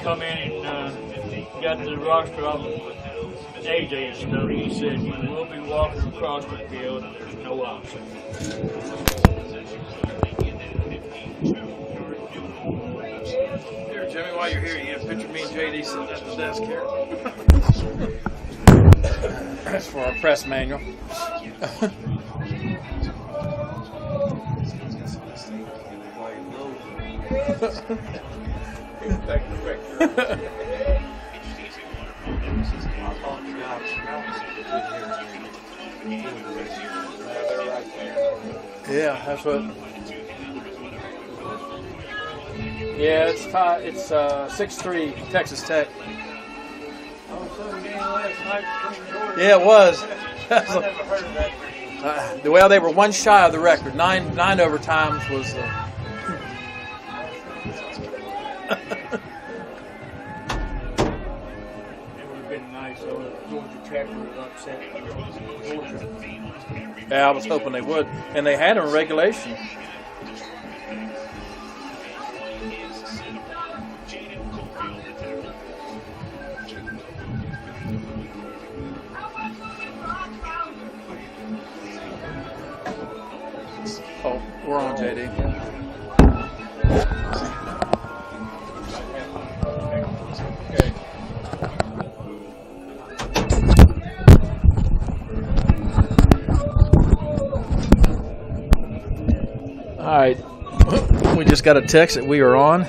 come in and got the roster off AJ stuff. He said he will be walking across the field and there's no option. Here, Jimmy, while you're here, you have a picture of me and JD sitting at the desk here. That's for our press manual. Yeah, that's what. Yeah, it's tied. It's 6-3 Texas Tech. Yeah, it was. I never heard of that. Well, they were one shy of the record. Nine overtimes was. Yeah, I was hoping they would. And they had them in regulation. Oh, we're on, JD. All right, we just got a text that we are on.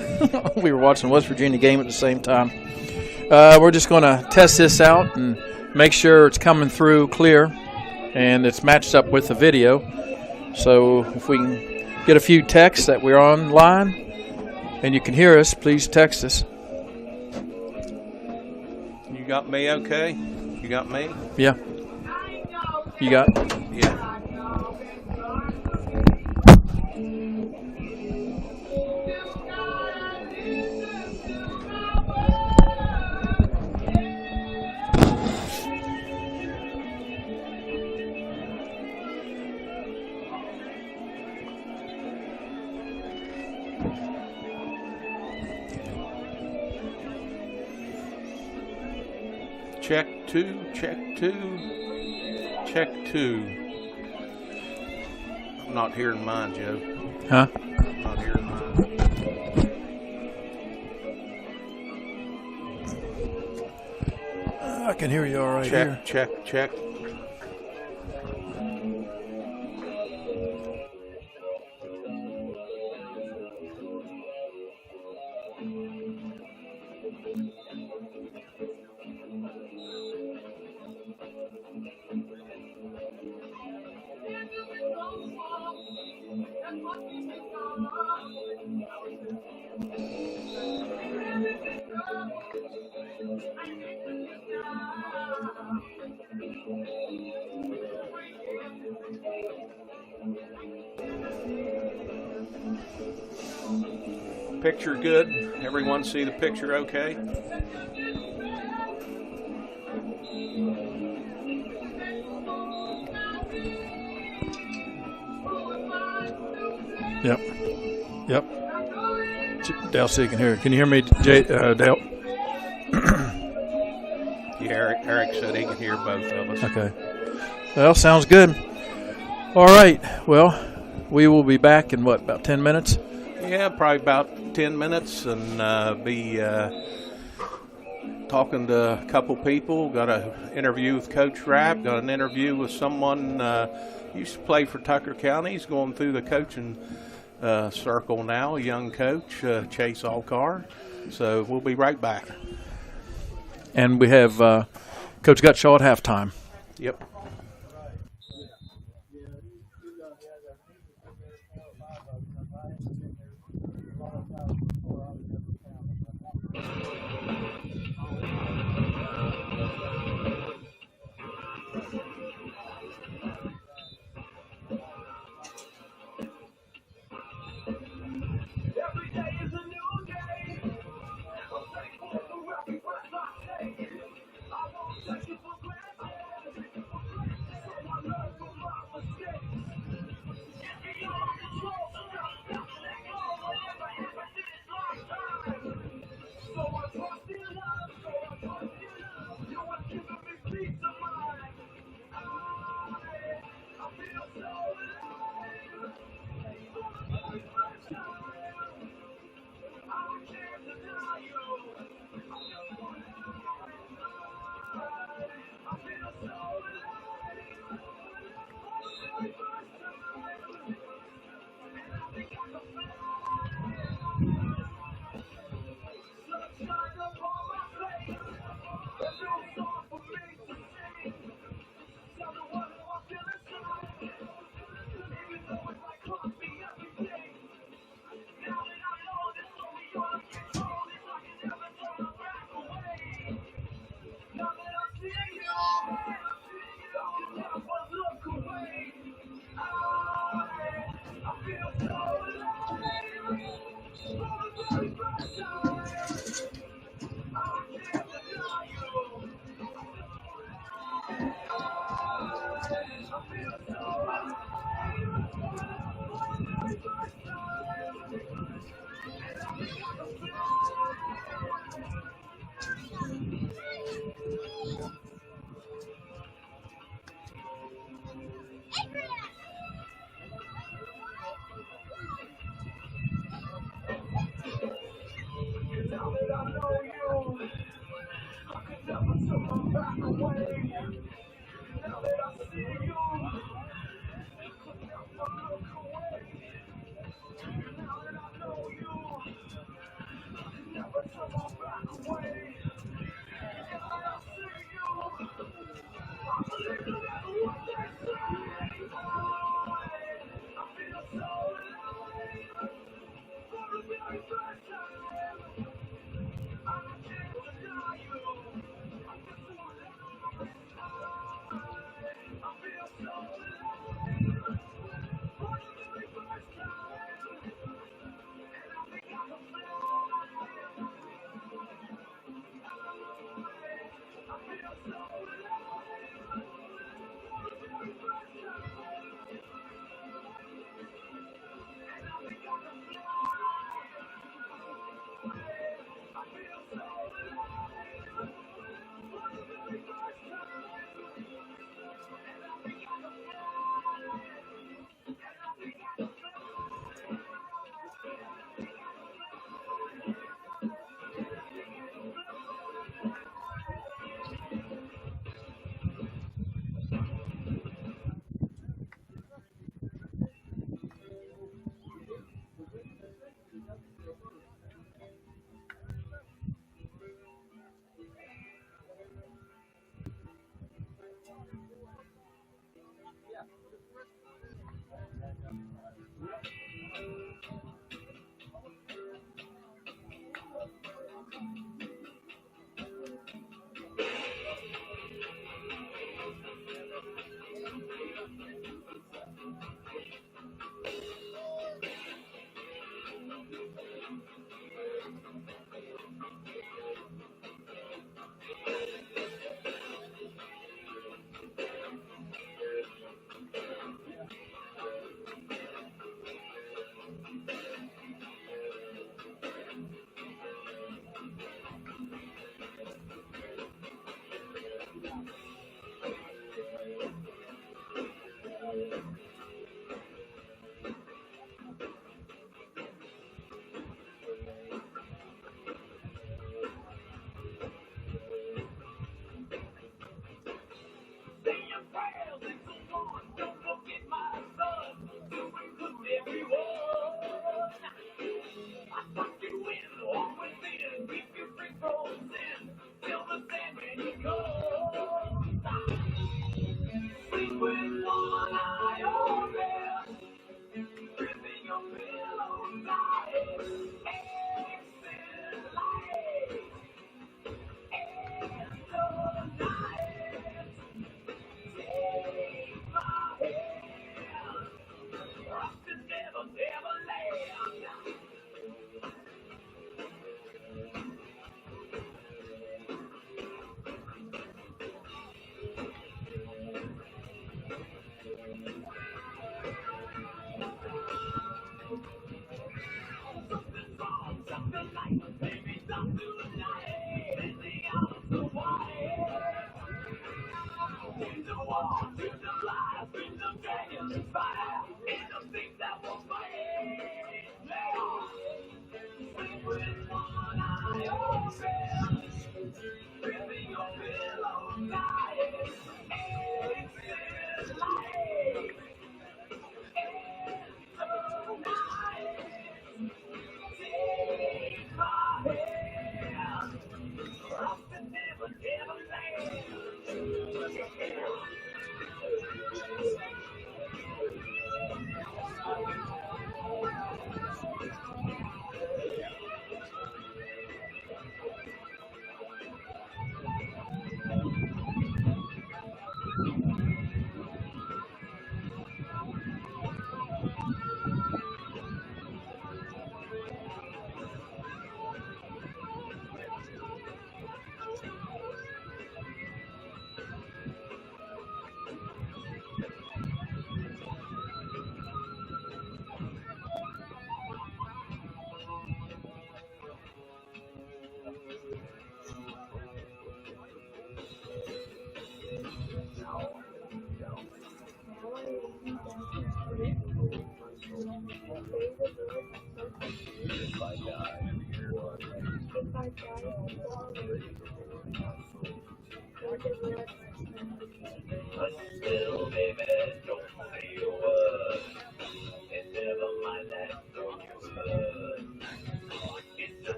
We were watching the West Virginia game at the same time. We're just going to test this out and make sure it's coming through clear and it's matched up with the video. So if we can get a few texts that we're online and you can hear us, please text us. You got me okay? You got me? Yeah. You got? Yeah. Check two, check two, check two. I'm not hearing mine, Joe. Huh? I'm not hearing mine. I can hear you all right Check, here. check, check. Picture good? Everyone see the picture okay? Yep. Yep. Dale, so you can hear. Can you hear me, Dale? Yeah, Eric said he can hear both of us. Okay. Well, sounds good. All right. Well, we will be back in, what, about 10 minutes? Yeah, probably about 10 minutes, and be talking to a couple people. Got an interview with Coach Rapp. Got an interview with someone used to play for Tucker County. He's going through the coaching circle now, a young coach, Chase Alar. So we'll be right back. And we have Coach Gutshaw at halftime. Yep.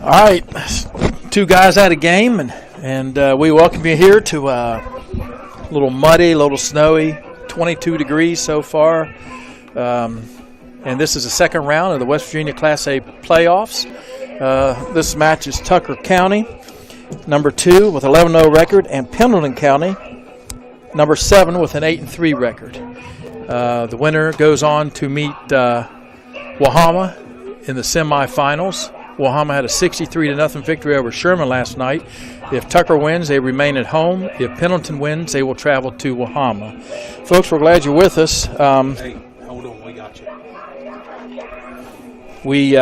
All right, two guys at a game, and we welcome you here to a little muddy, a little snowy, 22 degrees so far. And this is the second round of the West Virginia Class A playoffs. This match is Tucker County, number 2 with 11-0 record, and Pendleton County, number 7 with an 8-3 record. The winner goes on to meet Wahama in the semifinals. Wahama had a 63-0 victory over Sherman last night. If Tucker wins, they remain at home. If Pendleton wins, they will travel to Wahama. Folks, we're glad you're with us. Hey, hold on, we got you. We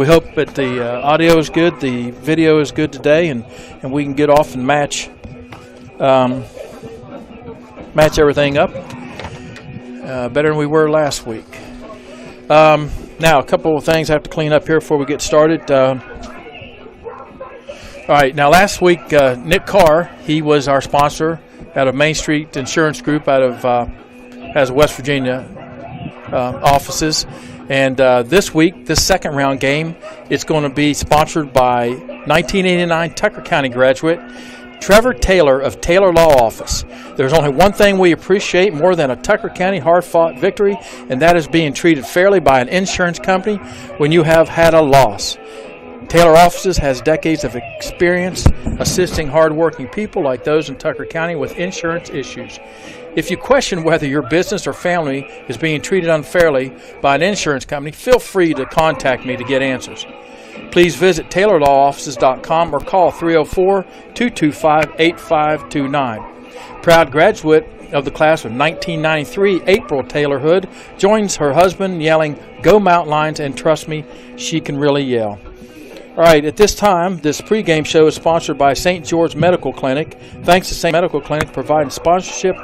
hope that the audio is good, the video is good today, and we can get off and match everything up better than we were last week. Now, a couple of things I have to clean up here before we get started. All right, now last week, Nick Carr, he was our sponsor out of Main Street Insurance Group out of has West Virginia offices. And this week, this second round game, it's going to be sponsored by 1989 Tucker County graduate Trevor Taylor of Taylor Law Office. There's only one thing we appreciate more than a Tucker County hard-fought victory, and that is being treated fairly by an insurance company when you have had a loss. Taylor Offices has decades of experience assisting hard-working people like those in Tucker County with insurance issues. If you question whether your business or family is being treated unfairly by an insurance company, feel free to contact me to get answers. Please visit TaylorLawOffices.com or call 304-225-8529. Proud graduate of the class of 1993, April Taylor Hood, joins her husband yelling, "Go Mountain Lions," and trust me, she can really yell. All right, at this time, this pregame show is sponsored by St. George Medical Clinic. Thanks to St. Medical Clinic providing sponsorship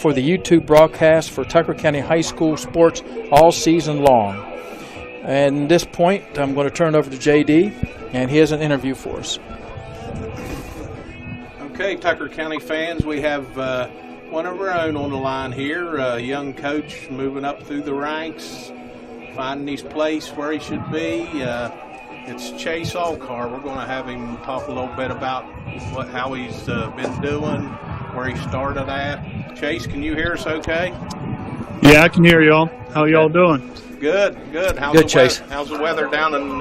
for the YouTube broadcast for Tucker County High School sports all season long. And at this point, I'm going to turn it over to JD, and he has an interview for us. Okay, Tucker County fans, we have one of our own on the line here, a young coach moving up through the ranks, finding his place where he should be. It's Chase Alar. We're going to have him talk a little bit about how he's been doing, where he started at. Chase, can you hear us okay? Yeah, I can hear y'all. How y'all doing? Good. Good, Chase. How's the weather down in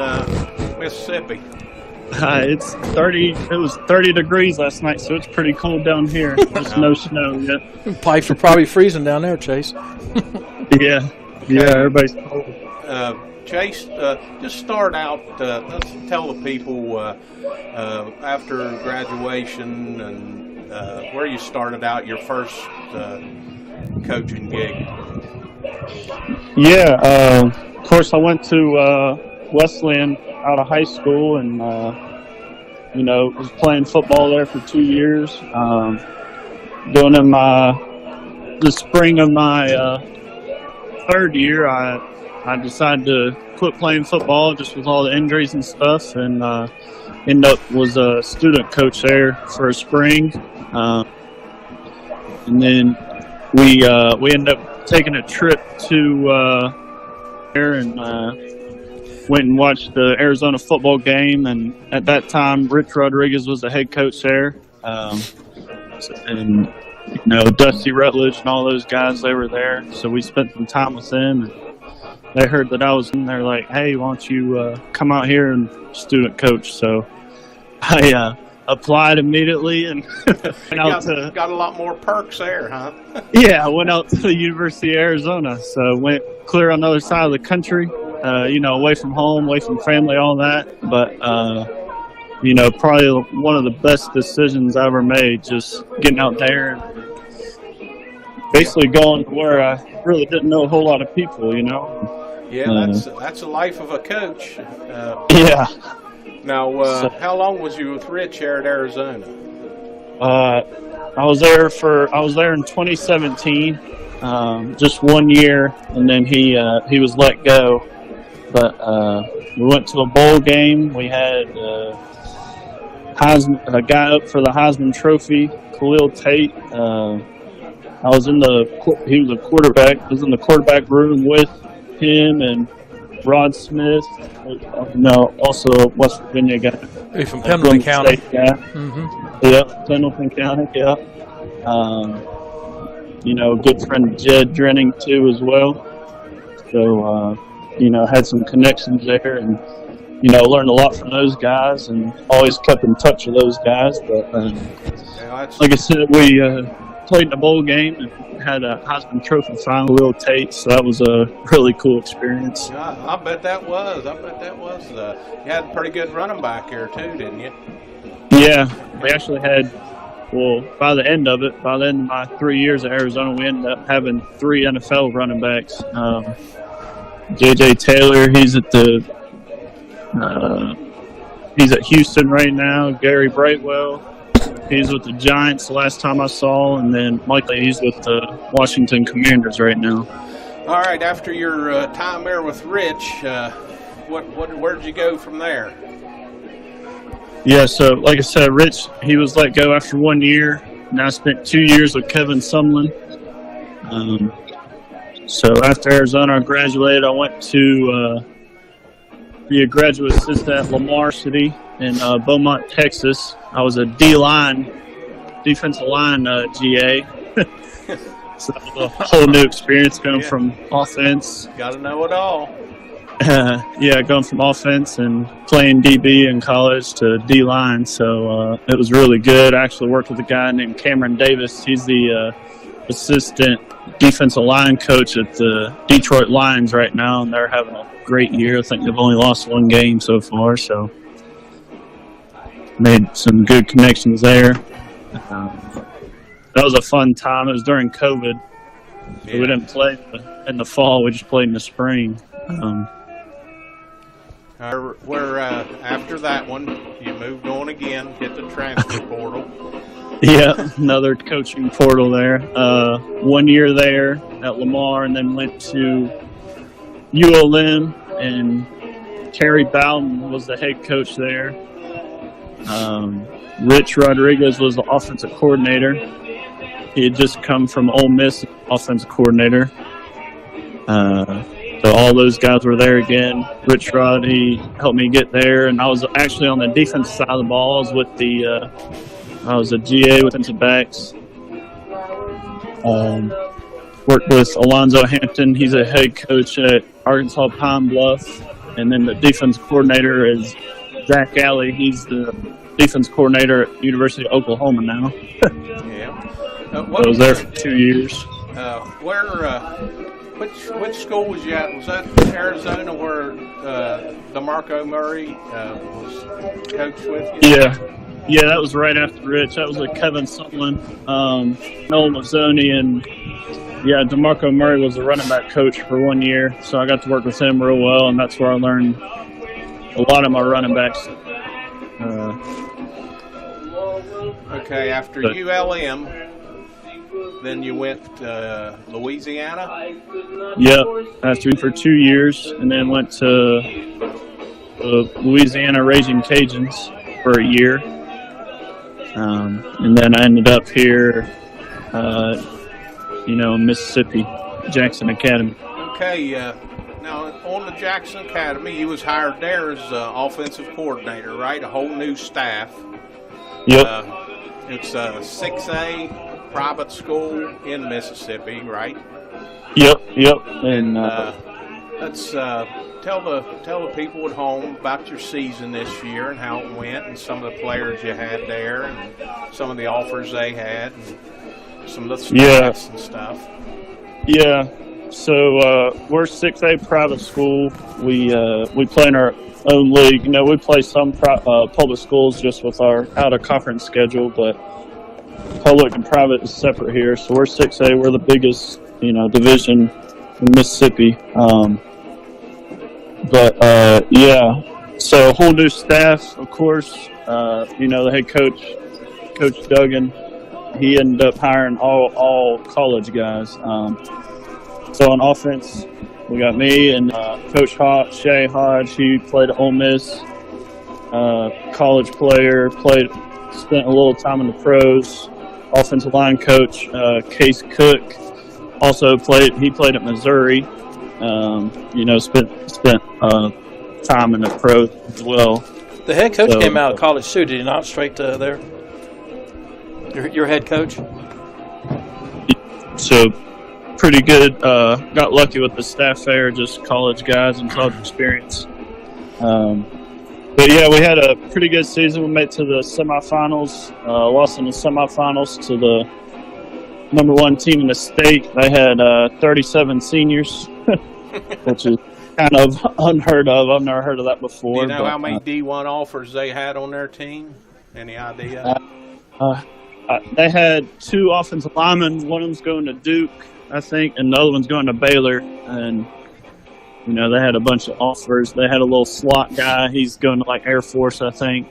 Mississippi? It's 30. It was 30 degrees last night, so it's pretty cold down here. There's no snow yet. Pipes are probably freezing down there, Chase. Yeah, everybody's cold. Chase, just start out, let's tell the people after graduation and where you started out your first coaching gig. Yeah, of course I went to Wesleyan out of high school and, was playing football there for 2 years. Going in the spring of my third year, I decided to quit playing football just with all the injuries and stuff, and was a student coach there for a spring. And then we ended up taking a trip to there and went and watched the Arizona football game. And at that time, Rich Rodriguez was the head coach there, and Dusty Rutledge and all those guys, they were there. So we spent some time with them. And they heard that I was in there, like, hey, why don't you come out here and student coach? So I applied immediately and went out got a lot more perks there, huh? Yeah, I went out to the University of Arizona. So went clear on the other side of the country, away from home, away from family, all that. But, probably one of the best decisions I ever made, just getting out there and basically going to where I really didn't know a whole lot of people, Yeah, that's the life of a coach. Yeah. Now, how long was you with Rich here at Arizona? I was there in 2017, just 1 year, and then he was let go. But we went to a bowl game. We had a guy up for the Heisman Trophy, Khalil Tate. He was a quarterback. I was in the quarterback room with him and Rod Smith, also a West Virginia guy. He's from Pendleton County. Mm-hmm. Yep, Pendleton County, yep. Good friend Jed Drenning, too, as well. So, had some connections there and, learned a lot from those guys and always kept in touch with those guys. But, like I said, we played in a bowl game and had a Heisman Trophy final, Will Tate, so that was a really cool experience. I bet that was. You had a pretty good running back here too, didn't you? Yeah, we actually had, by the end of my 3 years at Arizona, we ended up having 3 NFL running backs. J.J. Taylor, he's at Houston right now. Gary Brightwell, he's with the Giants the last time I saw, and then Mike, he's with the Washington Commanders right now. All right, after your time there with Rich, where did you go from there? Yeah, so like I said, Rich, he was let go after 1 year, and I spent 2 years with Kevin Sumlin. So after Arizona, I graduated. I went to be a graduate assistant at Lamar City in Beaumont, Texas. I was a defensive line GA. So that was a whole new experience going from offense. Got to know it all. Going from offense and playing DB in college to D-line. So it was really good. I actually worked with a guy named Cameron Davis. He's the assistant defensive line coach at the Detroit Lions right now, and they're having a great year. I think they've only lost 1 game so far, so made some good connections there. That was a fun time. It was during COVID. Yeah. We didn't play in the fall. We just played in the spring. After that one, you moved on again, hit the transfer portal. Yeah, another coaching portal there. 1 year there at Lamar, and then went to ULM, and Terry Bowden was the head coach there. Rich Rodriguez was the offensive coordinator. He had just come from Ole Miss, offensive coordinator. So all those guys were there again. Rich Rod, he helped me get there, and I was actually on the defensive side of the ball. I was a GA with defensive backs. Worked with Alonzo Hampton. He's a head coach at Arkansas Pine Bluff. And then the defense coordinator is Zach Alley. He's the defense coordinator at University of Oklahoma now. Yeah. I was there for 2 years. Which school was you at? Was that Arizona where DeMarco Murray was coached with you? Yeah, that was right after Rich. That was with Kevin Sutherland, Noel Mazzoni, and DeMarco Murray was the running back coach for 1 year. So I got to work with him real well, and that's where I learned a lot of my running backs. Okay, after ULM, then you went to Louisiana? Yep, after for 2 years, and then went to Louisiana Raging Cajuns for a year. And then I ended up here, in Mississippi, Jackson Academy. Okay, now on the Jackson Academy, you was hired there as offensive coordinator, right? A whole new staff. Yep. It's a 6A private school in Mississippi, right? Yep. And let's tell the people at home about your season this year and how it went, and some of the players you had there, and some of the offers they had, and some of the stats and stuff. Yeah. So we're 6A private school. We play in our own league. We play some public schools just with our out of conference schedule, but public and private is separate here. So we're 6A. We're the biggest division in Mississippi. So a whole new staff, of course. The head coach, Coach Duggan, he ended up hiring all college guys. So on offense, we got me and Coach Shay Hodge. He played at Ole Miss, college player, spent a little time in the pros. Offensive line coach, Case Cook, also played at Missouri. Spent time in the pros as well. The head coach came out of college too, did he not? Straight to there. Your head coach. So pretty good. Got lucky with the staff there, just college guys and college experience. But yeah, we had a pretty good season. We made it to the semifinals. Lost in the semifinals to the number one team in the state. They had 37 seniors, which is kind of unheard of. I've never heard of that before. Do you know how many D1 offers they had on their team? Any idea? They had 2 offensive linemen. One of them's going to Duke, I think, and the other one's going to Baylor. And they had a bunch of offers. They had a little slot guy. He's going to Air Force, I think.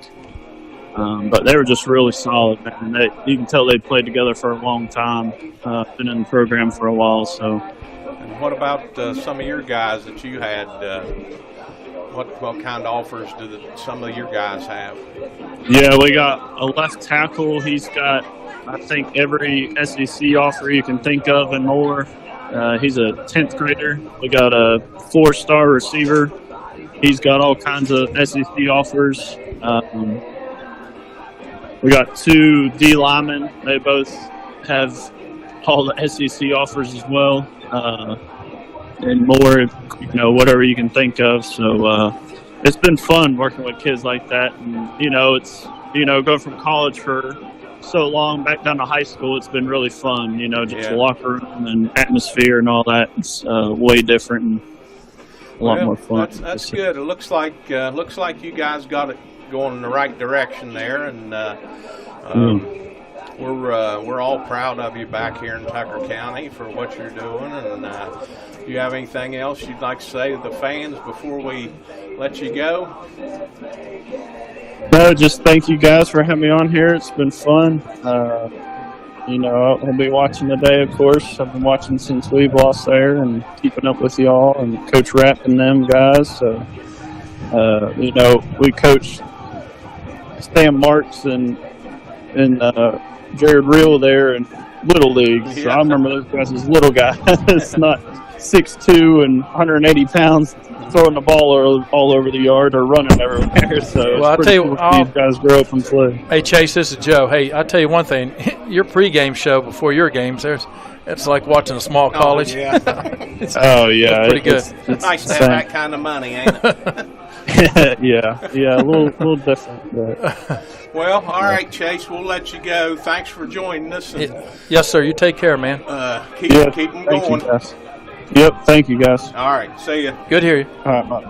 But they were just really solid, man. You can tell they played together for a long time. Been in the program for a while. So. And what about some of your guys that you had? What kind of offers do some of your guys have? Yeah, we got a left tackle. He's got, I think, every SEC offer you can think of and more. He's a 10th grader. We got a 4-star receiver. He's got all kinds of SEC offers. We got 2 D linemen. They both have all the SEC offers as well, and more, whatever you can think of. So it's been fun working with kids like that. And, it's, going from college for so long back down to high school, it's been really fun, the locker room and atmosphere and all that. It's way different and a lot more fun. That's good. It looks like you guys got it going in the right direction there, and we're all proud of you back here in Tucker County for what you're doing. And do you have anything else you'd like to say to the fans before we let you go? No, just thank you guys for having me on here. It's been fun. I'll be watching today, of course. I've been watching since we've lost there and keeping up with y'all and Coach Rapp and them guys. So, we coached Stan Marks and Jared Reel there in Little League. So yeah. I remember those guys as little guys. It's not 6'2" and 180 pounds throwing the ball all over the yard or running everywhere. So well, I'll tell you, these guys grow up and play. Hey, Chase, this is Joe. Hey, I'll tell you one thing. Your pregame show before your games, it's like watching a small college. Oh, yeah. It's pretty good. It's nice to have that kind of money, ain't it? yeah, a little different. But. Well, all right, Chase, we'll let you go. Thanks for joining us. And, yes, sir. You take care, man. Keep them going. Yep. Thank you, guys. All right. See you. Good to hear you. All right. Bye.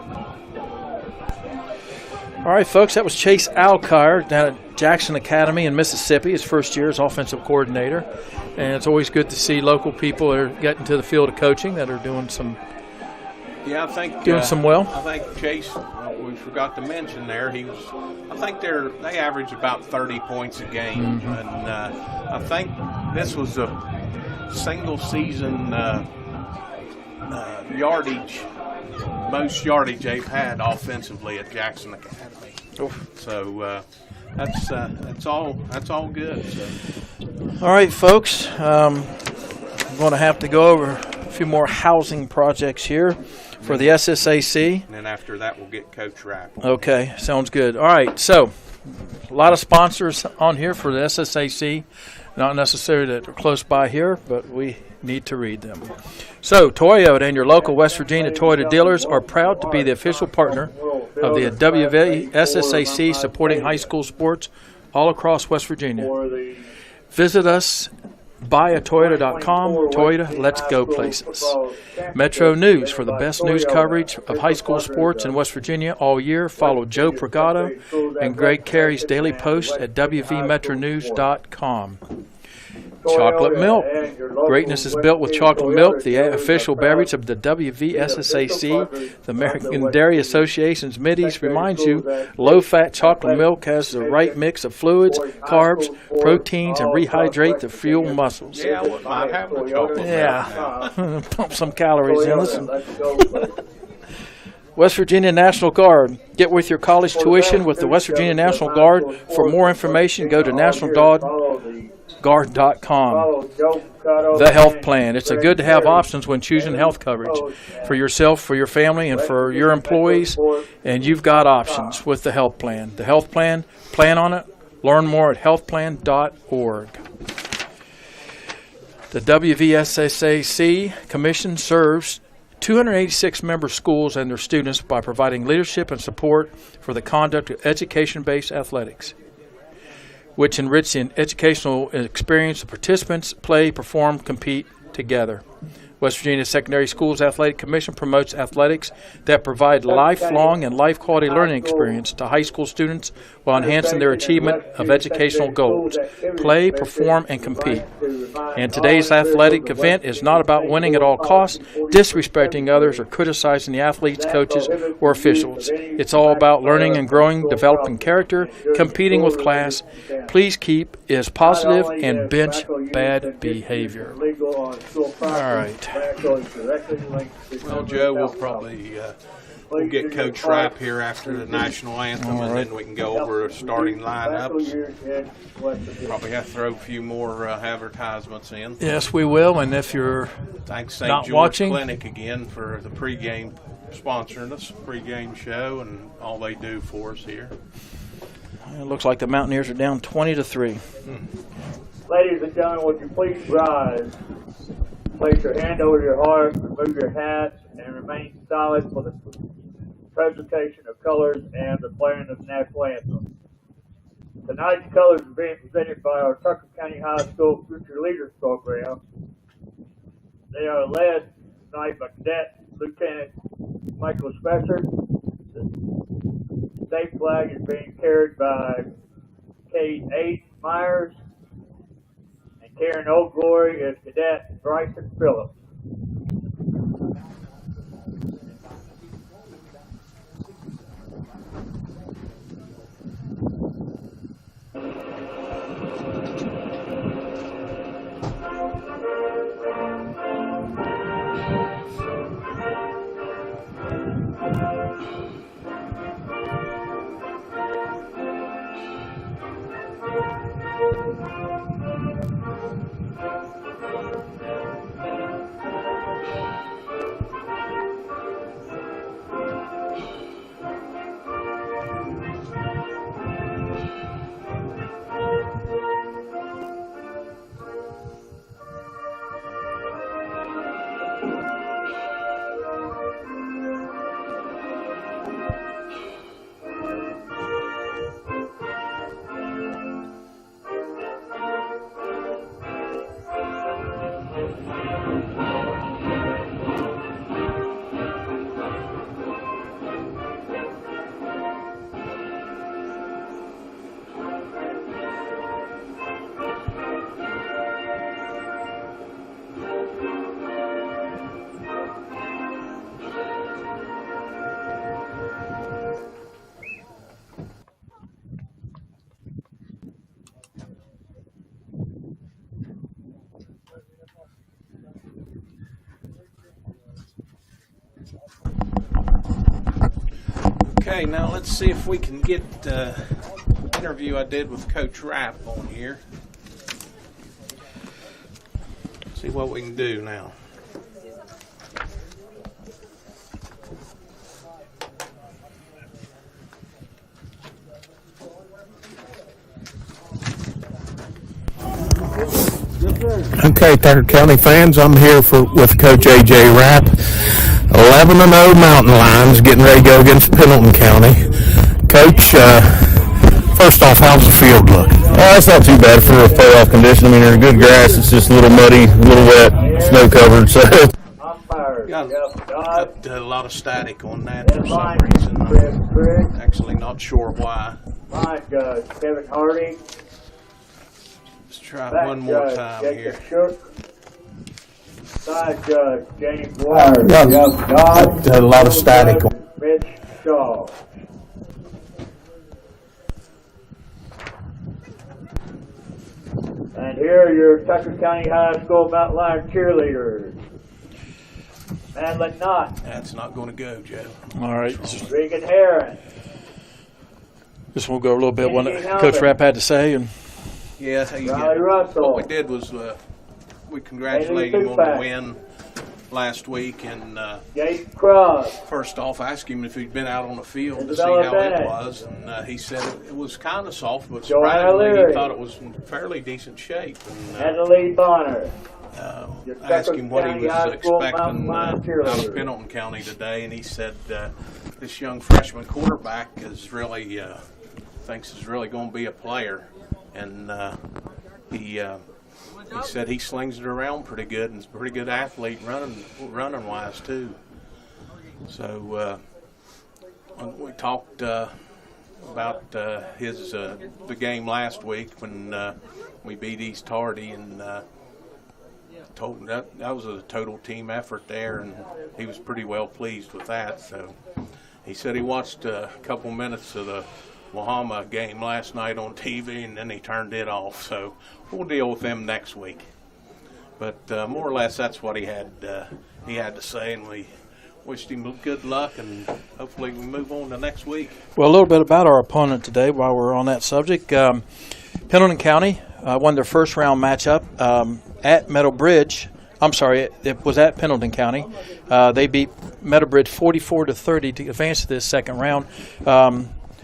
All right, folks, that was Chase Alar down at Jackson Academy in Mississippi, his first year as offensive coordinator. And it's always good to see local people that are getting to the field of coaching that are doing some Yeah, I think doing some well. I think Chase, we forgot to mention there, he was. I think they average about 30 points a game, and I think this was a single season yardage, most yardage they've had offensively at Jackson Academy. So that's all good. So. All right, folks, I'm going to have to go over a few more housing projects here for the SSAC. And then after that, we'll get Coach Rapp. Okay, sounds good. All right, so a lot of sponsors on here for the SSAC. Not necessarily that are close by here, but we need to read them. So, Toyota and your local West Virginia Toyota dealers are proud to be the official partner of the WVSSAC, supporting high school sports all across West Virginia. Visit us, buyatoyota.com. Toyota, let's go places. Metro News, for the best news coverage of high school sports in West Virginia all year. Follow Joe Pregado and Greg Carey's daily post at wvmetronews.com. Chocolate milk. Greatness is built with chocolate milk, the official beverage of the WVSSAC. The American Dairy Association's Middies reminds you low-fat chocolate milk has the right mix of fluids, carbs, proteins, and rehydrate the fuel muscles. Yeah, I wouldn't mind having a chocolate milk. Yeah, pump some calories in. Listen. West Virginia National Guard. Get with your college tuition with the West Virginia National Guard. For more information, go to nationalguard.com. The health plan. It's a good to have options when choosing health coverage for yourself, for your family, and for your employees. And you've got options with the health plan. The health plan, plan on it. Learn more at healthplan.org. The WVSSAC Commission serves 286 member schools and their students by providing leadership and support for the conduct of education-based athletics, which enrich the educational experience of participants, play, perform, compete together. West Virginia Secondary Schools Athletic Commission promotes athletics that provide lifelong and life-quality learning experience to high school students while enhancing their achievement of educational goals. Play, perform, and compete. And today's athletic event is not about winning at all costs, disrespecting others, or criticizing the athletes, coaches, or officials. It's all about learning and growing, developing character, competing with class. Please keep is positive and bench bad behavior. All right. Well, Joe, we'll probably we'll get Coach Rapp here after the national anthem, and then we can go over starting lineups. Probably have to throw a few more advertisements in. Yes, we will. And if you're thanks St. not George watching, Clinic again for the pregame sponsoring us, pregame show, and all they do for us here. It looks like the Mountaineers are down 20-3. Ladies and gentlemen, would you please rise? Place your hand over your heart, remove your hats, and remain silent for the presentation of colors and the playing of the national anthem. Tonight's colors are being presented by our Tucker County High School Future Leaders Program. They are led tonight by Cadet Lieutenant Michael Spencer. The state flag is being carried by Kate H. Myers. Karen Old Glory is Cadet Bryson Phillips. Okay, now let's see if we can get interview I did with Coach Rapp on here. See what we can do now. Okay, Tucker County fans, I'm here with Coach A.J. Rapp. 11-0 Mountain Lions getting ready to go against Pendleton County. Coach, first off, how's the field look? It's not too bad for a playoff condition. I mean, there's good grass. It's just a little muddy, a little wet, snow covered. So Got a lot of static on that for some reason. I'm actually not sure why. Line judge Kevin Hardy. Let's try one more time here. Side judge James Wire. Got a lot of static on. Mitch Shaw. And here are your Tucker County High School Mountain Lion cheerleaders. Madeline Knott. That's not going to go, Joe. All right. Regan Heron. Just we'll go a little bit what Coach Rapp had to say. And Yeah, Riley Russell. what we did was we congratulated him on the win last week, and Gabe Cross. first off asked him if he'd been out on the field to see Isabella how Bennett. it was, and he said it was kind of soft, but Joanna surprisingly Leary. he thought it was in fairly decent shape. And Natalie Bonner. I asked him what he was High School expecting Mountain Lion out cheerleader. of Pendleton County today, and he said this young freshman quarterback is really thinks is really going to be a player, and he said he slings it around pretty good and is a pretty good athlete running wise too. So we talked about the game last week when we beat East Hardy, and told him that was a total team effort there, and he was pretty well pleased with that. So he said he watched a couple minutes of the Wahama game last night on TV, and then he turned it off. So we'll deal with them next week. But more or less, that's what he had to say, and we wished him good luck, and hopefully we move on to next week. well, a little bit about our opponent today while we're on that subject. Pendleton County won their first round matchup at Meadow Bridge. I'm sorry, it was at Pendleton County. They beat Meadow Bridge 44-30 to advance to this second round.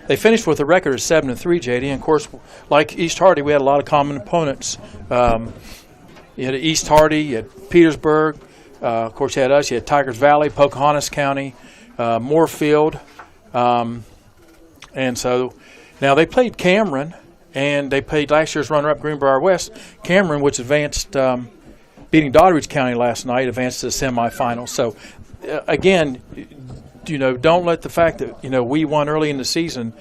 They finished with a record of 7-3, JD. And of course, like East Hardy, we had a lot of common opponents. You had East Hardy, you had Petersburg. Of course, you had us. You had Tigers Valley, Pocahontas County, Moorfield. And so now they played Cameron, and they played last year's runner-up Greenbrier West. Cameron, which advanced, beating Doddridge County last night, advanced to the semifinals. So, again, don't let the fact that, we won early in the season,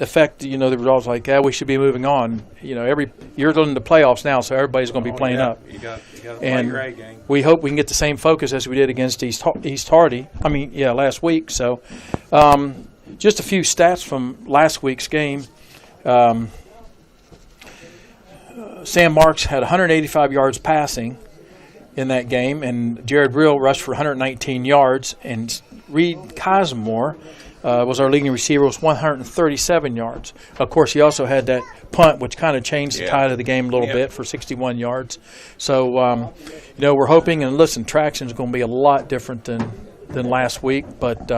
affect, the results like, we should be moving on. You're in the playoffs now, so everybody's going to be playing up. You got to play And your A game. we hope we can get the same focus as we did against East Hardy. Last week. So, just a few stats from last week's game. Sam Marks had 185 yards passing in that game, and Jared Real rushed for 119 yards, and Reed Cosmore was our leading receiver, was 137 yards. Of course, he also had that punt, which kind of changed the tide of the game a little bit for 61 yards. So, we're hoping, and listen, traction is going to be a lot different than last week, but,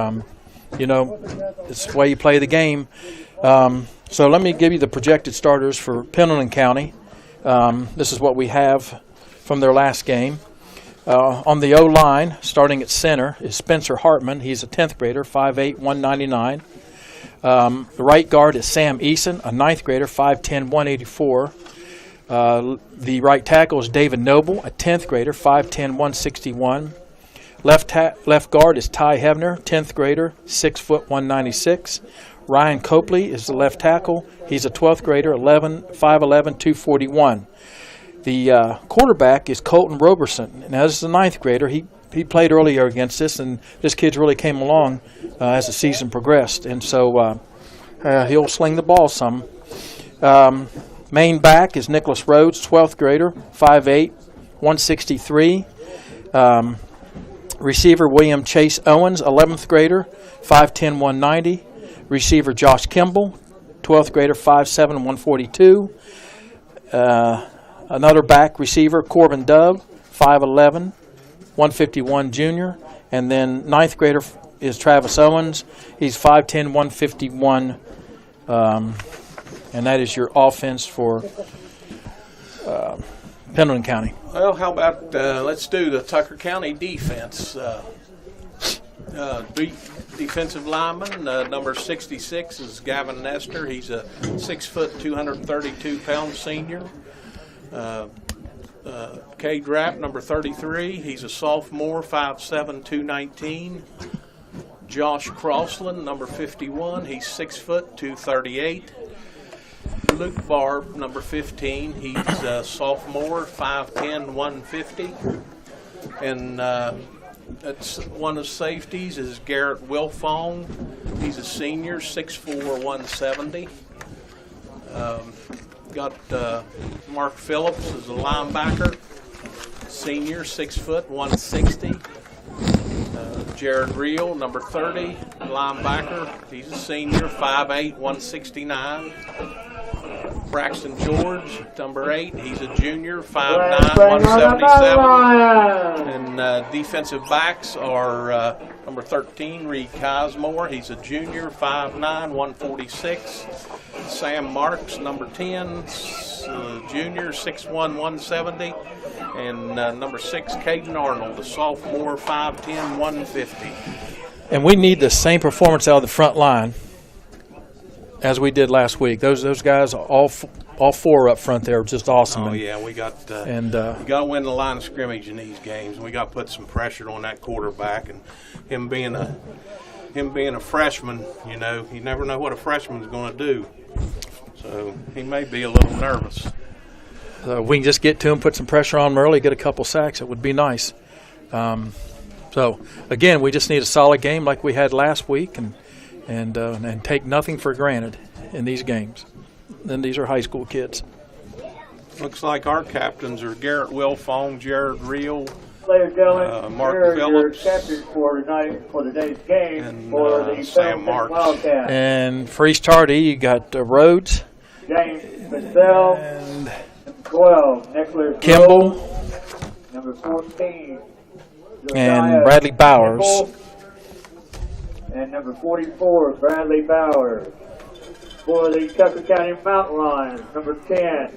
it's the way you play the game. So let me give you the projected starters for Pendleton County. This is what we have from their last game. On the O-line, starting at center, is Spencer Hartman. He's a 10th grader, 5'8", 199. The right guard is Sam Eason, a 9th grader, 5'10", 184. The right tackle is David Noble, a 10th grader, 5'10", 161. Left guard is Ty Hebner, 10th grader, 6', 196. Ryan Copley is the left tackle. He's a 12th grader, 5'11", 241. The quarterback is Colton Roberson. Now, this is a 9th grader. He played earlier against this, and this kid's really came along as the season progressed. And so he'll sling the ball some. Main back is Nicholas Rhodes, 12th grader, 5'8", 163. Receiver William Chase Owens, 11th grader, 5'10", 190. Receiver Josh Kimball, 12th grader, 5'7", 142. Another back receiver, Corbin Dove, 5'11", 151 junior. And then 9th grader is Travis Owens. He's 5'10", 151. And that is your offense for Pendleton County. Well, how about let's do the Tucker County defense. Defensive lineman, number 66 is Gavin Nestor. He's a 6 foot, 232-pound senior. Cade Rapp, number 33. He's a sophomore, 5'7", 219. Josh Crossland, number 51. He's 6 foot, 238. Luke Barb, number 15. He's a sophomore, 5'10", 150. And that's one of the safeties is Garrett Wilfong. He's a senior, 6'4", 170. Got Mark Phillips as a linebacker, senior, 6 foot, 160. Jared Reel, number 30, linebacker. He's a senior, 5'8", 169. Braxton George, number 8. He's a junior, 5'9", 177. And defensive backs are number 13, Reed Cosmore. He's a junior, 5'9", 146. Sam Marks, number 10, junior, 6'1", 170. And number 6, Caden Arnold, a sophomore, 5'10", 150. And we need the same performance out of the front line as we did last week. Those guys, all four up front there, are just awesome. Oh, yeah, we got we got to win the line of scrimmage in these games. We got to put some pressure on that quarterback. And him being a freshman, you know, you never know what a freshman's going to do. So he may be a little nervous. We can just get to him, put some pressure on him early, get a couple sacks. It would be nice. So again, we just need a solid game like we had last week, and take nothing for granted in these games. And these are high school kids. Looks like our captains are Garrett Wilfong, Jared Reel, Mark Phillips, captain for today's game, and for the Sam Marks. Wildcats. And for East Hardy, you got Rhodes, James Massell, and 12, Nicholas Kimball, Rose, number 14, and Bradley Bowers. Kimball, and number 44, Bradley Bowers. For the Tucker County Mountain Lions, number 10,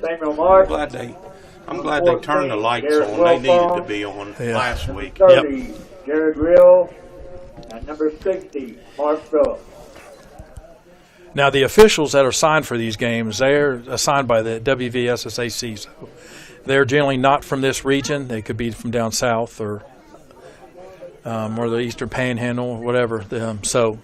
Samuel Mark. I'm glad they turned the lights Garrett on. They needed Wilfong. to be on last week. 30, Jared Real, and number 60, Mark Phillips. Now, the officials that are signed for these games, they're assigned by the WVSSAC. So they're generally not from this region. They could be from down south or the Eastern Panhandle or whatever. So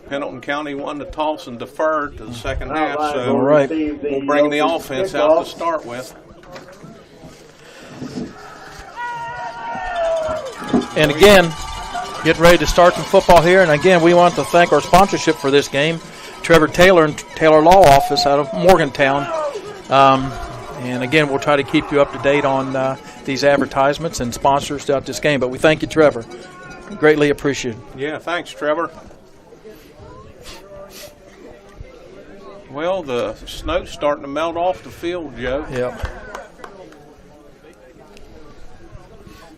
Pendleton County won the toss and deferred to the second half. So all right. We'll bring the offense out to start with. And again, getting ready to start some football here. And again, we want to thank our sponsorship for this game, Trevor Taylor and Taylor Law Office out of Morgantown. And again, we'll try to keep you up to date on these advertisements and sponsors throughout this game. But we thank you, Trevor. Greatly appreciated. Yeah, thanks, Trevor. Well, the snow's starting to melt off the field, Joe. Yep.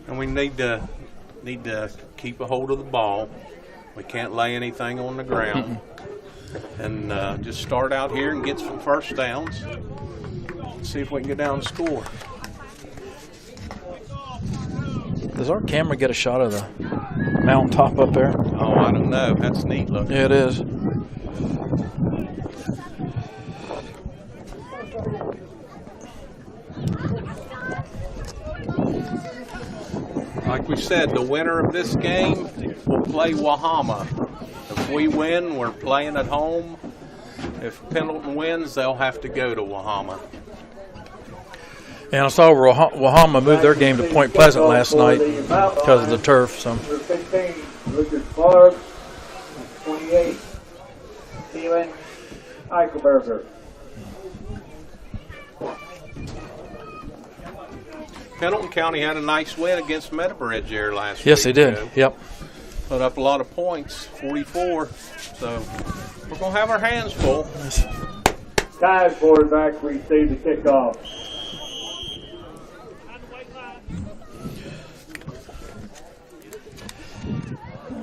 And we need to keep a hold of the ball. We can't lay anything on the ground. And just start out here and get some first downs. See if we can get down and score. Does our camera get a shot of the mountaintop up there? Oh, I don't know. That's neat looking. Yeah, it is. Like we said, the winner of this game will play Wahama. If we win, we're playing at home. If Pendleton wins, they'll have to go to Wahama. And I saw Wahama move their game to Point Pleasant last night because of the turf. So. Number 15, Lucas Barb. 28, Steven Eichelberger. Pendleton County had a nice win against Meadowbridge there last week. Yes, they did. Yep. Put up a lot of points, 44. So we're going to have our hands full. Ties quarterback received the kickoff.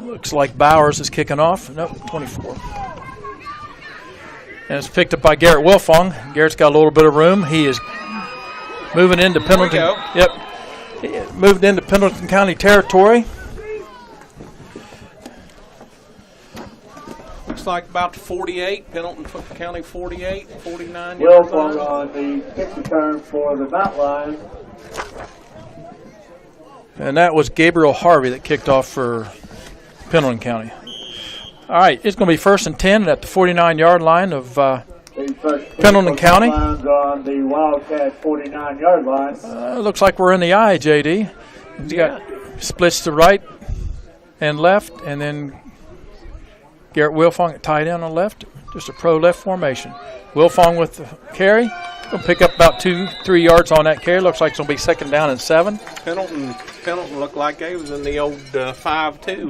Looks like Bowers is kicking off. Nope, 24. And it's picked up by Garrett Wilfong. Garrett's got a little bit of room. He is moving into Pendleton. Yep. He moved into Pendleton County territory. Looks like about 48. Pendleton County 48, 49. Wilfong on the kick return for the Mount Lions. And that was Gabriel Harvey that kicked off for Pendleton County. All right, it's going to be 1st and 10 at the 49-yard line of Pendleton County. On the Wildcat 49-yard line. Looks like we're in the eye, JD. You got splits to right and left, and then Garrett Wilfong at tight end on left. Just a pro left formation. Wilfong with the carry. Going to pick up about 2-3 yards on that carry. Looks like it's going to be 2nd down and 7. Pendleton looked like they was in the old 5-2.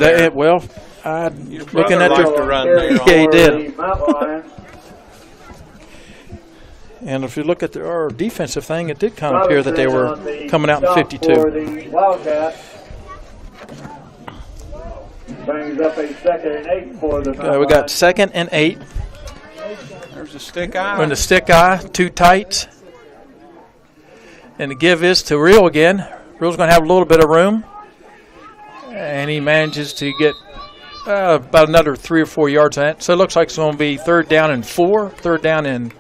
Looking at the run there. Yeah, he did. And if you look at our defensive thing, it did kind of appear that they were coming out in 52. For the Wildcat. Brings up a 2nd and 8 for the We got 2nd and 8. There's a stick eye. We're in the stick eye, 2 tights. And the give is to Real again. Real's going to have a little bit of room. And he manages to get about another 3 or 4 yards on it. So it looks like it's going to be 3rd down and 4. 3rd down and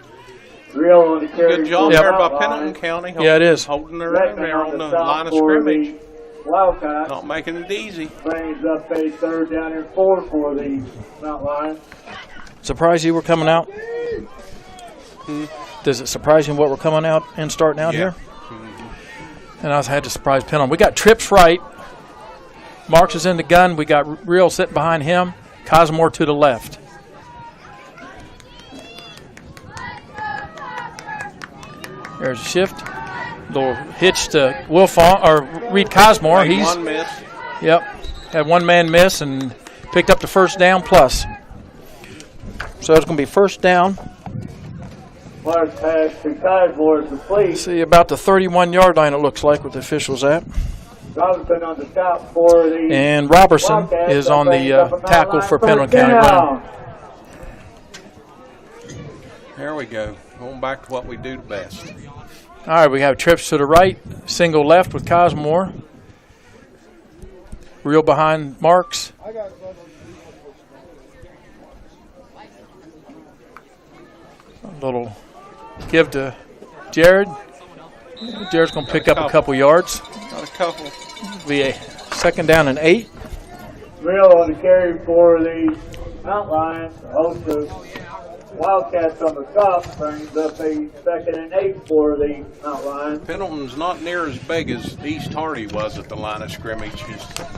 Real on the carry. Good job there by Pendleton County. Yeah, it is. Holding their own there on the line of scrimmage. Wildcat. Not making it easy. Brings up a 3rd down and 4 for the Mount Lions. Surprise you we're coming out? Does it surprise you what we're coming out and starting out here? And I had to surprise Pendleton. We got trips right. Marks is in the gun. We got Real sitting behind him. Cosmore to the left. There's a shift. Little hitch to Wilfong or Reed Cosmore. He's one miss. Yep. Had one man miss and picked up the 1st down plus. So it's going to be 1st down. First pass to Cosmore is complete. See about the 31-yard line it looks like with the officials at. Robertson on the stop for the And Robertson Wildcats is on the tackle for Pendleton County run. There we go. Going back to what we do best. All right, we have trips to the right, single left with Cosmore. Real behind Marks. A little give to Jared. Jared's going to pick up a couple yards. Got a couple. Be a 2nd down and 8. Real on the carry for the Mount Lions. Also, Wildcats on the stop brings up a 2nd and 8 for the Mount Lions. Pendleton's not near as big as East Hardy was at the line of scrimmage.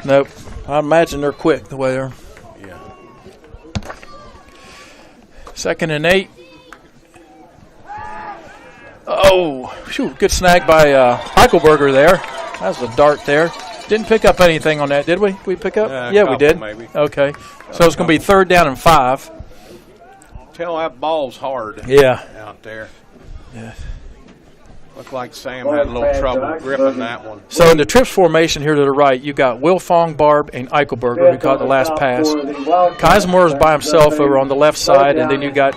Nope. I imagine they're quick the way they're. Yeah. 2nd and 8. Oh, phew, good snag by Eichelberger there. That was a dart there. Didn't pick up anything on that, did we? We pick up? Yeah, we did. Maybe. Okay. So it's going to be 3rd down and 5. Tell that ball's hard. Yeah. Out there. Yeah. Looked like Sam had a little trouble gripping that one. So in the trips formation here to the right, you got Wilfong, Barb, and Eichelberger who caught the last pass. Cosmore is by himself over on the left side, and then you got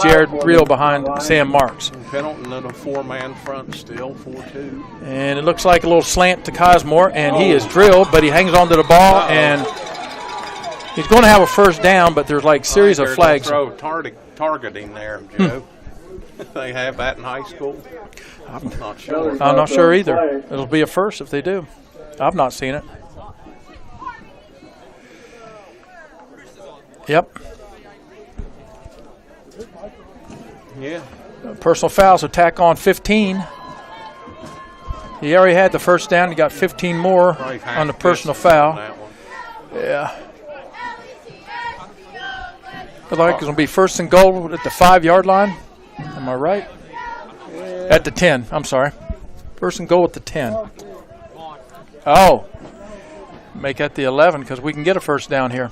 Jared Real behind Sam Marks. Pendleton in a 4-man front still, 4-2. And it looks like a little slant to Cosmore, and he is drilled, but he hangs on to the ball, and he's going to have a 1st down, but there's like series of flags. Throw targeting there, Joe. They have that in high school. I'm not sure. I'm not sure either. It'll be a first if they do. I've not seen it. Yep. Yeah. Personal foul, so tack on 15. He already had the 1st down. He got 15 more on the personal foul. Yeah. Looks like it's going to be 1st and goal at the 5-yard line. Am I right? Yeah. At the 10. I'm sorry. First and goal at the 10. Oh, make that the 11 because we can get a first down here.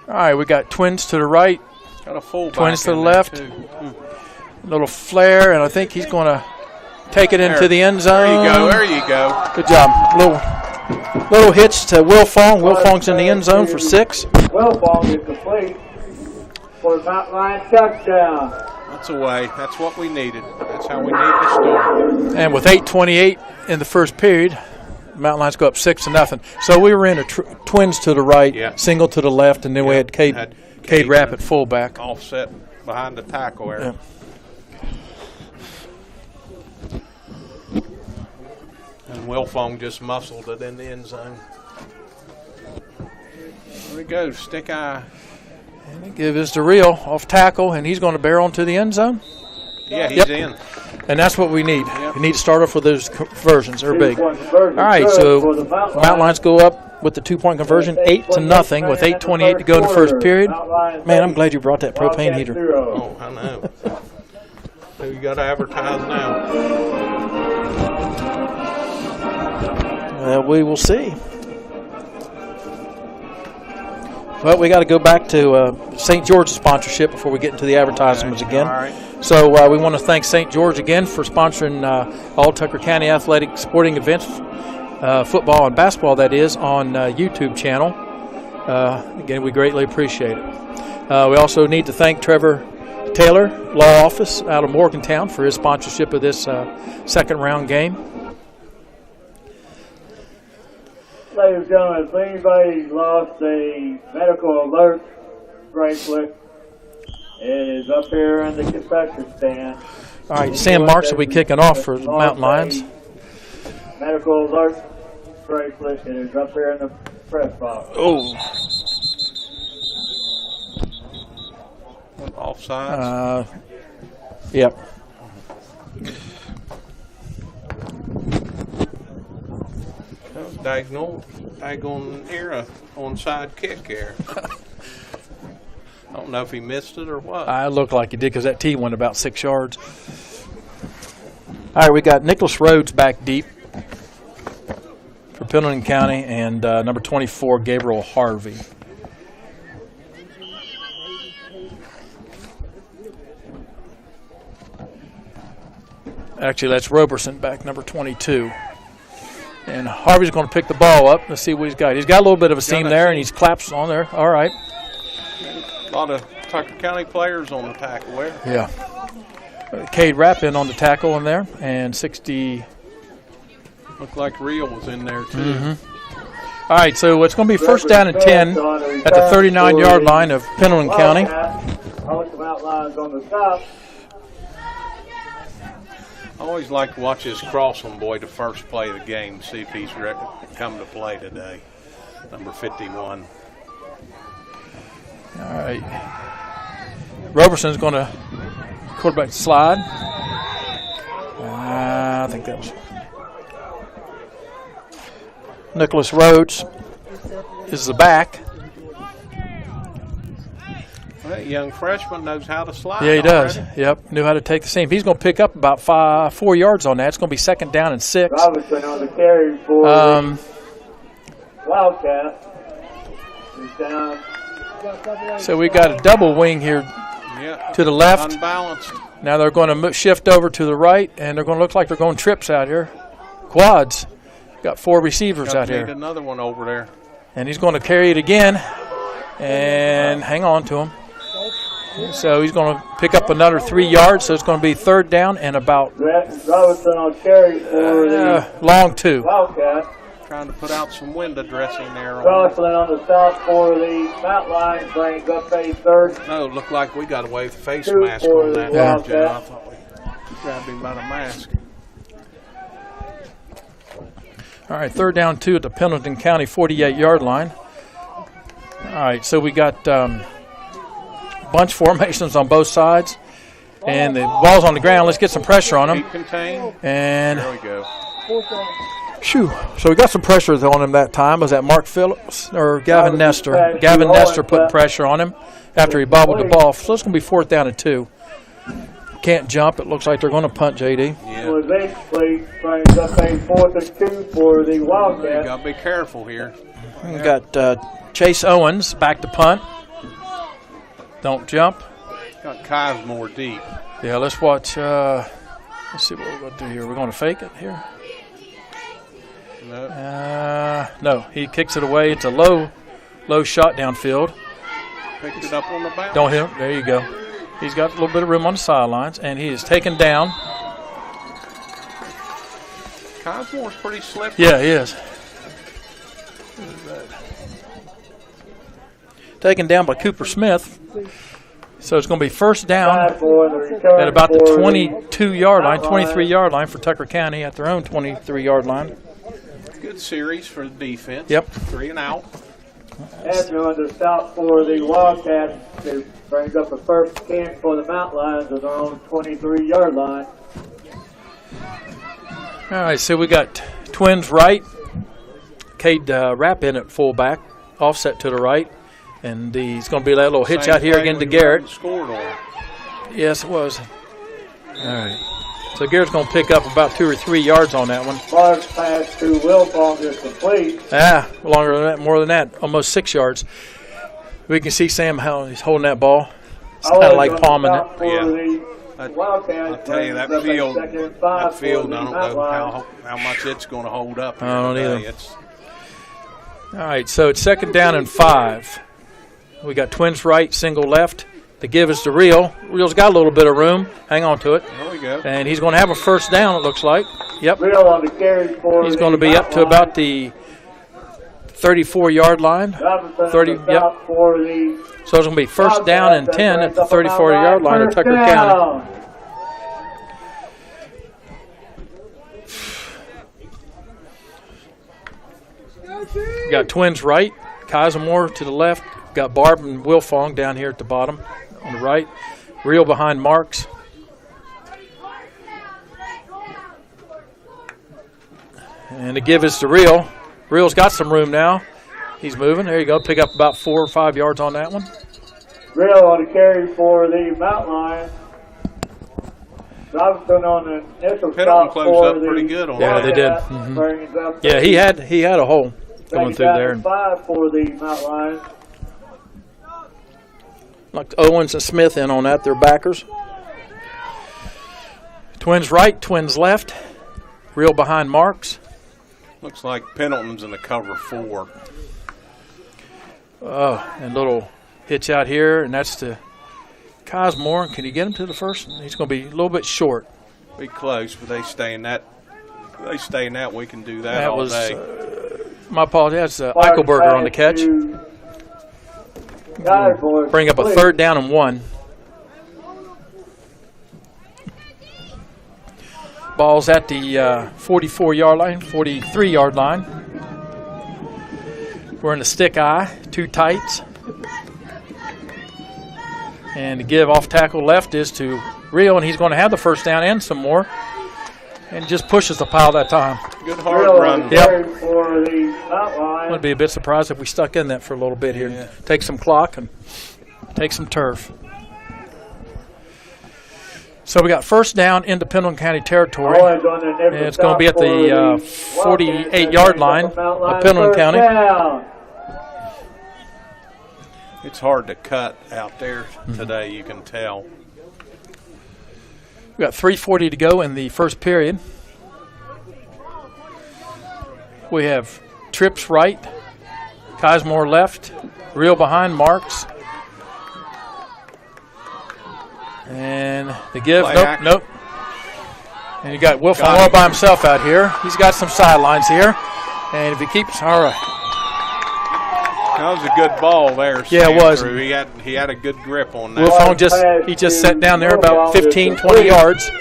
All right, we got twins to the right, Got a fullback twins to the in there, left. too. Little flare, and I think he's going to take it into There. the end zone. There you go. Good job. Little hitch to Will Fong. Will Fong's in the end zone for 6. Will Fong is complete for the Mountain Lions touchdown. That's away. That's what we needed. That's how we need to start. And with 8:28 in the first period, Mountain Lions go up 6-0. So we were in a twins to the right, Yeah. single to the left, and then we had Cade Rapp at fullback. Offset behind the tackle area. And Wilfong just muscled it in the end zone. There we go, stick eye. Give this to Real off tackle, and he's going to bear onto the end zone. Yeah, he's in. And that's what we need. Yep. We need to start off with those conversions. They're big. All 2-point conversion right, good so for the Mountain Mountain Lions go up with the 2-point conversion, 8-0, with 8:28 to go in the first period. Man, I'm glad you brought that propane heater. Oh, I know. Who you got to advertise now? We will see. Well, we got to go back to St. George's sponsorship before we get into the advertisements again. All right. So we want to thank St. George again for sponsoring all Tucker County athletic sporting events, football and basketball, that is, on YouTube channel. Again, we greatly appreciate it. We also need to thank Trevor Taylor, Law Office out of Morgantown, for his sponsorship of this second round game. Ladies and gentlemen, if anybody lost a medical alert bracelet, it is up here in the concession stand. All right, Sam Marks will be kicking off for the Mountain Lions. Medical alert bracelet, it is up here in the press box. Oh. Offsides. Yep. Daggone here, a onside kick here. I don't know if he missed it or what. I looked like he did because that tee went about 6 yards. All right, we got Nicholas Rhodes back deep for Pendleton County, and number 24, Gabriel Harvey. Actually, that's Roberson back, number 22. And Harvey's going to pick the ball up. Let's see what he's got. He's got a little bit of a seam there, and he's collapsed on there. All right. A lot of Tucker County players on the tackle there. Yeah. Cade Rapp in on the tackle in there, and 60. Looked like Real was in there, too. Mm-hmm. All right, so it's going to be first down and 10 at the 39-yard line of Pendleton County. On the top. I always like to watch this Crossland boy the first play of the game, see if he's come to play today. Number 51. All right. Roberson's going to quarterback slide. I think that was Nicholas Rhodes is the back. That young freshman knows how to slide. Yeah, he does. already. Yep, knew how to take the seam. He's going to pick up about 4 yards on that. It's going to be second down and 6. Robinson on the carry for Wildcat. He's down. So we got a double wing here Yeah, to the left. unbalanced. Now they're going to shift over to the right, and they're going to look like they're going trips out here. Quads. Got 4 receivers out Need here. another one over there. And he's going to carry it again and hang on to him. So he's going to pick up another 3 yards, so it's going to be third down and about Robinson on carry for the long 2. Wildcat. Trying to put out some window dressing there. Crossland on the south for the Mountain Lions brings up a third. No, looked like we got away with a face 2 mask for on the that. Wildcat. Joe. I thought we grabbed him by the mask. All right, third down 2 at the Pendleton County 48-yard line. All right, so we got bunch formations on both sides. And the ball's on the ground. Let's get some pressure on him. Keep contained. And There we go. shoo. So we got some pressure on him that time. Was that Mark Phillips or Gavin Nestor? Gavin Nestor put pressure on him after he bobbled the ball. So it's going to be fourth down and 2. can't jump. It looks like they're going to punt, JD. Yeah. Was incomplete. Brings up a 4th and 2 for the You Wildcats. got to be careful here. We got Chase Owens back to punt. Don't jump. Got Cosmore deep. Yeah, let's watch. Let's see what we're going to do here. We're going to fake it here. No. No, he kicks it away. It's a low shot downfield. Picked it up on the bounce. Don't hit him. There you go. He's got a little bit of room on the sidelines, and he is taken down. Cosmore's pretty slippery. Yeah, he is. Taken down by Cooper Smith. So it's going to be first down at about the 22-yard line, 23-yard line for Tucker County at their own 23-yard line. Good series for the defense. Yep. 3 and out. After on the stop for the Wildcats, it brings up a first camp for the Mountain Lions at their own 23-yard line. All right, so we got Twins right. Cade Rapp in at fullback, offset to the right. And he's going to be that little hitch Same out here play again to we Garrett. Scored on. Yes, it was. All right. So Garrett's going to pick up about 2 or 3 yards on that one. Large pass to Wilfong is complete. Longer than that, more than that, almost 6 yards. We can see Sam how he's holding that ball. It's kind of like palming it. Yeah. I'll tell you, that field, I don't know how much it's going to hold up. I don't either. All right, so it's second down and 5. We got Twins right, single left. The give is to Real. Real's got a little bit of room. Hang on to it. There we go. And he's going to have a first down, it looks like. Yep. Real on the carry for He's going to be up to about the 34-yard line. 30. Yep. So it's going to be first down and 10 at the 34-yard line of Tucker County. Got Twins right, Cosmore to the left. Got Barb and Wilfong down here at the bottom on the right. Real behind Marks. And the give is to Real. Real's got some room now. He's moving. There you go. Pick up about 4 or 5 yards on that one. Real on the carry for the Mountain Lions. Robinson on the initial stop closed up pretty good on that. Yeah, they did. Mm-hmm. Yeah, he had a hole going through there. 5 for the Mountain Lions. Like Owens and Smith in on that. They're backers. Twins right, Twins left. Real behind Marks. Looks like Pendleton's in the cover 4. And little hitch out here, and that's to Cosmore. Can you get him to the first? He's going to be a little bit short. Be close, but they stay in that. We can do that all day. My apologies. That's Eichelberger on the catch. Bring up a third down and 1. Ball's at the 44-yard line, 43-yard line. We're in the stick eye, 2 tights. And the give off tackle left is to Real, and he's going to have the first down and some more. And just pushes the pile that time. Good hard run. Yep. For the outline. I'd be a bit surprised if we stuck in that for a little bit here. Yeah. Take some clock and take some turf. So we got first down into Pendleton County territory. And it's going to be at the 48-yard line of Pendleton County. It's hard to cut out there today, you can tell. We got 3:40 to go in the first period. We have Trips right, Cosmore left, Real behind Marks. And the give, nope. And you got Wilfong all by himself out here. He's got some sidelines here. And if he keeps, all right. That was a good ball there. Yeah, it was. He had a good grip on that. Wilfong just sat down there about 15, 20 yards.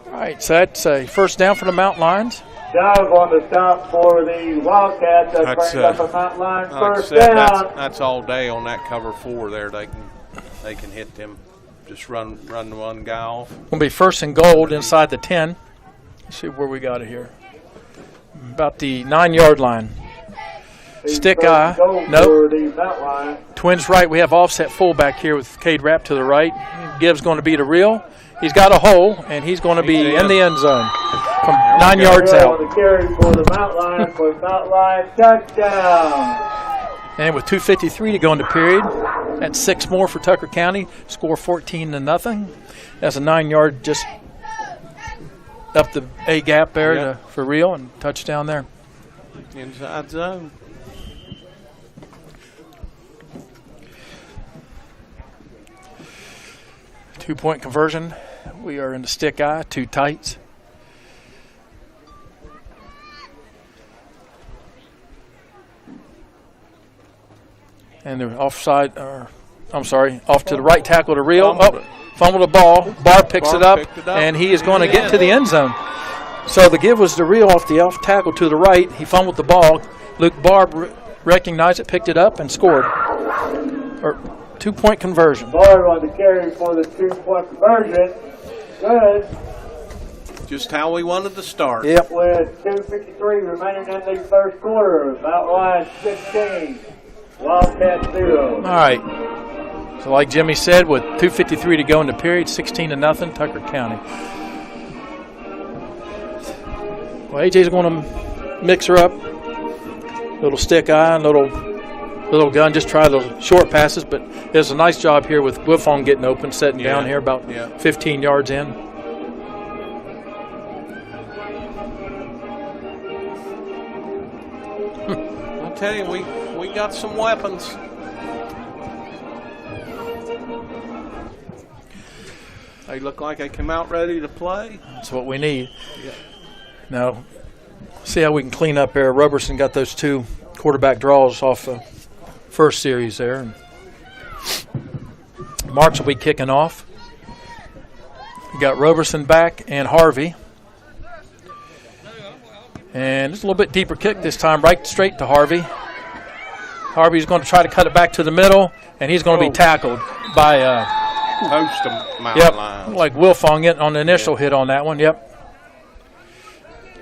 All right, so that's a first down for the Mountain Lions. Dive on the stop for the Wildcats. That brings up a Mountain Lions first down. That's all day on that cover 4 there. They can hit them. Just run one guy off. Going to be first and goal inside the 10. Let's see where we got it here. About the 9-yard line. Stick eye. Nope. Twins right. We have offset fullback here with Cade Rapp to the right. Gibbs going to be to Real. He's got a hole, and he's going to be in the end zone from 9 yards out. The carry for the Mount Lion for Mount Lion touchdown. And with 2:53 to go in the period, that's 6 more for Tucker County. Score 14-0. That's a 9-yard just up the A gap there for real, and touchdown there. Inside zone. Two-point conversion. We are in the stick eye, 2 tights. And they're offside, off to the right tackle to reel. Fumbled the ball. Barr picks it up, and he is going to get to the end zone. So the give was to reel off the off tackle to the right. He fumbled the ball. Luke Barr recognized it, picked it up, and scored. 2-point conversion. Barr on the carry for the 2-point conversion. Good. Just how we wanted to start. Yep. With 2:53 remaining in the first quarter. Mount Lion 16. Wildcat 0. All right. So like Jimmy said, with 2:53 to go in the period, 16-0 Tucker County. Well, AJ's going to mix her up. Little stick eye, little gun, just try those short passes. But there's a nice job here with Wilfong getting open, setting down here about 15 yards in. I'll tell you, we got some weapons. They look like they come out ready to play. That's what we need. Yeah. Now, see how we can clean up there. Roberson got those 2 quarterback draws off the first series there. And Marks will be kicking off. We got Roberson back and Harvey. And it's a little bit deeper kick this time, right straight to Harvey. Harvey's going to try to cut it back to the middle, and he's going to be tackled by Host of Mountain Lions. Like Wilfong getting on the initial hit on that one,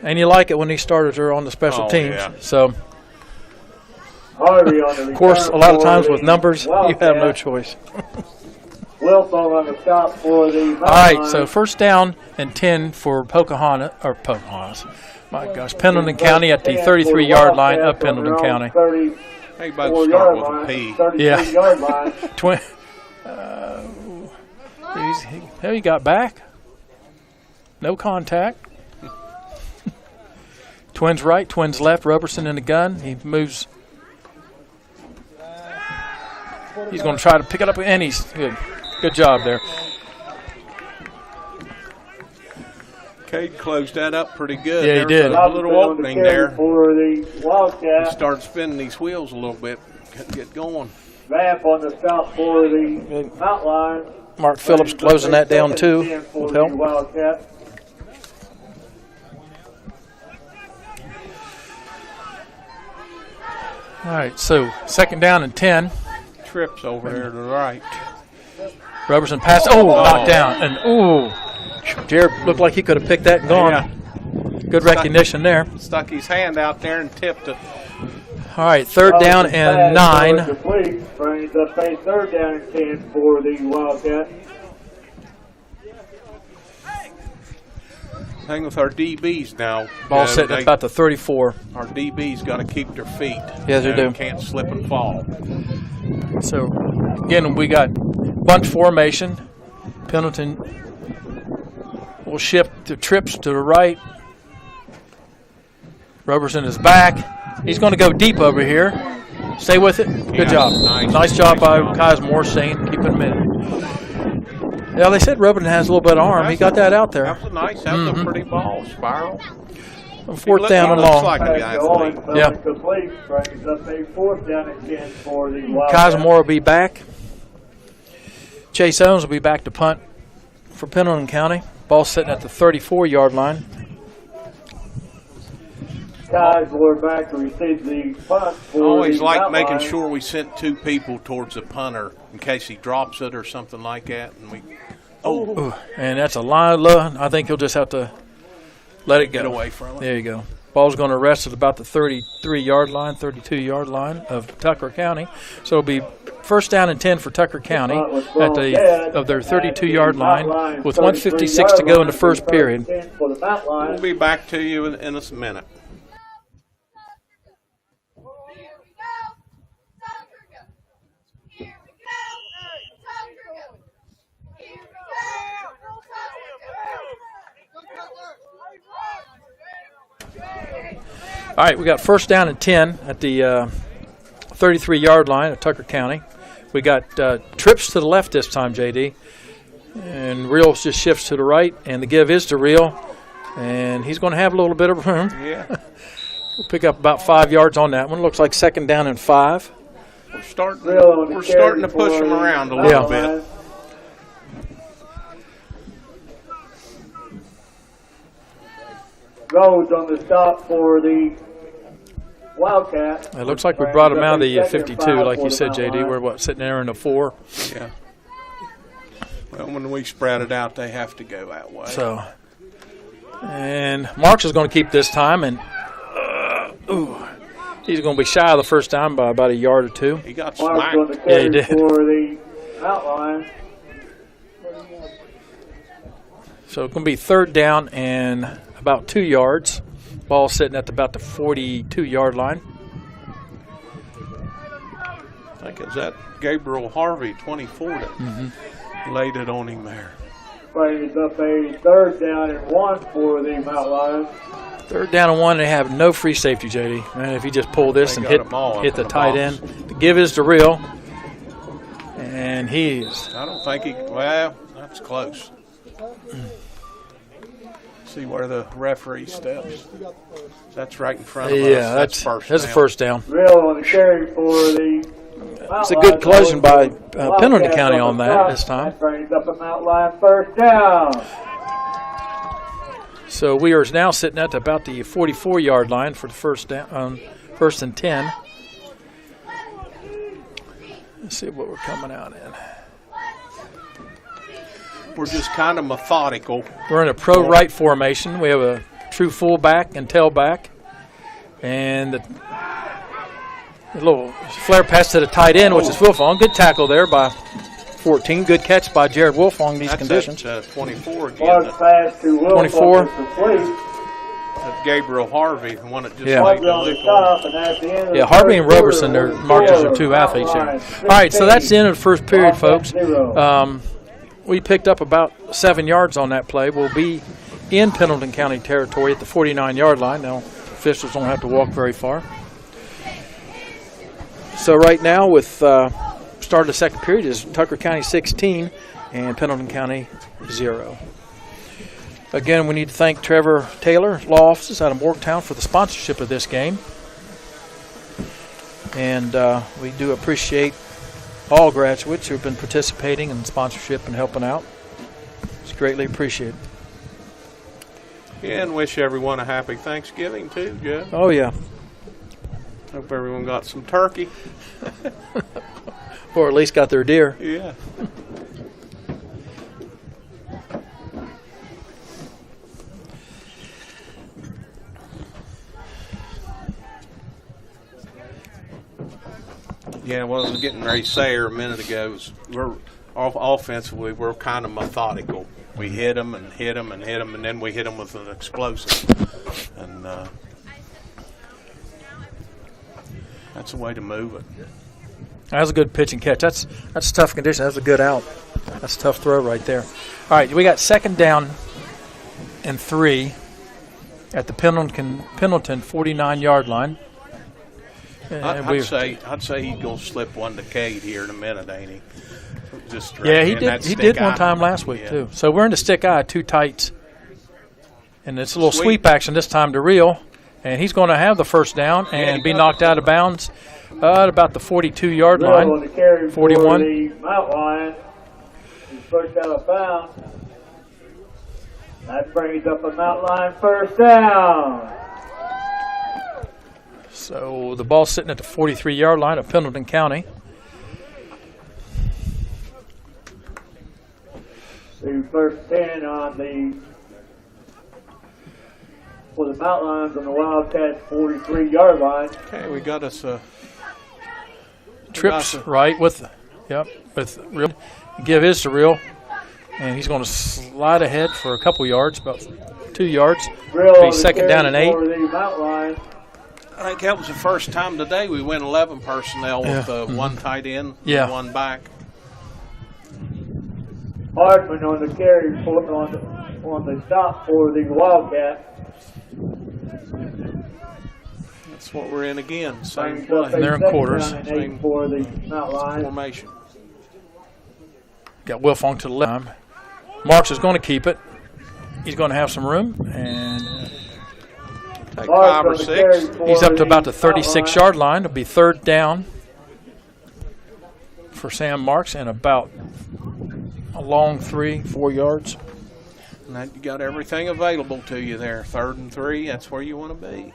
And you like it when he started her on the special teams. Yeah. So, Harvey on the of course, a lot of times with numbers, you have no choice. Wilfong on the stop for the All right, so first down and 10 for Pocahontas. My gosh, Pendleton County at the 33-yard line of Pendleton County. They both start with a P. Yeah. He got back. No contact. Twins right, twins left. Roberson in the gun. He moves. He's going to try to pick it up, and he's good. Good job there. Cade closed that up pretty good. Yeah, he did. A little opening there. For the Wildcat. He started spinning these wheels a little bit. Couldn't get going. Vamp on the stop for the Mount Lion. Mark Phillips closing that down too with help. Wildcat. All right, so second down and 10. Trips over there to the right. Roberson passed. Knocked down. And Jared looked like he could have picked that and gone. Yeah. Good recognition there. Stuck his hand out there and tipped it. All right, third down and 9. Complete. Brings up a third down and 10 for the Wildcat. Thing with our DBs now. Ball sitting at about the 34. Our DBs got to keep their feet. Yes, they do. Can't slip and fall. So, again, we got bunch formation. Pendleton will shift the trips to the right. Roberson is back. He's going to go deep over here. Stay with it. Good job. Nice job by Kazmore saying keep him in. Yeah, they said Roberson has a little bit of arm. He got that out there. That was nice. That was a pretty ball spiral. Fourth down and long. Like yeah. Complete. Brings up a fourth down and 10 for the Wildcat. Kazmore will be back. Chase Owens will be back to punt for Pendleton County. Ball sitting at the 34-yard line. Kazmore back to receive the punt. Always like making sure we sent 2 people towards the punter in case he drops it or something like that. And we, and that's a line. I think he'll just have to let it go. Get away from it. There you go. Ball's going to rest at about the 33-yard line, 32-yard line of Tucker County. So it'll be first down and 10 for Tucker County at their 32-yard line with 1:56 to go in the first period. We'll be back to you in a minute. All right, we got first down and 10 at the 33-yard line of Tucker County. We got trips to the left this time, JD. And Real just shifts to the right, and the give is to Real. And he's going to have a little bit of room. Yeah. We'll pick up about 5 yards on that one. Looks like second down and 5. We're starting to push them around a little bit. Rhodes on the stop for the Wildcat. It looks like we brought him out of the 52, like you said, JD. We're, sitting there in the 4? Yeah. Well, when we spread it out, they have to go that way. So, and Marks is going to keep this time, and he's going to be shy of the first down by about a yard or 2. He got Marks smacked. Yeah, he did. For the outline. So it's going to be third down and about 2 yards. Ball sitting at about the 42-yard line. I think it's that Gabriel Harvey, 24, that laid it on him there. Brings up a third down and 1 for the Mount Lions. Third down and 1, they have no free safety, JD. Man, if he just pull this and hit the tight end. The give is to Real. And he's... I don't think he... Well, that's close. See where the referee steps. That's right in front of us. Yeah, that's a first down. Real on the carry for the It's a good collision by Pendleton County on that this time. That brings up a Mount Lion first down. So we are now sitting at about the 44-yard line for the first down, first and 10. Let's see what we're coming out in. We're just kind of methodical. We're in a pro right formation. We have a true fullback and tailback. And the little flare pass to the tight end, which is Wolfong. Good tackle there by 14. Good catch by Jared Wolfong in these conditions. That's 24 again. Large pass to Wolfong. 24. That's Gabriel Harvey, the one that just made the Yeah, Harvey and Roberson, they're marked as their 2 athletes here. All right, so that's the end of the first period, folks. We picked up about 7 yards on that play. We'll be in Pendleton County territory at the 49-yard line. Now, officials don't have to walk very far. So right now, with start of the second period, is Tucker County 16 and Pendleton County 0. Again, we need to thank Trevor Taylor, law offices out of Morgantown, for the sponsorship of this game. And we do appreciate all graduates who have been participating in sponsorship and helping out. It's greatly appreciated. Yeah, and wish everyone a happy Thanksgiving too, Joe. Oh, yeah. Hope everyone got some turkey. Or at least got their deer. Yeah. Yeah, what I was getting ready to say a minute ago is we're offensively, we're kind of methodical. We hit them and hit them and hit them, and then we hit them with an explosive. And that's the way to move it. That was a good pitch and catch. That's a tough condition. That's a good out. That's a tough throw right there. All right, we got second down and 3 at the Pendleton 49-yard line. I'd say he's gonna slip one to Cade here in a minute, ain't he? Just yeah, he did. He did one time last week too. So we're in the stick eye, 2 tights, and it's a little sweep action this time to Real, and he's going to have the first down and be knocked out of bounds at about the 42-yard line. 41. The Mount Lion is pushed out of bounds. That brings up a Mount Lion first down. So the ball's sitting at the 43-yard line of Pendleton County. The first 10 on for the Mount Lions on the Wildcats 43-yard line. Okay, we got us a trips right with Real. Give his to Real, and he's going to slide ahead for a couple yards, about 2 yards. Be second down and 8. I think that was the first time today we went 11 personnel with one tight end, and one back. Hardman on the carry on the stop for the Wildcat. That's what we're in again. Same play. And they're in quarters. Same for the formation. Got Wilfong to the left. Marks is going to keep it. He's going to have some room, and take 5 or 6. He's up to about the 36-yard line. It'll be third down for Sam Marks, and about a long 3-4 yards. And that, you got everything available to you there. 3rd and 3. That's where you want to be.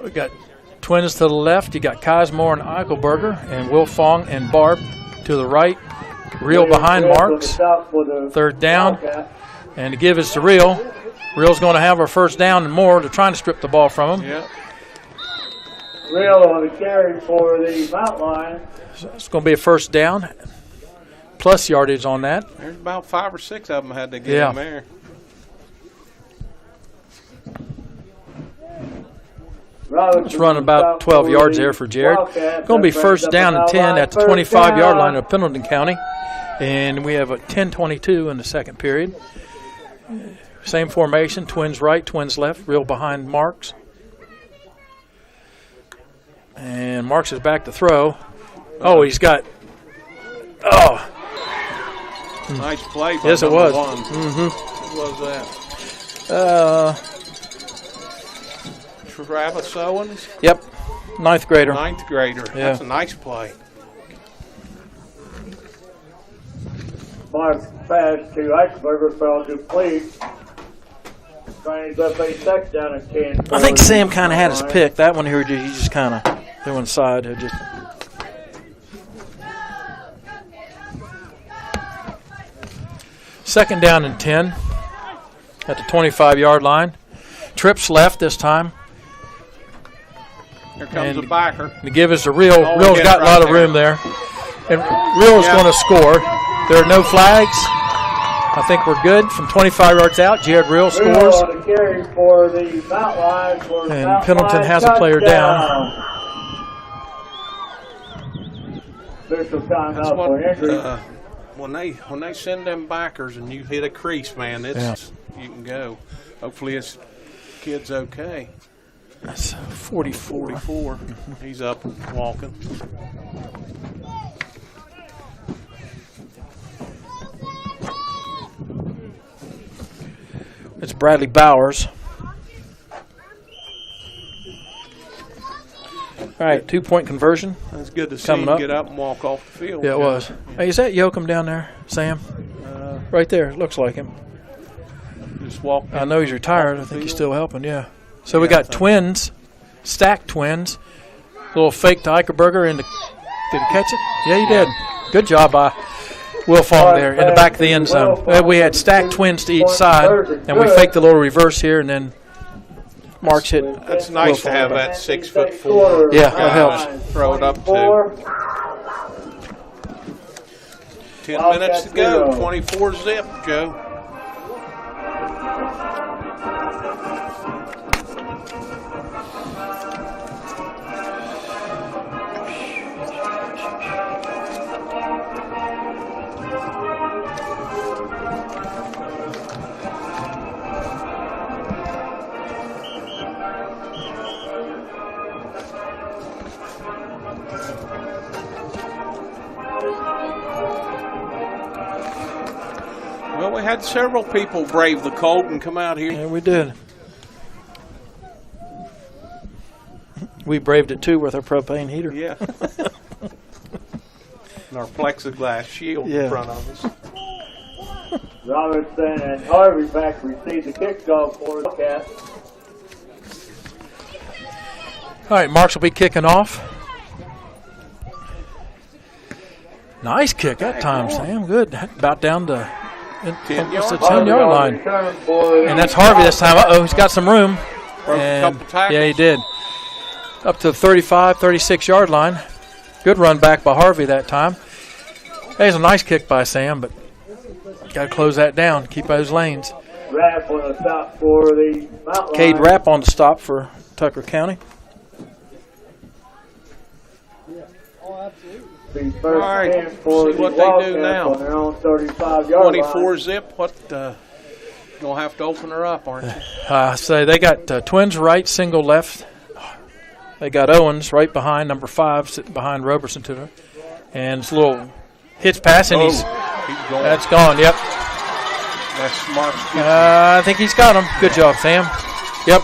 We got Twins to the left. You got Cosmore and Eichelberger, and Wilfong and Barb to the right. Real behind Marks. 3rd down. And to give is to Real. Real's going to have our first down and more. They're trying to strip the ball from him. Yep. Real on the carry for the Mount Line. So it's going to be a first down. Plus yardage on that. There's about 5 or 6 of them had to get in there. It's running about 12 yards there for Jared. Going to be first down and 10 at the 25-yard line of Pendleton County. And we have a 10-22 in the second period. Same formation, Twins right, Twins left, Real behind Marks. And Marks is back to throw. Oh, he's got – oh. Nice play by yes, it was. What was that? Travis Owens? Yep, 9th grader. 9th grader. Yeah. That's a nice play. Mark's pass to Eichelberger fell complete. Brings up a second down and 10. I think Sam kind of had his pick. That one here, he just kind of threw inside. Just second down and 10 at the 25-yard line. Trips left this time. Here comes the backer. To give us a Real. Real's got a lot of room there. And Real's going to score. There are no flags. I think we're good. From 25 yards out, Jared Real scores. And Pendleton has a player down. When they send them backers and you hit a crease, man, you can go. Hopefully his kid's okay. That's 44. He's up and walking. It's Bradley Bowers. All right, 2-point conversion. That's good to see him get up and walk off the field. Yeah, it was. Hey, is that Yoakum down there, Sam? Right there. Looks like him. Just walk. I know he's retired. I think he's still helping, yeah. So we got Twins, stacked Twins. A little fake to Eichelberger. Did he catch it? Yeah, he did. Good job by Wilfong there in the back of the end zone. We had stacked Twins to each side, and we faked a little reverse here, and then Marks hit. That's nice to have that 6'4". Yeah, that helps. Throw it up to 10 minutes to go. 24 zip, Joe. Well, we had several people brave the cold and come out here. Yeah, we did. We braved it too with our propane heater. Yeah. And our plexiglass shield in front of us. Robertson and Harvey back receive the kickoff for the Cats. All right, Marks will be kicking off. Nice kick that time, Sam. Good. About down to It's the 10-yard line. And that's Harvey this time. Uh-oh, he's got some room. And yeah, he did. Up to the 35, 36-yard line. Good run back by Harvey that time. There's a nice kick by Sam, but got to close that down, keep those lanes. Rapp on the stop for the mountain Cade line. Rapp on the stop for Tucker County. The first All right, chance for see the what they do Wildcats now. on their own 35-yard 24 line. zip. What? You'll have to open her up, aren't you? So they got twins right, single left. They got Owens right behind, number 5, sitting behind Roberson to her. And it's a little hitch pass, and he's going. That's gone, yep. That's smart. I think he's got him. Good job, Sam. Yep.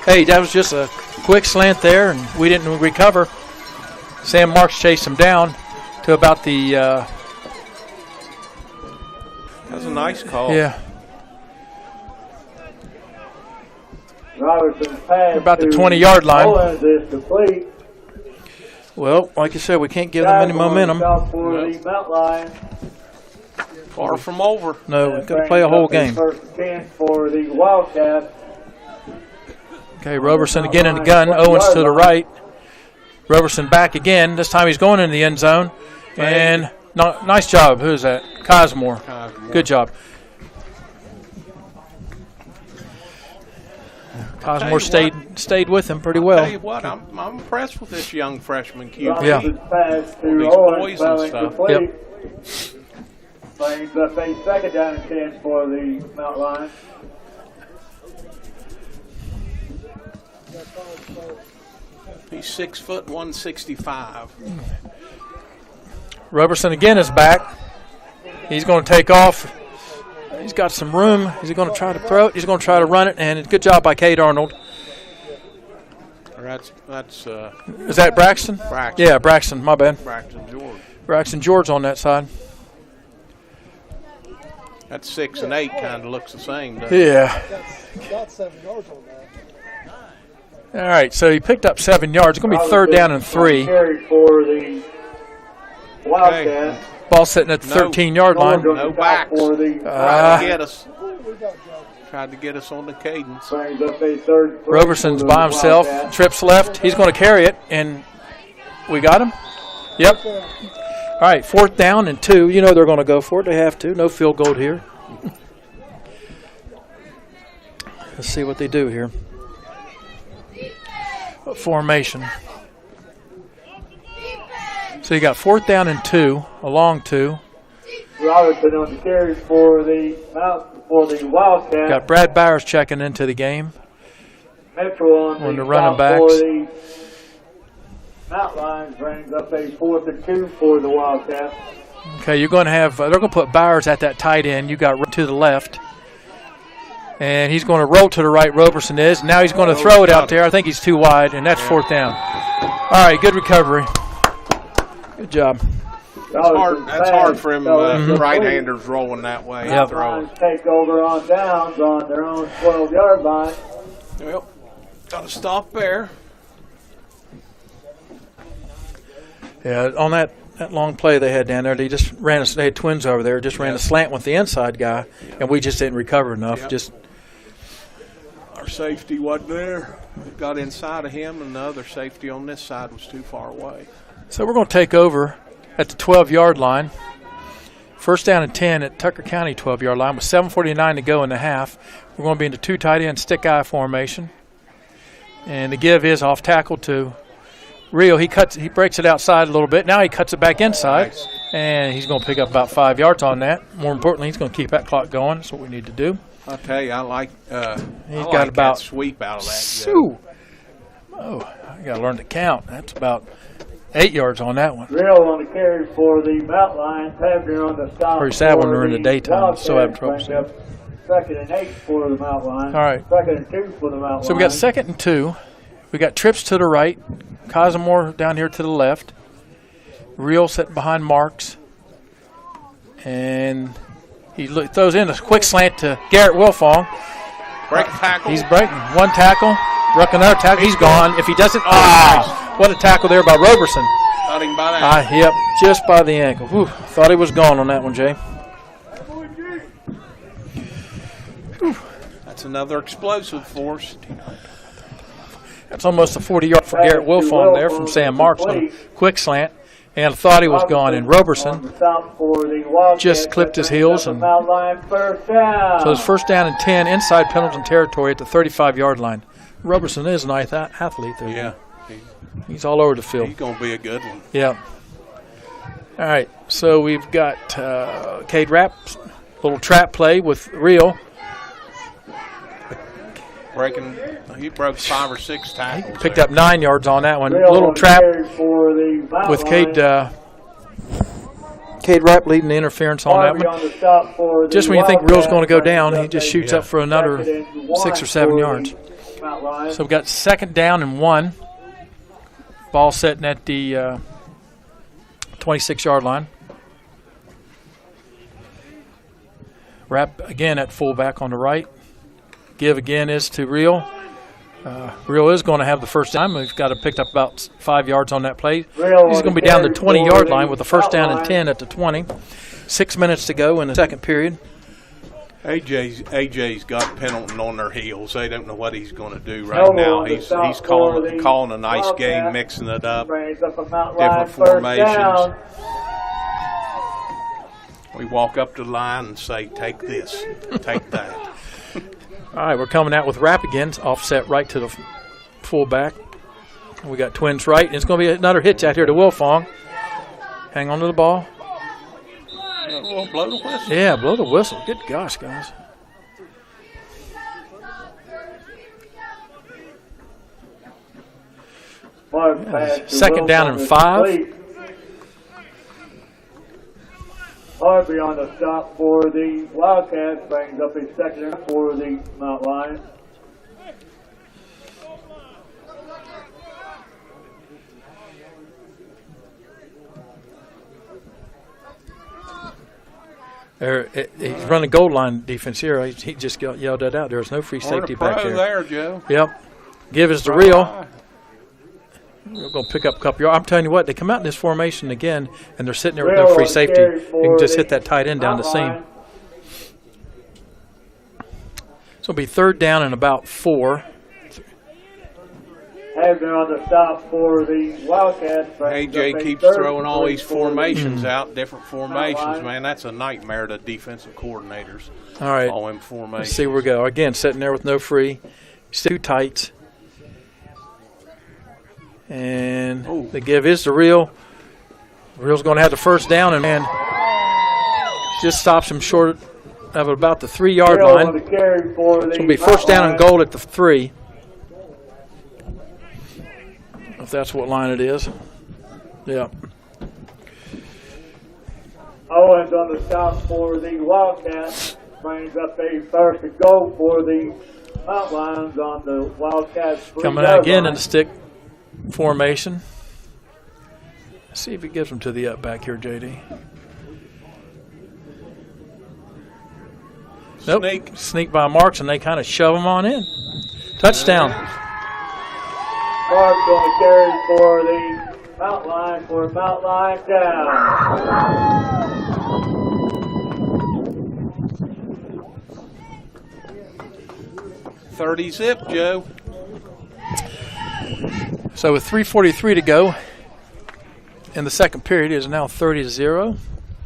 Hey, that was just a quick slant there, and we didn't recover. Sam Marks chased him down to about the... That was a nice call. Yeah. Robertson's pass About the to 20-yard line. Owens is complete. Well, like you said, we can't give them any momentum. Stop for the mountain line. Far from over. No, we've got to play a whole game. First chance for the Wildcats. Okay, Roberson again in the gun. Owens to the right. Roberson back again. This time he's going in the end zone. And nice job. Who's that? Cosmore. Good job. Cosmore stayed with him pretty well. I'll tell you what, I'm impressed with this young freshman QB. Yeah. Pass to These Owens, boys and stuff. complete. Brings up a second down and chance for the mountain line. He's 6 foot 165. Roberson again is back. He's going to take off. He's got some room. Is he going to try to throw it? He's going to try to run it, and good job by Cade Arnold. That's Is that Braxton? Braxton. Yeah, Braxton. My bad. Braxton George. Braxton George on that side. That 6 and 8 kind of looks the same, doesn't it? Yeah. Got 7 yards on that. All right, so he picked up 7 yards. It's going to be 3rd down and 3. Carry for the Wildcats. Ball sitting at the 13-yard line. No backs. For the Tried to get us. Tried to get us on the cadence. brings up a third. Roberson's for the by himself. Wildcats. Trips left. He's going to carry it, and we got him. Yep. All right, 4th down and 2. You know they're going to go for it. They have to. No field goal here. Let's see what they do here. Formation. So you got 4th down and 2, a long 2. Robertson on the carry for the Wildcats. Got Brad Bowers checking into the game. Metro on the stop running backs. For the mountain line brings up a 4th and 2 for the Wildcats. Okay, you're going to have they're going to put Bowers at that tight end. You got to the left. And he's going to roll to the right, Roberson is. Now he's going to throw it out there. I think he's too wide, and that's 4th down. All right, good recovery. Good job. That's hard for him. Right-handers rolling that way. Yep. Take over on downs on their own 12-yard line. Well, got to stop there. Yeah, on that long play they had down there, they just ran. They had twins over there. Just ran a slant with the inside guy, and we just didn't recover enough. Yep. Just our safety wasn't there. Got inside of him, and the other safety on this side was too far away. So we're going to take over at the 12-yard line. 1st down and 10 at Tucker County 12-yard line with 7:49 to go in the half. We're going to be in the 2 tight end stick-eye formation. And the give is off tackle to Rio. He breaks it outside a little bit. Now he cuts it back inside. Nice. And he's going to pick up about 5 yards on that. More importantly, he's going to keep that clock going. That's what we need to do. I'll tell you, I like got that about sweep out of that. Sue. Oh, I got to learn to count. That's about 8 yards on that one. Real on the carry for the mountain line. Pabner on the stop. Pretty sad when for we're in the daytime. Wildcats. Still having trouble Brings up 2nd and 8 for the mountain line. All right. 2nd and 2 for the mountain line. So we got 2nd and 2. We got trips to the right. Cosmore down here to the left. Real sitting behind Marks. And he throws in a quick slant to Garrett Wilfong. Break tackle. He's breaking. 1 tackle. Broke another tackle. He's gone. If he doesn't, what a tackle there by Roberson. Got him by the ankle. Yep, just by the ankle. Whew, thought he was gone on that one, Jay. That's another explosive force. That's almost a 40-yard for Garrett Wilfong there from Sam Marks on a quick slant. And thought he was gone. And Roberson just clipped his heels. And so it's first down and 10 inside Pendleton territory at the 35-yard line. Roberson is a nice athlete there. Yeah. He's all over the field. He's going to be a good one. Yeah. All right, so we've got Cade Rapp, little trap play with Real. He broke 5 or 6 tackles. He picked up 9 yards on that one. Little trap with Cade Rapp leading the interference on that one. Just when you think Real's going to go down, he just shoots up for another 6 or 7 yards. So we've got second down and 1. Ball setting at the 26-yard line. Rapp again at fullback on the right. Give again is to Real. Real is going to have the first down. We've got to pick up about 5 yards on that play. He's going to be down the 20-yard line with a first down and 10 at the 20. 6 minutes to go in the second period. AJ's got Pendleton on their heels. They don't know what he's going to do right now. He's calling a nice game, mixing it up, different formations. We walk up to the line and say, take this, take that. All right, we're coming out with Rapp again, offset right to the fullback. We got twins right, and it's going to be another hitch out here to Wilfong. Hang on to the ball. Blow the whistle. Yeah, blow the whistle. Good gosh, guys. Second down and 5. Harvey on the stop for the Wildcats brings up his second for the Mount Lions. He's running goal line defense here. He just yelled that out. There's no free safety back there. Joe. Yep. Give us the Real. We're going to pick up a couple yards. I'm telling you what, they come out in this formation again, and they're sitting there with no free safety. You can just hit that tight end down the seam. So it'll be third down and about 4. Havner on the stop for the Wildcats. AJ keeps throwing all these formations out, different formations, man. That's a nightmare to defensive coordinators. All right. All in formations. Let's see where we go. Again, sitting there with no free. Too tight. And the give is to Real. Real's going to have the first down, and man, just stops him short of about the 3-yard line. It's going to be first down and goal at the 3. If that's what line it is. Yeah. Owens on the stop for the Wildcats. Brings up a first and goal for the Mount Lions on the Wildcats. Coming out again in the stick formation. Let's see if he gives them to the up back here, JD. Nope. Sneak by Marks, and they kind of shove him on in. Touchdown. Marks going to carry for the Mount Lions for Mount Lions down. 30 zip, Joe. So with 3:43 to go in the second period, it is now 30-0.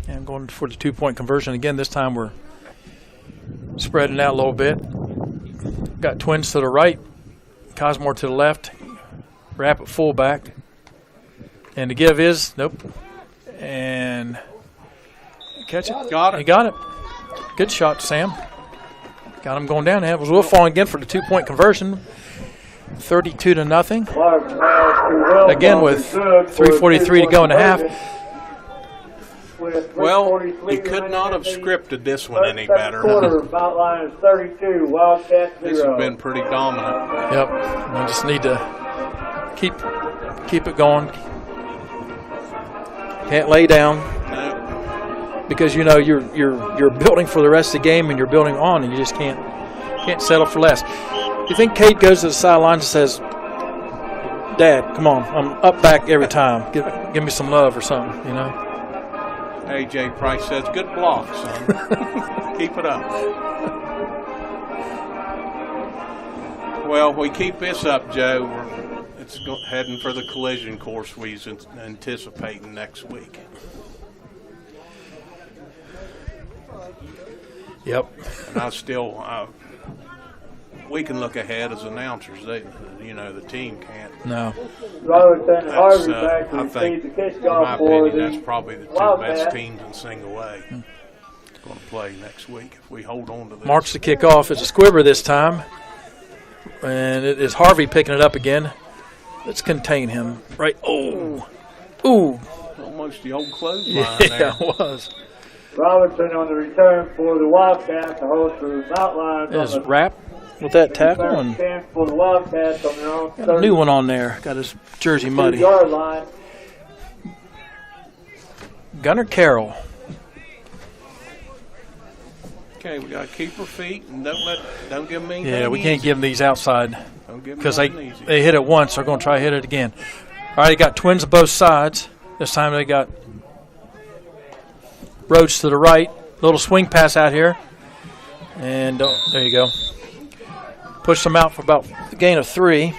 And going for the 2-point conversion again. This time we're spreading out a little bit. Got twins to the right, Cosmore to the left, Rapp at fullback. And the give is, nope. And catch it. Got it. He got it. Good shot, Sam. Got him going down. It was Wilfong again for the 2-point conversion. 32-0. Again with 3:43 to go in the half. Well, you could not have scripted this one any better. Mount Lions 32, Wildcats 0. This has been pretty dominant. Yep. We just need to keep it going. Can't lay down. Because you know you're building for the rest of the game and you're building on, and you just can't settle for less. You think Kate goes to the sidelines and says, "Dad, come on, I'm up back every time. Give me some love or something," you know? AJ Price says, "Good block, son. Keep it up." Well, if we keep this up, Joe, it's heading for the collision course we're anticipating next week. Yep. And I still, we can look ahead as announcers. The team can't. No. Robertson and Harvey back to I receive think, the in my kickoff for opinion, the that's probably the two Wildcats. best teams in single A. Going to play next week if we hold on to this. Marks the kickoff. It's a squibber this time. And it is Harvey picking it up again. Let's contain him. Right. Oh. Ooh. Almost the old clothesline there. Yeah, it was. Robertson on the return for the Wildcats. The host for the Mountain Lions. There's Rap with that tackle. And for the Wildcats on their own got a new one on there. Got his jersey muddy. 30-yard line. Gunnar Carroll. Okay, we got to keep our feet and don't give them anything. Yeah, we can't give them these outside Don't give them because nothing easy. they hit it once. They're going to try to hit it again. All right, they got twins on both sides. This time they got Rhodes to the right. Little swing pass out here. And there you go. Push them out for about a gain of 3.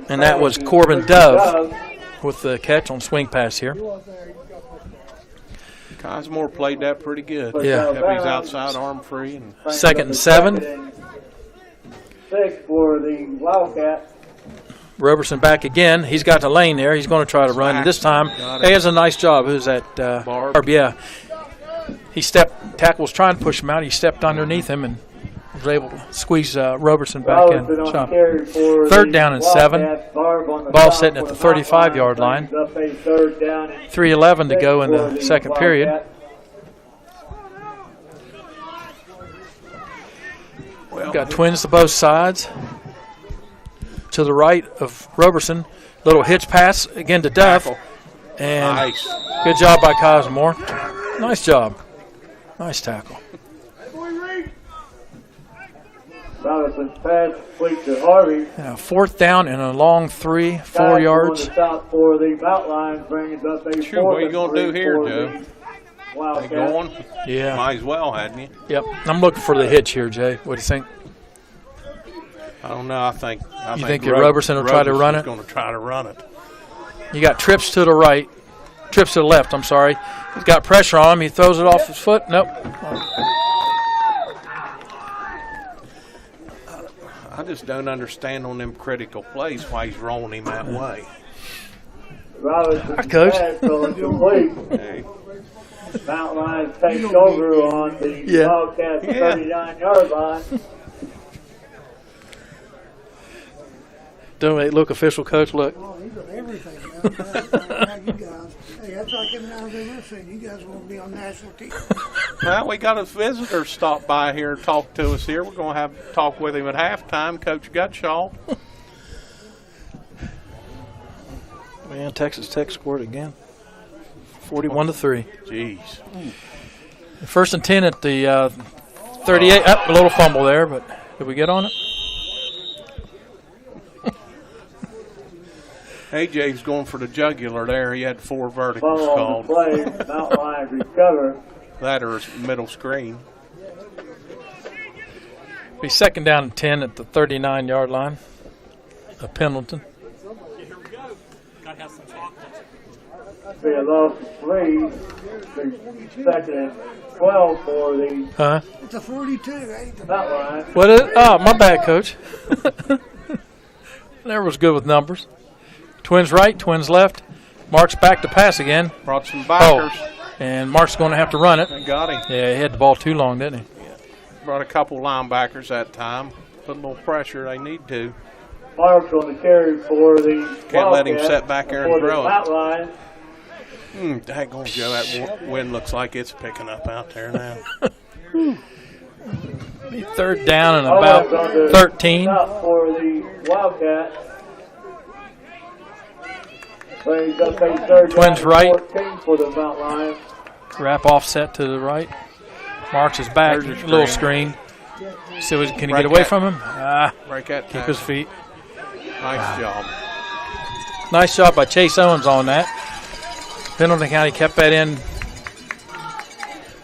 And that was Corbin Dove with the catch on swing pass here. Cosmore played that pretty good. Yeah. Kept his outside arm free. And 2nd and 7. 6 for the Wildcats. Roberson back again. He's got the lane there. He's going to try to run. And this time, he has a nice job. Who's that? Barb. Yeah. He tackle was trying to push him out. He stepped underneath him and was able to squeeze Roberson back in. 3rd down and 7. Ball sitting at the 35-yard line. 3:11 to go in the second period. Got twins to both sides. To the right of Roberson. Little hitch pass again to Duff. And nice. Good job by Cosmore. Nice job. Nice tackle. Robinson's pass complete to Harvey. 4th down and a long 4 yards. Stop for the Mountain Lions, brings up a Sure, what are you going to do here, Joe? They going? Yeah. Might as well, hadn't you? Yep. I'm looking for the hitch here, Jay. What do you think? I don't know. I think Roberson will try to run it? Going to try to run it. You got trips to the right. Trips to the left, I'm sorry. He's got pressure on him. He throws it off his foot. Nope. I just don't understand on them critical plays why he's rolling him that way. Robinson, Coach. Hey. Mountain Lions takes over on the Wildcats 39-yard line. Don't they look official, Coach? Look. Oh, he's got everything. You guys. Hey, that's like every now and then I say, you guys want to be on national TV. Well, we got a visitor stop by here and talk to us here. We're going to have talk with him at halftime, Coach Gutshaw. Man, Texas Tech scored again. 41-3. Jeez. 1st and 10 at the 38. A little fumble there, but did we get on it? AJ's going for the jugular there. He had 4 verticals Ball called. on the play. Mountain Lions recover. That or middle screen. Be 2nd down and 10 at the 39-yard line of Pendleton. Be a loss of 3. 2nd and 12 for the It's a 42, ain't it? Mountain Lions. What is it? Oh, my bad, Coach. Never was good with numbers. Twins right, twins left. Mark's back to pass again. Brought some backers. And Mark's going to have to run it. They got him. Yeah, he had the ball too long, didn't he? Brought a couple linebackers that time. Put a little pressure. They need to. Mark's on the carry for the Can't let him sit back there and for the throw Mountain Lions. it. Daggone Joe, that wind looks like it's picking up out there now. 3rd down and about 13. Stop for the Wildcats. Brings up a 3rd Twins down right. 14 for the Mountain Lions. Wrap offset to the right. Marks his back. There's your Little screen. See, can he get away from him? Break that Keep his tackle. feet. Nice job. Nice job by Chase Owens on that. Pendleton County kept that in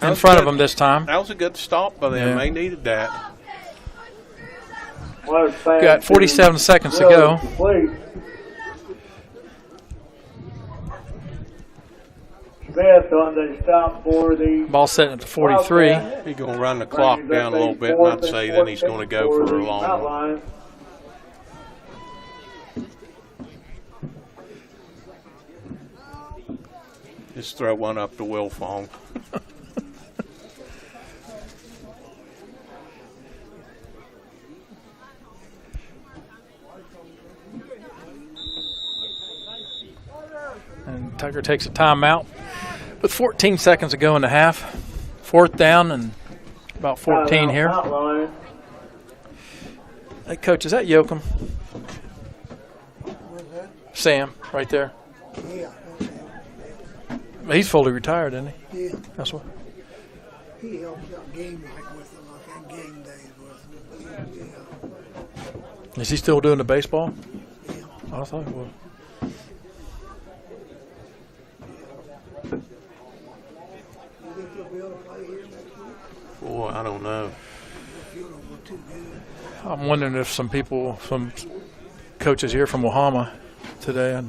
in front of them this time. That was a good stop by them. Yeah. They needed that. Got 47 seconds to go. Smith on the stop for the Ball set at 43. He's going to run the clock down a little bit, and I'd say then he's going to go for a long one. Just throw one up to Wilfong. And Tucker takes a timeout with 14 seconds to go in the half. 4th down and about 14 here. Hey, Coach, is that Yoakum? Sam, right there. Yeah. He's fully retired, isn't he? Yeah. That's what. He helps out game night with them, I think, game days with them. Yeah. Is he still doing the baseball? Yeah. I thought he was. You think they'll be able to play here next week? Boy, I don't know. The field don't look too good. I'm wondering if some coaches here from Wahama today. I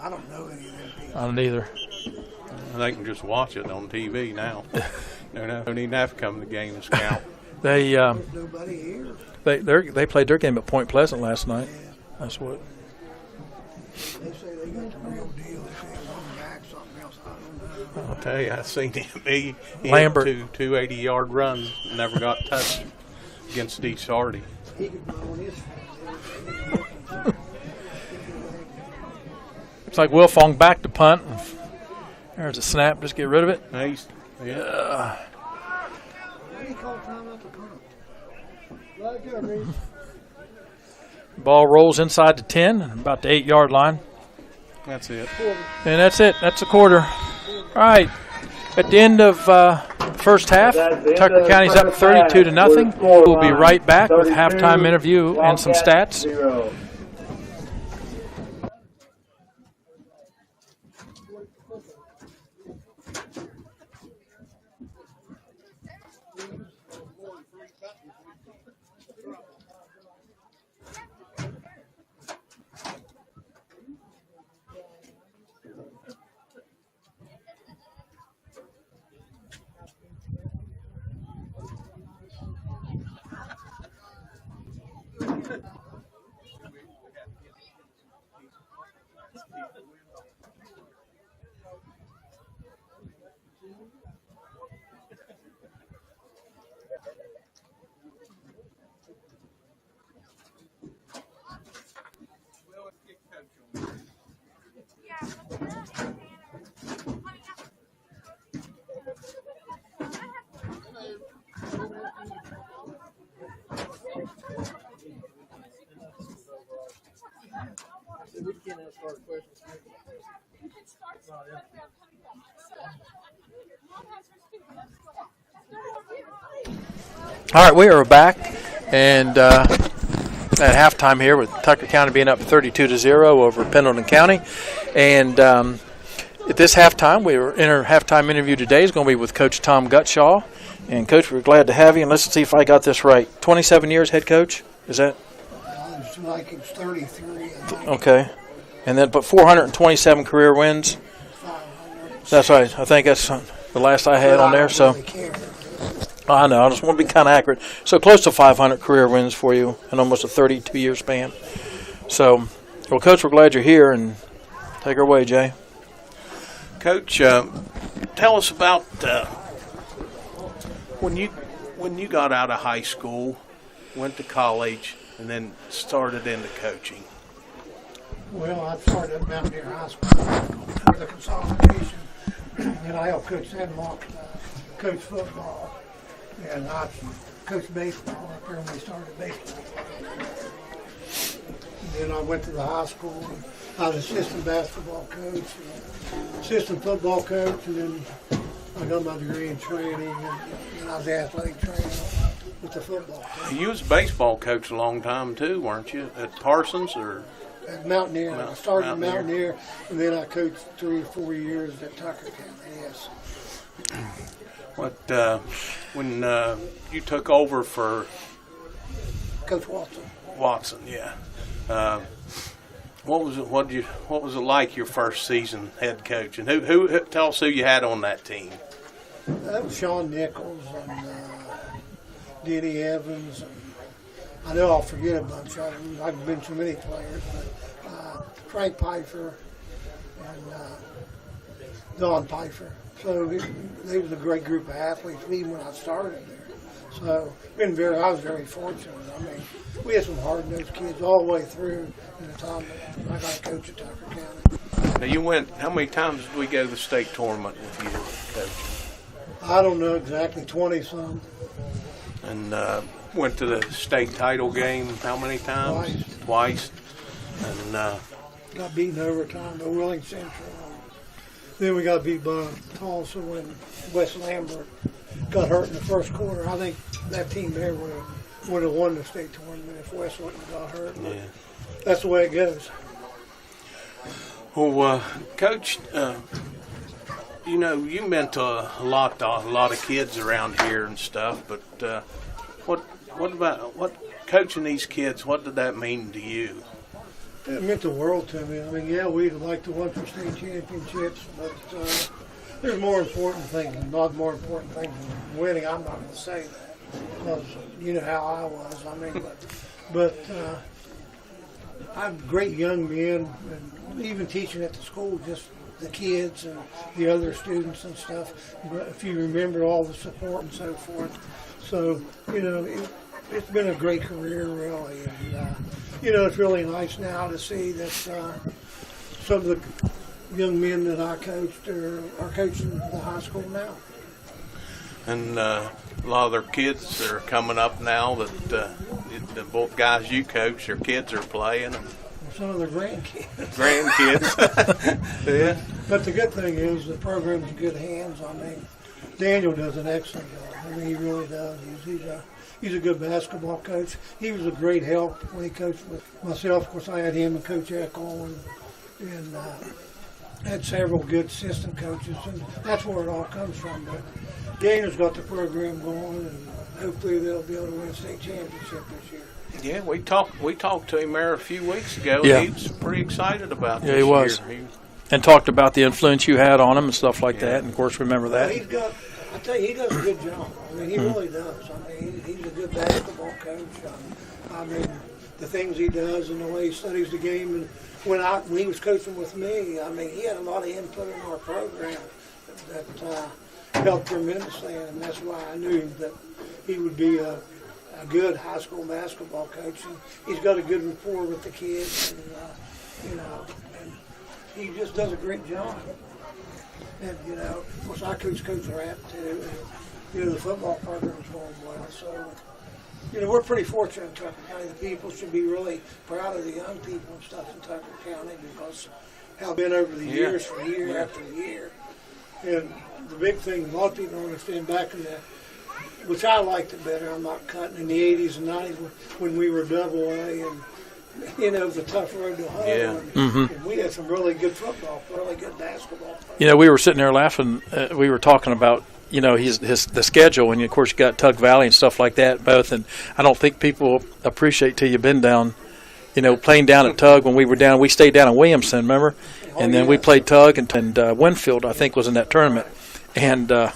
don't know any of them people. I don't either. They can just watch it on TV now. No, don't even have to come to the game and scout. They There's nobody here. they played their game at Point Pleasant last night. Yeah. That's what. They say they got the real deal. They say one back, something else. I don't know. I'll tell you, I seen him. He Lambert. had two 80-yard runs, never got touched against East Hardy. He could blow on his Looks like Wilfong back to punt. There's a snap. Just get rid of it. Nice. Yeah. Why do you call time out the punt? Right there, Reese. Ball rolls inside the 10, about the 8-yard line. That's it. And that's it. That's a quarter. All right. At the end of first half, Tucker County's up 32-0. We'll be right back with halftime interview and some stats. All right, we are back, and at halftime here with Tucker County being up 32-0 over Pendleton County. And at this halftime, we were in our halftime interview today is going to be with Coach Tom Gutshaw. And, Coach, we're glad to have you. And let's see if I got this right. 27 years head coach? Is that? It's like it's 33. I think. Okay. And then, but 427 career wins. 500. That's right. I think that's the last I had on there. So Really care. I know. I just want to be kind of accurate. So close to 500 career wins for you in almost a 32-year span. So, well, Coach, we're glad you're here, and take her away, Jay. Coach, tell us about when you got out of high school, went to college, and then started into coaching. Well, I started at Mountaineer High School for the consolidation, and I helped Coach Sandmark coach football, and I coached baseball up there when we started baseball. And then I went to the high school, and I was assistant basketball coach, assistant football coach, and then I got my degree in training, and I was athletic trainer with the football team. You was a baseball coach a long time too, weren't you? At Parsons or? At Mountaineer. I started at Mountaineer, and then I coached 3 or 4 years at Tucker County, yes. What when you took over for Coach Watson? Watson, yeah. What was it? What was it like your first season head coach? And who tell us who you had on that team? That was Sean Nichols and Denny Evans. And I know I'll forget a bunch of them. I've been to many players, but Frank Pfeiffer and Don Pfeiffer. So they was a great group of athletes, even when I started there. So I was very fortunate. I mean, we had some hard-nosed kids all the way through in the time that I got to coach at Tucker County. Now you went. How many times did we go to the state tournament with you, Coach? I don't know exactly, 20-some. And went to the state title game how many times? Twice. And got beaten overtime by Willing Central. Then we got beat by Tulsa when West Lambert got hurt in the first quarter. I think that team there would have won the state tournament if West wouldn't have got hurt. Yeah. That's the way it goes. Well, Coach, you know, you meant a lot of kids around here and stuff. But what about coaching these kids? What did that mean to you? It meant the world to me. I mean, yeah, we'd like to win for state championships, but there's more important things, a lot more important things than winning. I'm not going to say that because you know how I was. I mean, but I have great young men, and even teaching at the school, just the kids and the other students and stuff. But if you remember all the support and so forth, so you know, it's been a great career really, and you know, it's really nice now to see that some of the young men that I coached are coaching the high school now. And a lot of their kids that are coming up now that both guys you coach, their kids are playing. Some of their grandkids. Yeah. But the good thing is the program's in good hands. I mean, Daniel does an excellent job. I mean, he really does. He's a good basketball coach. He was a great help when he coached with myself. Of course, I had him and Coach Eckel and had several good assistant coaches, and that's where it all comes from. But Daniel's got the program going, and hopefully they'll be able to win a state championship this year. Yeah, we talked to him there a few weeks ago. Yeah. He was pretty excited about this he was. year. And talked about the influence you had on him and stuff like that, and of course remember that. I tell you, he does a good job. I mean, he really does. I mean, he's a good basketball coach. I mean, the things he does and the way he studies the game. And when he was coaching with me, I mean, he had a lot of input in our program that helped tremendously, and that's why I knew that he would be a good high school basketball coach. And he's got a good rapport with the kids, and you know, and he just does a great job. And, you know, of course, I coach Rapp, too. And, you know, the football program's going well. So, you know, we're pretty fortunate in Tucker County. The people should be really proud of the young people and stuff in Tucker County because how it's been over the years for year after year. And the big thing, a lot of people don't understand back in the, which I liked it better, I'm not cutting, in the 80s and 90s when we were double A and, you know, it was a tough road to hoe. Yeah. And we had some really good football, really good basketball. You know, we were sitting there laughing. We were talking about, you know, the schedule, and of course you got Tug Valley and stuff like that both. And I don't think people appreciate till you've been down, you know, playing down at Tug when we were down. We stayed down in Williamson, remember? And then we played Tug and Winfield, I think, was in that tournament. And it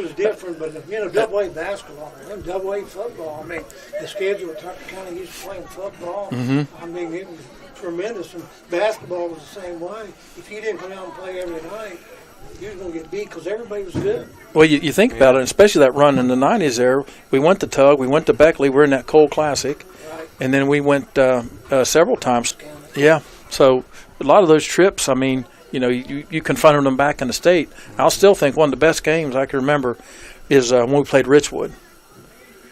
was different, but, you know, double-A basketball and double-A football. I mean, the schedule at Tucker County used to playing football. Mm-hmm. I mean, it was tremendous. And basketball was the same way. If you didn't come out and play every night, you were going to get beat because everybody was good. Well, you think about it, especially that run in the 90s there. We went to Tug, we went to Beckley, we were in that Cole Classic. Right. And then we went several times. Yeah, so a lot of those trips, I mean, you know, you confronted them back in the state. I'll still think one of the best games I can remember is when we played Richwood.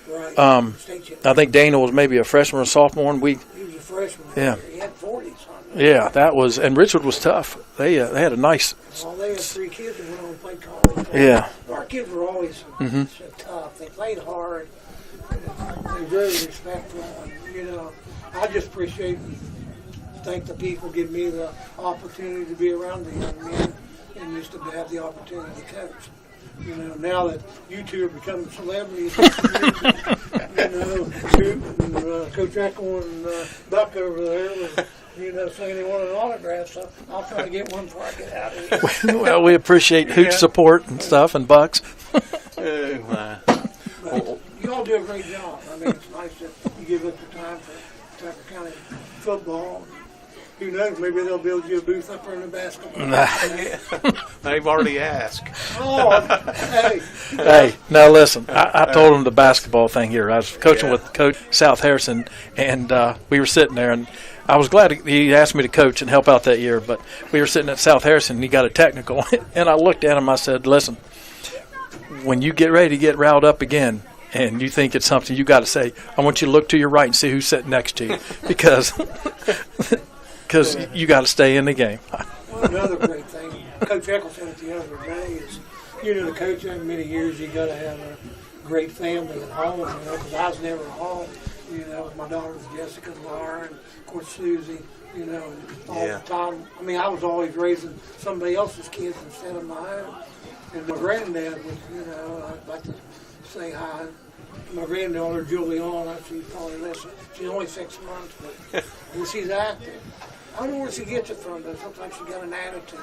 Right. I think Daniel was maybe a freshman or sophomore, and he was a freshman. Yeah. He had 40s. Yeah, that was, and Richwood was tough. They had a nice. Well, they had 3 kids that went on and played college. Yeah. Our kids were always tough. They played hard. They're very respectful. And, you know, I just appreciate and thank the people give me the opportunity to be around the young men and just to have the opportunity to coach. You know, now that you two are becoming celebrities, you know, Coach Echo and Buck over there was, you know, saying they wanted an autograph, so I'll try to get one before I get out of here. Well, we appreciate Hooch support and stuff and Bucks. But you all do a great job. I mean, it's nice that you give up your time for Tucker County football. Who knows? Maybe they'll build you a booth up there in the basketball. They've already asked. Oh, hey. Hey, now listen, I told him the basketball thing here. I was coaching with Coach South Harrison, and we were sitting there, and I was glad he asked me to coach and help out that year, but we were sitting at South Harrison, and he got a technical, and I looked at him, I said, listen, when you get ready to get riled up again, and you think it's something you got to say, I want you to look to your right and see who's sitting next to you, because you got to stay in the game. Well, another great thing, Coach Eccles said it the other day, is, you know, the coach in many years, you got to have a great family at home, you know, because I was never home, you know, my daughters Jessica and Laura, and of course Susie, you know, all the time. I mean, I was always raising somebody else's kids instead of my own. And my granddad was, you know, I'd like to say hi. My granddaughter, Juliana, she's probably listening. She's only 6 months, but and she's active. I don't know where she gets it from, but sometimes she got an attitude.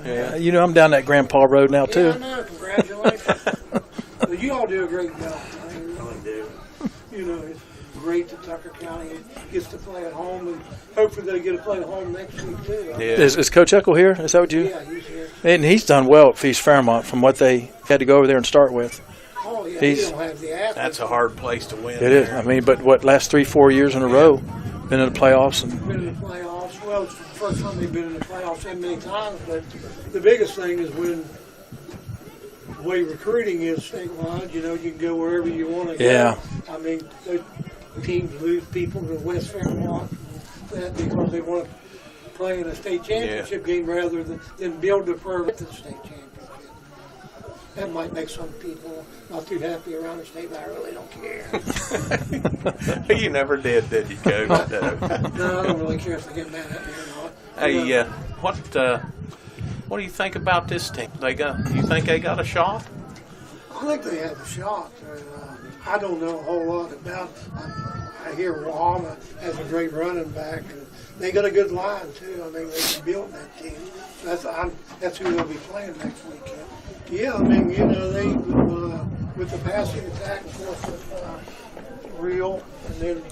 Yeah, you know, I'm down that Grandpa Road now, too. Yeah, I know. Congratulations. But you all do a great job. I mean, you really do. You know, it's great that Tucker County gets to play at home, and hopefully they get to play at home next week, too. Yeah. Is Coach Echo here? Is that what you? Yeah, he's here. And he's done well at Feast Fairmont from what they had to go over there and start with. Oh, yeah, he don't have the athletes. That's a hard place to win. It is. I mean, but what, last 3-4 years in a row, been in the playoffs. Been in the playoffs. Well, it's the first time they've been in the playoffs that many times, but the biggest thing is when the way recruiting is statewide, you know, you can go wherever you want to go. Yeah. I mean, those teams lose people to West Fairmont that because they want to play in a state championship game rather than build the program to the state championship. That might make some people not too happy around the state, but I really don't care. You never did you, Coach? No, I don't really care if they get mad at me or not. Hey, what do you think about this team? You think they got a shot? I think they have a shot. I don't know a whole lot about. I hear Wahama has a great running back, and they got a good line too. I mean, they built that team. That's who they'll be playing next weekend. Yeah, I mean, you know, they with the passing attack, of course, with Real, and then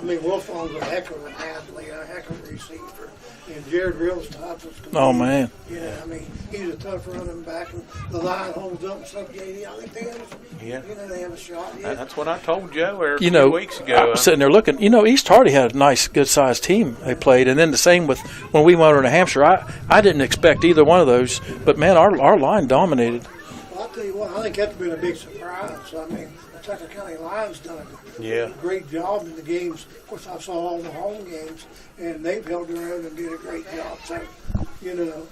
I mean, Wolfong's a heck of an athlete, a heck of a receiver. And Jared Real's tough. Oh, man. Yeah, I mean, he's a tough running back. And the line holds up and stuff, JD. I think they have a shot. Yeah. That's what I told Joe a few weeks ago. I was sitting there looking. You know, East Hardy had a nice, good-sized team they played. And then the same with when we went over to Hampshire. I didn't expect either one of those. But, man, our line dominated. Well, I'll tell you what, I think that's been a big surprise. I mean, the Tucker County Lions done a great job in the games. Of course, I saw all the home games, and they've held their own and did a great job. So, you know,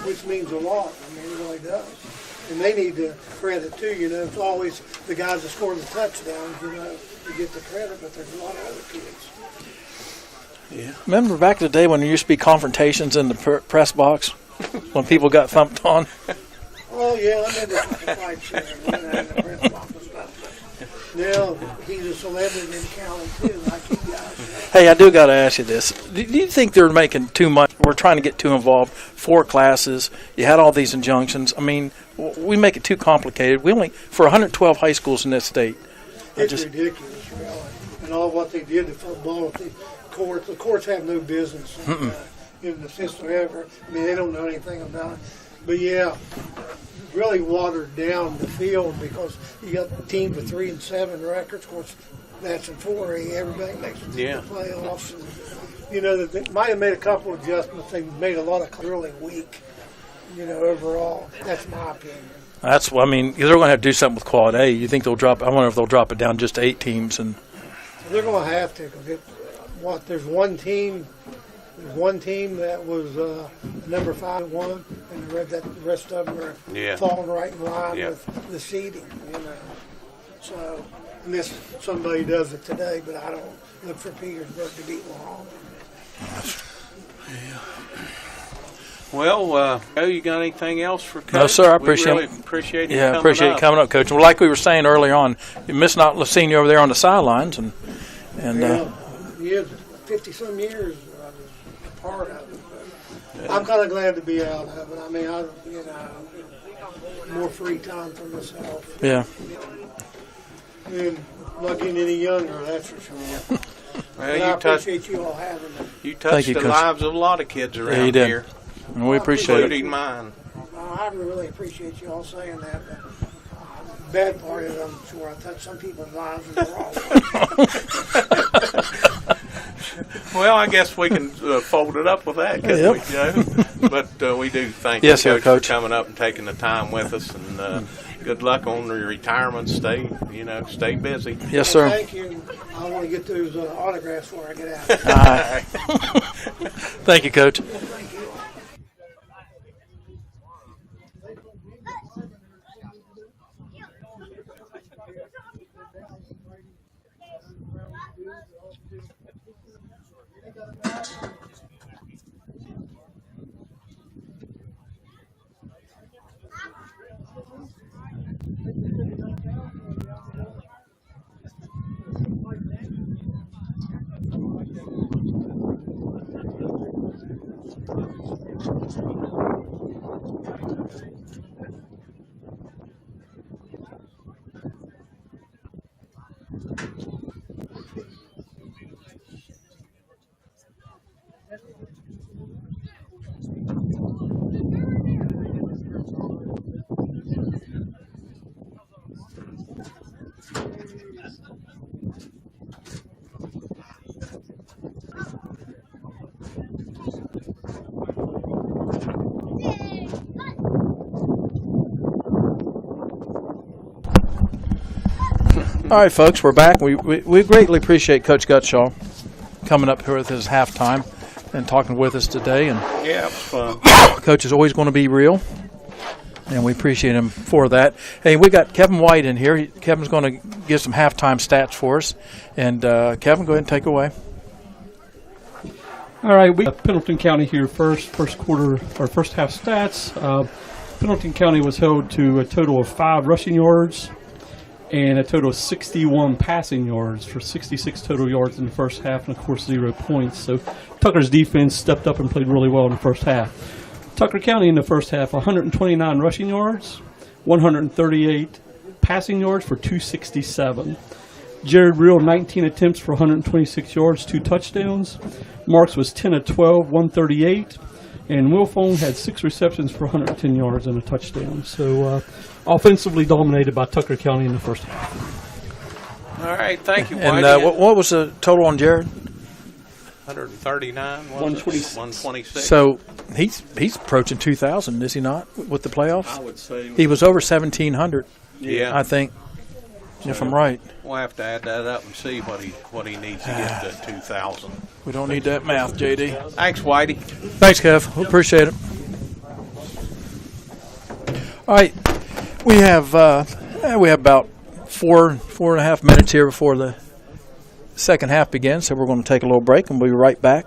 which means a lot. I mean, it really does. And they need the credit, too. You know, it's always the guys that score the touchdowns, you know, to get the credit, but there's a lot of other kids. Yeah. Remember back in the day when there used to be confrontations in the press box when people got thumped on? Oh, yeah, I remember the fights there, you know, in the press box and stuff. Now, he's a celebrity in the county, too, like you guys. Hey, I do got to ask you this. Do you think they're making too much? We're trying to get too involved. 4 classes. You had all these injunctions. I mean, we make it too complicated. We only, for 112 high schools in this state. It's ridiculous, really. And all what they did to football, the courts have no business in the system ever. I mean, they don't know anything about it. But, yeah, really watered down the field because you got teams with 3 and 7 records. Of course, that's in 4A. Everybody makes it to the playoffs. And, you know, they might have made a couple of adjustments. They made a lot of really weak, you know, overall. That's my opinion. That's what I mean. They're going to have to do something with Quad A. You think they'll drop? I wonder if they'll drop it down just to 8 teams. And they're going to have to. Cause there's one team. There's one team that was number 5-1, and the rest of them are falling right in line with the seeding. You know, So unless somebody does it today, but I don't look for Petersburg to beat Long. Well, Joe, you got anything else for Coach? No, sir. I We appreciate really it. appreciate you Yeah, coming appreciate you up. coming up, Coach. Well, like we were saying early on, you missed not seeing you over there on the sidelines, and Yeah, 50-some years I was a part of it. But I'm kind of glad to be out of it. I mean, more free time for myself. yeah. And not getting any younger, that's for sure. Well, And I appreciate you all having me. You touched you, the Coach. lives of a lot of kids around you did. here, And we appreciate it. including mine. I really appreciate you all saying that. But the bad part is, I'm sure I touched some people's lives in the wrong way. Well, I guess we can fold it up with that, couldn't we, Joe? But we do thank Yes, you, sir, Coach, Coach. for coming up and taking the time with us. And good luck on your retirement. Stay busy. Yes, sir. Thank you. I want to get those autographs before I get out. All right. Thank you, Coach. All right, folks, we're back. We greatly appreciate Coach Gutshaw coming up here with his halftime and talking with us today. And Yeah, it was fun. Coach is always going to be real, and we appreciate him for that. Hey, we got Kevin White in here. Kevin's going to give some halftime stats for us. And Kevin, go ahead and take away. All right, we got Pendleton County here first quarter, or first half stats. Pendleton County was held to a total of 5 rushing yards and a total of 61 passing yards for 66 total yards in the first half, and of course 0 points. So Tucker's defense stepped up and played really well in the first half. Tucker County in the first half, 129 rushing yards, 138 passing yards for 267. Jared Real, 19 attempts for 126 yards, 2 touchdowns. Marks was 10 of 12, 138. And Wilfone had 6 receptions for 110 yards and a touchdown. So offensively dominated by Tucker County in the first half. All right, thank you, And Whitey. what was the total on Jared? 139, 126. 126. So he's approaching 2,000, is he not, with the playoffs? I would say He was over 1,700, yeah. I think, if I'm right. We'll have to add that up and see what he needs to get to 2,000. We don't need that math, JD. Thanks, Whitey. Thanks, Kev. We appreciate it. All right, we have about four and a half minutes here before the second half begins, so we're going to take a little break and we'll be right back.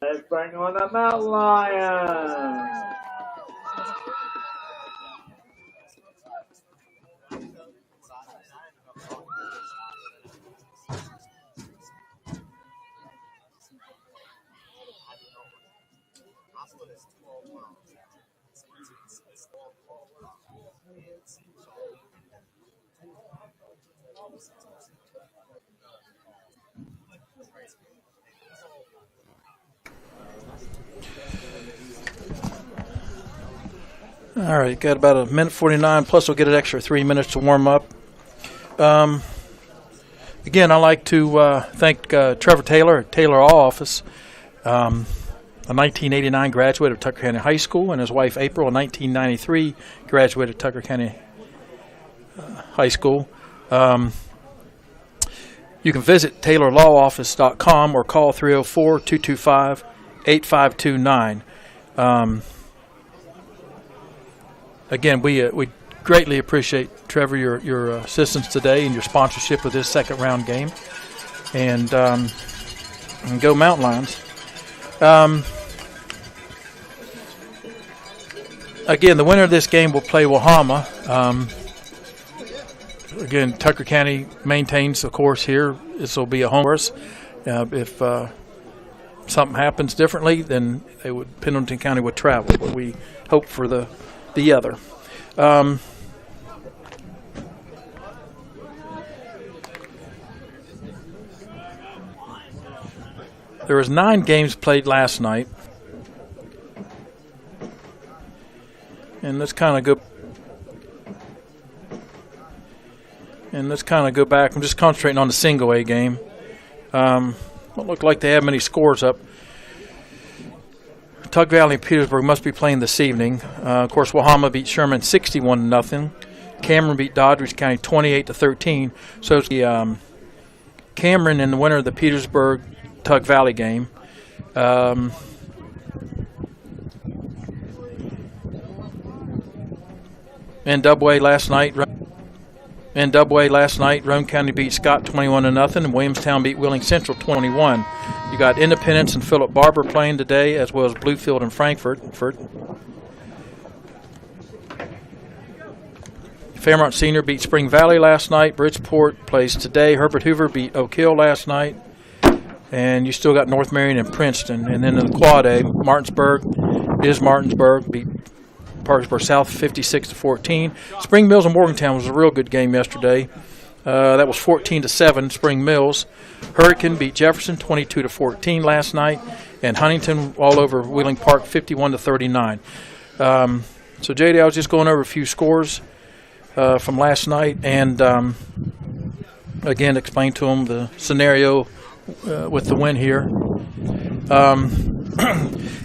Let's bring on the Mountain Lions. All right, got about a minute 49, plus we'll get an extra 3 minutes to warm up. Again, I'd like to thank Trevor Taylor at Taylor Law Office, a 1989 graduate of Tucker County High School, and his wife April, a 1993 graduate of Tucker County High School. You can visit TaylorLawOffice.com or call 304-225-8529. Again, we greatly appreciate, Trevor, your assistance today and your sponsorship of this second round game. And go Mountain Lions. Again, the winner of this game will play Wahama. Again, Tucker County maintains the course here. This will be a home course. If something happens differently, then Pendleton County would travel. But we hope for the other. There was 9 games played last night, and let's kind of go back. I'm just concentrating on the single A game. Don't look like they have many scores up. Tug Valley and Petersburg must be playing this evening. Of course, Wahama beat Sherman 61-0. Cameron beat Doddridge County 28-13. So it's the Cameron and the winner of the Petersburg Tug Valley game. NAA last night, Rome County beat Scott 21-0, and Williamstown beat Wheeling Central 21. You got Independence and Philip Barber playing today, as well as Bluefield and Frankfort. Fairmont Senior beat Spring Valley last night. Bridgeport plays today. Herbert Hoover beat Oak Hill last night. And you still got North Marion and Princeton. And then in the Quad A, Martinsburg beat Parkersburg South 56-14. Spring Mills and Morgantown was a real good game yesterday. That was 14-7, Spring Mills. Hurricane beat Jefferson 22-14 last night, and Huntington all over Wheeling Park 51-39. So JD, I was just going over a few scores from last night, and again explain to them the scenario with the win here.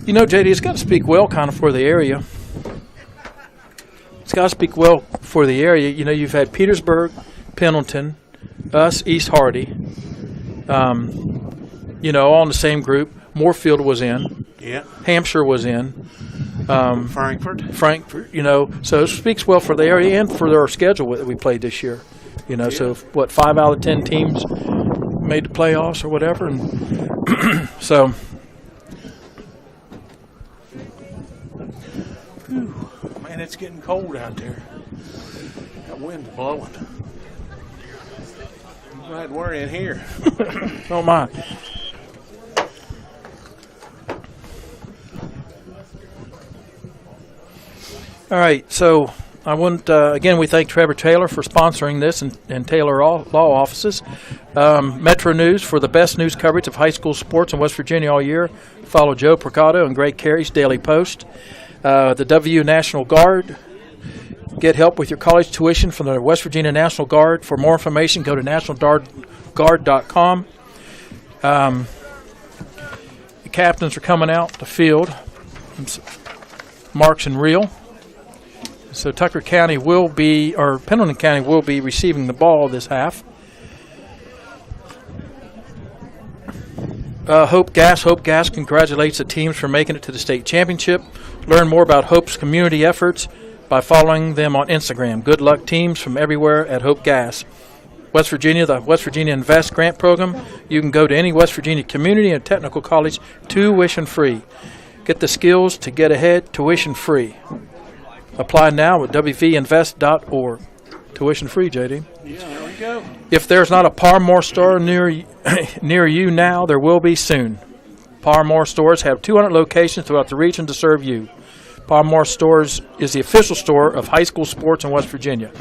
JD, it's got to speak well kind of for the area. It's got to speak well for the area. You've had Petersburg, Pendleton, us, East Hardy, all in the same group. Moorfield was in. Yeah. Hampshire was in. Frankfort. So it speaks well for the area and for our schedule that we played this year. So 5 out of 10 teams made the playoffs or whatever, and so. Man, it's getting cold out there. That wind's blowing. I'm glad we're in here. Oh my. All right, so I want again, we thank Trevor Taylor for sponsoring this and Taylor Law Offices. Metro News for the best news coverage of high school sports in West Virginia all year. Follow Joe Procado and Greg Carey's Daily Post. The W National Guard, Get help with your college tuition from the West Virginia National Guard. For more information, go to nationalguard.com. The captains are coming out the field, marks and reel. So Pendleton County will be receiving the ball this half. Hope Gas congratulates the teams for making it to the state championship. Learn more about Hope's community efforts by following them on Instagram. Good luck, teams from everywhere at Hope Gas. West Virginia, the West Virginia Invest Grant Program. You can go to any West Virginia community and technical college tuition-free. Get the skills to get ahead tuition-free. Apply now at wvinvest.org. Tuition-free, JD. Yeah, there we go. If there's not a Parmore store near you now, there will be soon. Parmore stores have 200 locations throughout the region to serve you. Parmore Stores is the official store of high school sports in West Virginia.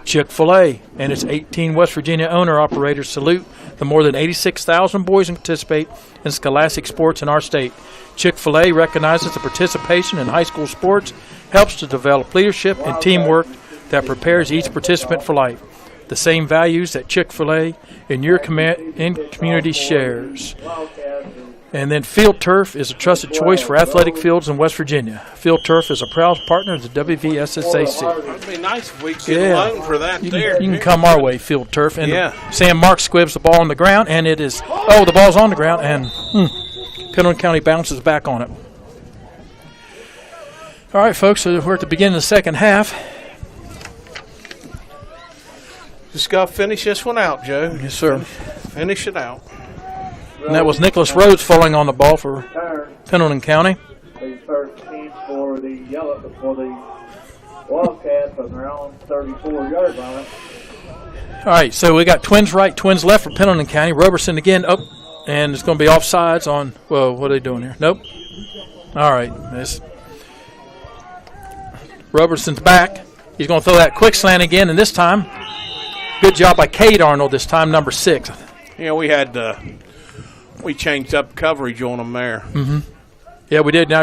Chick-fil-A and its 18 West Virginia owner-operators salute the more than 86,000 boys who participate in scholastic sports in our state. Chick-fil-A recognizes the participation in high school sports, helps to develop leadership and teamwork that prepares each participant for life. The same values that Chick-fil-A in your community shares. And then Field Turf is a trusted choice for athletic fields in West Virginia. Field Turf is a proud partner of the WVSSAC. It'd be nice if we could get a loan for that you there. You can come our way, Field Turf. And Sam Mark squibs the ball on the ground, and it is, the ball's on the ground, and Pendleton County bounces back on it. All right, folks, so we're at the beginning of the second half. Just got to finish this one out, Joe. Yes, sir. Finish it out. And that was Nicholas Rhodes falling on the ball for Pendleton County. The first team for the Wildcats on their own 34-yard line. All right, so we got twins right, twins left for Pendleton County. Roberson again up, and it's going to be offsides on, what are they doing here? Nope. All right. Roberson's back. He's going to throw that quick slant again, and this time, good job by Cade Arnold this time, number 6. Yeah, we changed up coverage on them there. Mm-hmm. Yeah, we did. Now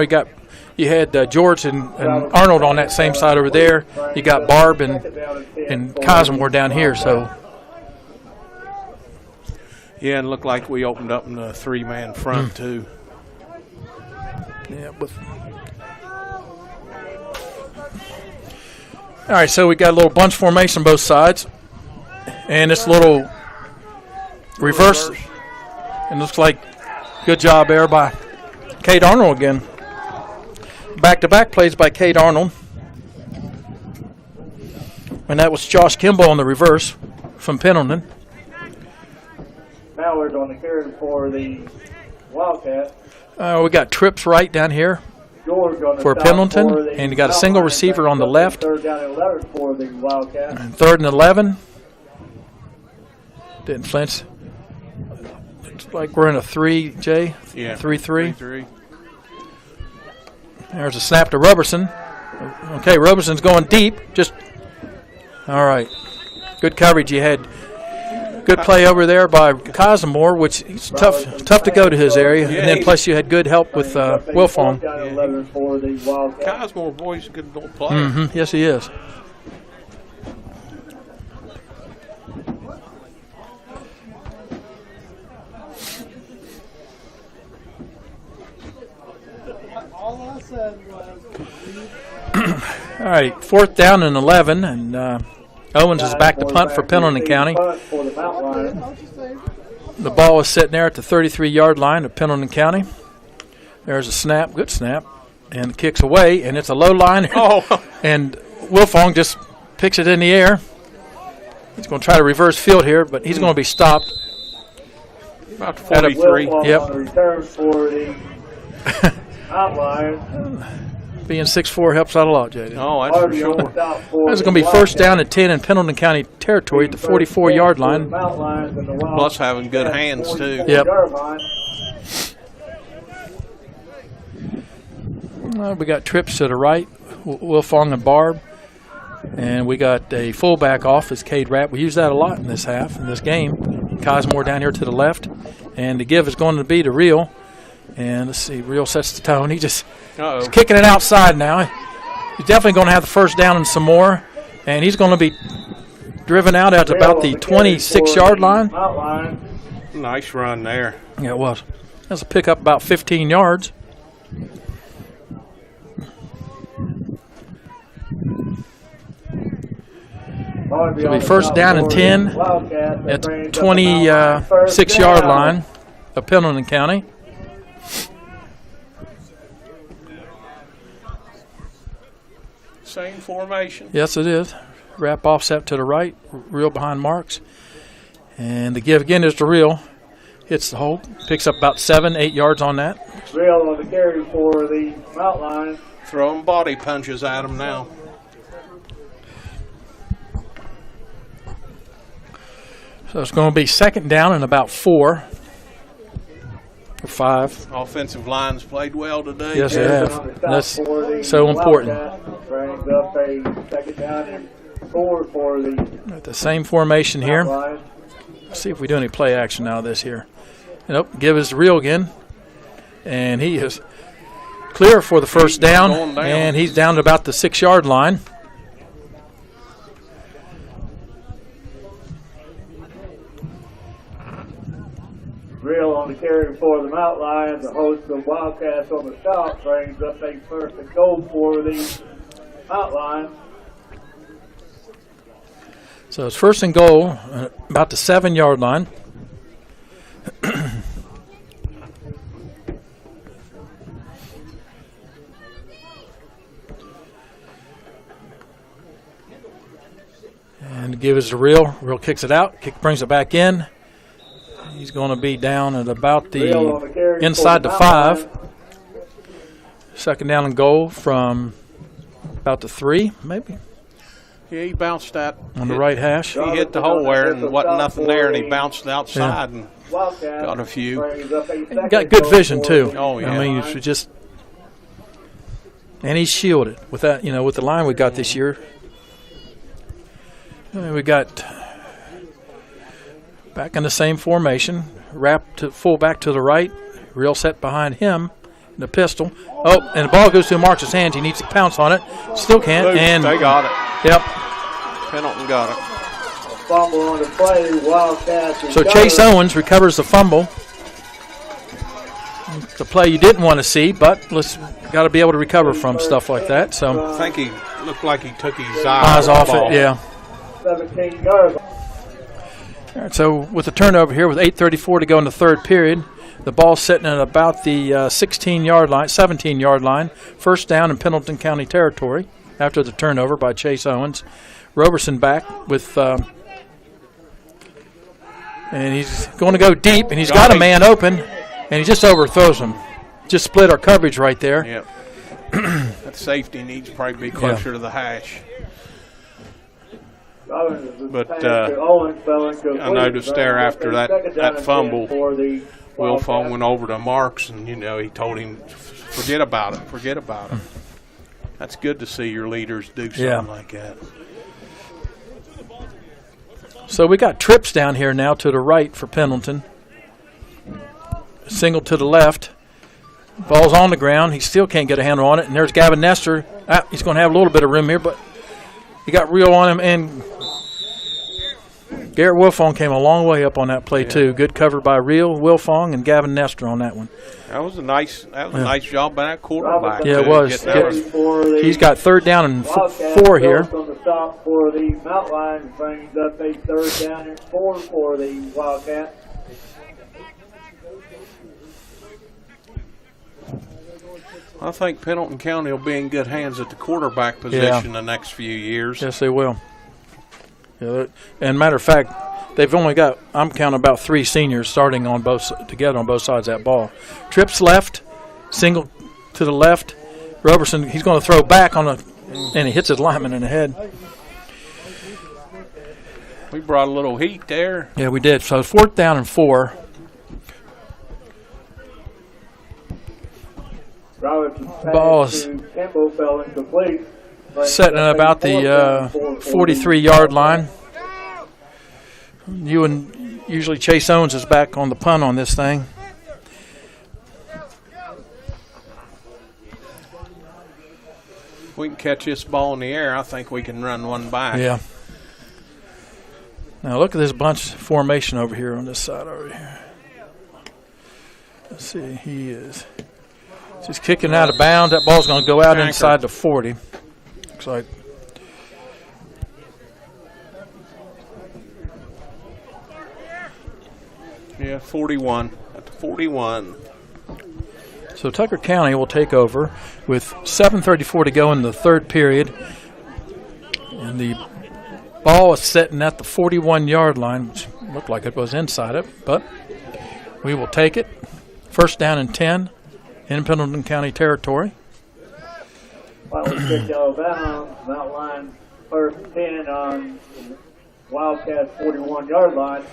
you had George and Arnold on that same side over there. You got Barb and Cosmore down here. So yeah, and it looked like we opened up in the 3-man front too. Yeah. All right, so we got a little bunch formation on both sides, and this little reverse. And looks like good job there by Cade Arnold again. Back-to-back plays by Cade Arnold. And that was Josh Kimball on the reverse from Pendleton. Now we're going to carry for the Wildcats. We got trips right down here for Pendleton. And you got a single receiver on the left. Third down and 11 for the Wildcats. And 3rd and 11. Didn't flinch. Like we're in a 3, Yeah. 3-3. There's a snap to Roberson. Okay, Roberson's going deep. All right. Good coverage. You had good play over there by Cosmore, which is tough to go to his area. Yeah, and then plus you had good help with Wilfong. Cosmore, boy's a good little player. Mm-hmm. Yes, he is. All right, 4th down and 11, and Owens is back to punt for Pendleton County. The ball is sitting there at the 33-yard line of Pendleton County. There's a snap, good snap, and kicks away, and it's a low line. And Wilfong just picks it in the air. He's going to try to reverse field here, but he's going to be stopped. About 43. Yep. Return for the outline. Being 6'4" helps out a lot, JD. Oh, that's for sure. That's going to be 1st down and 10 in Pendleton County territory at the 44-yard line. Plus having good hands, too. Yep. We got trips to the right, Wilfong and Barb. And we got a fullback off as Cade Rapp. We use that a lot in this half, in this game. Cosmore down here to the left. And the give is going to be to Reel. And let's see, Reel sets the tone. He's kicking it outside now. He's definitely going to have the 1st down and some more. And he's going to be driven out at about the 26-yard line. Nice run there. Yeah, it was. That's a pickup about 15 yards. It'll be first down and 10 at the 26-yard line of Pendleton County. Same formation. Yes, it is. Wrap offset to the right, reel behind marks. And the give again is to reel. Hits the hole, picks up about 7-8 yards on that. Reel on the carry for the Mount Lions. Throwing body punches at him now. So it's going to be second down and about 4 or 5. Offensive line's played well today. Yes, they have. That's so important. Brings up a second down and 4 for the same formation here. Let's see if we do any play action out of this here. Nope, give us the reel again. And he is clear for the first down. And he's down to about the 6-yard line. Reel on the carry for the Mount Lions. The host of Wildcats on the stop brings up a first and goal for the Mount Lions. So it's first and goal, about the 7-yard line. And give us a reel. Reel kicks it out. Kick brings it back in. He's going to be down at about the inside the 5. Second down and goal from about the 3, maybe. Yeah, he bounced that. On the right hash. He hit the hole there and wasn't nothing there, and he bounced outside and got a few. And got good vision, too. Oh, yeah. I mean, it's just – and he's shielded with that, with the line we got this year. We got back in the same formation, wrap to fullback to the right, reel set behind him, the pistol. Oh, and the ball goes through Marks' hands. He needs to pounce on it. Still can't. And they got it. Yep. Pendleton got it. Fumble on the play. Wildcats. So Chase Owens recovers the fumble. The play you didn't want to see, but got to be able to recover from stuff like that. So I think he looked like he took his eyes off it. Yeah. 17 yards. All right, so with the turnover here, with 8:34 to go in the third period, the ball's sitting at about the 16-yard line, 17-yard line. First down in Pendleton County territory after the turnover by Chase Owens. Roberson back with, and he's going to go deep, and he's got a man open, and he just overthrows him. Just split our coverage right there. Yep. That safety needs to probably be closer to the hash. But I noticed there after that fumble, Wilfong went over to Marks, and he told him, "Forget about it. Forget about it." That's good to see your leaders do something like that. So we got trips down here now to the right for Pendleton. Single to the left. Ball's on the ground. He still can't get a handle on it. And there's Gavin Nestor. He's going to have a little bit of room here, but he got real on him. And Garrett Wilfong came a long way up on that play, too. Good cover by Real, Wilfong, and Gavin Nestor on that one. That was a nice job by that quarterback. Yeah, it was. He's got third down and 4 here. On the stop for the Mount Lions brings up a third down and 4 for the Wildcats. I think Pendleton County will be in good hands at the quarterback position the next few years. Yes, they will. Yeah, and matter of fact, they've only got, I'm counting about 3 seniors starting on together on both sides of that ball. Trips left, single to the left. Roberson, he's going to throw back and he hits his lineman in the head. We brought a little heat there. Yeah, we did. So fourth down and 4. Ball is setting at about the 43-yard line. Usually Chase Owens is back on the punt on this thing. If we can catch this ball in the air, I think we can run one back. Yeah. Now look at this bunch formation over here on this side over here. Let's see, he is just kicking out of bounds. That ball's going to go out inside the 40. Looks like. Yeah, 41. At the 41. So Tucker County will take over with 7:34 to go in the third period. And the ball is sitting at the 41-yard line, which looked like it was inside it, but we will take it. First down and 10 in Pendleton County territory. While we kick out of bounds, Mount Line first 10 on Wildcats 41-yard line.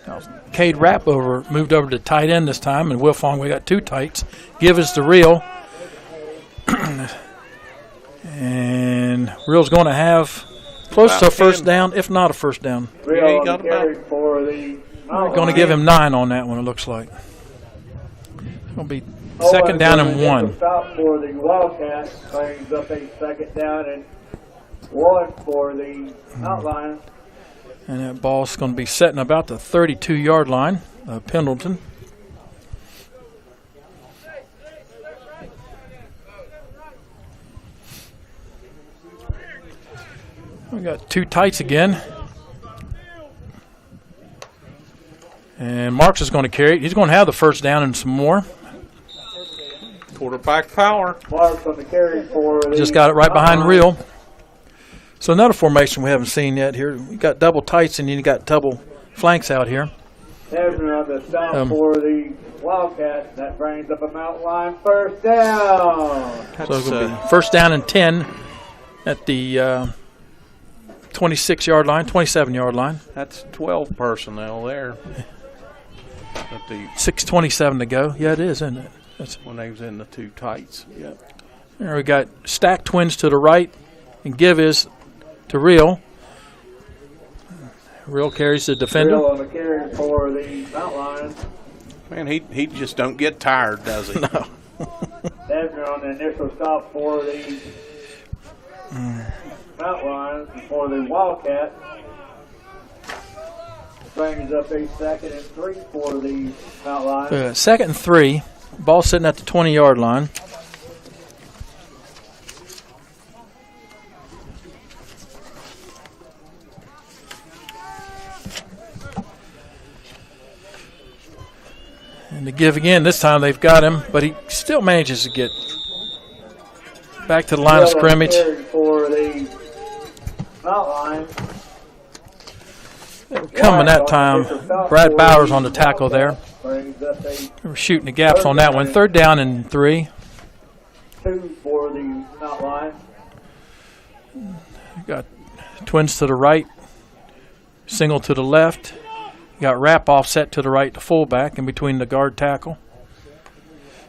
Now, Cade Rapp moved over to tight end this time, and Will Fong, we got two tights. Give us the reel. And Real's going to have close to a first down, if not a first down. Real got carry for the We're going to give him 9 on that one, it looks like. It's going to be second down and 1. Stop for the Wildcats, brings up a second down and 1 for the outline. And that ball's going to be setting about the 32-yard line of Pendleton. We got two tights again. And Marks is going to carry it. He's going to have the first down and some more. Quarterback power. Marks on the carry for the Just got it right behind Real. So another formation we haven't seen yet here. We got double tights and you got double flanks out here. Hebner on the stop for the Wildcats. That brings up a Mountain Line first down. So it's going to be first down and 10 at the 26-yard line, 27-yard line. That's 12 personnel there. At the 6:27 to go. Yeah, it is, isn't it? That's when they was in the two tights. Yep. There we got stacked twins to the right, and Give is to Real. Real carries the defender. Real on the carry for the Mountain Lions. Man, he just don't get tired, does he? No. Hebner on the initial stop for the Mountain Lions for the Wildcats. Brings up a second and 3 for the Mountain Lions. Second and 3. Ball sitting at the 20-yard line. And to Give again, this time they've got him, but he still manages to get back to the line of scrimmage. For the Mountain Lions. Coming that time, Brad Bowers on the tackle there. We're shooting the gaps on that one. Third down and 3. 2 for the Mountain Lions. Got twins to the right, single to the left. Got Rapp offset to the right, the fullback in between the guard tackle.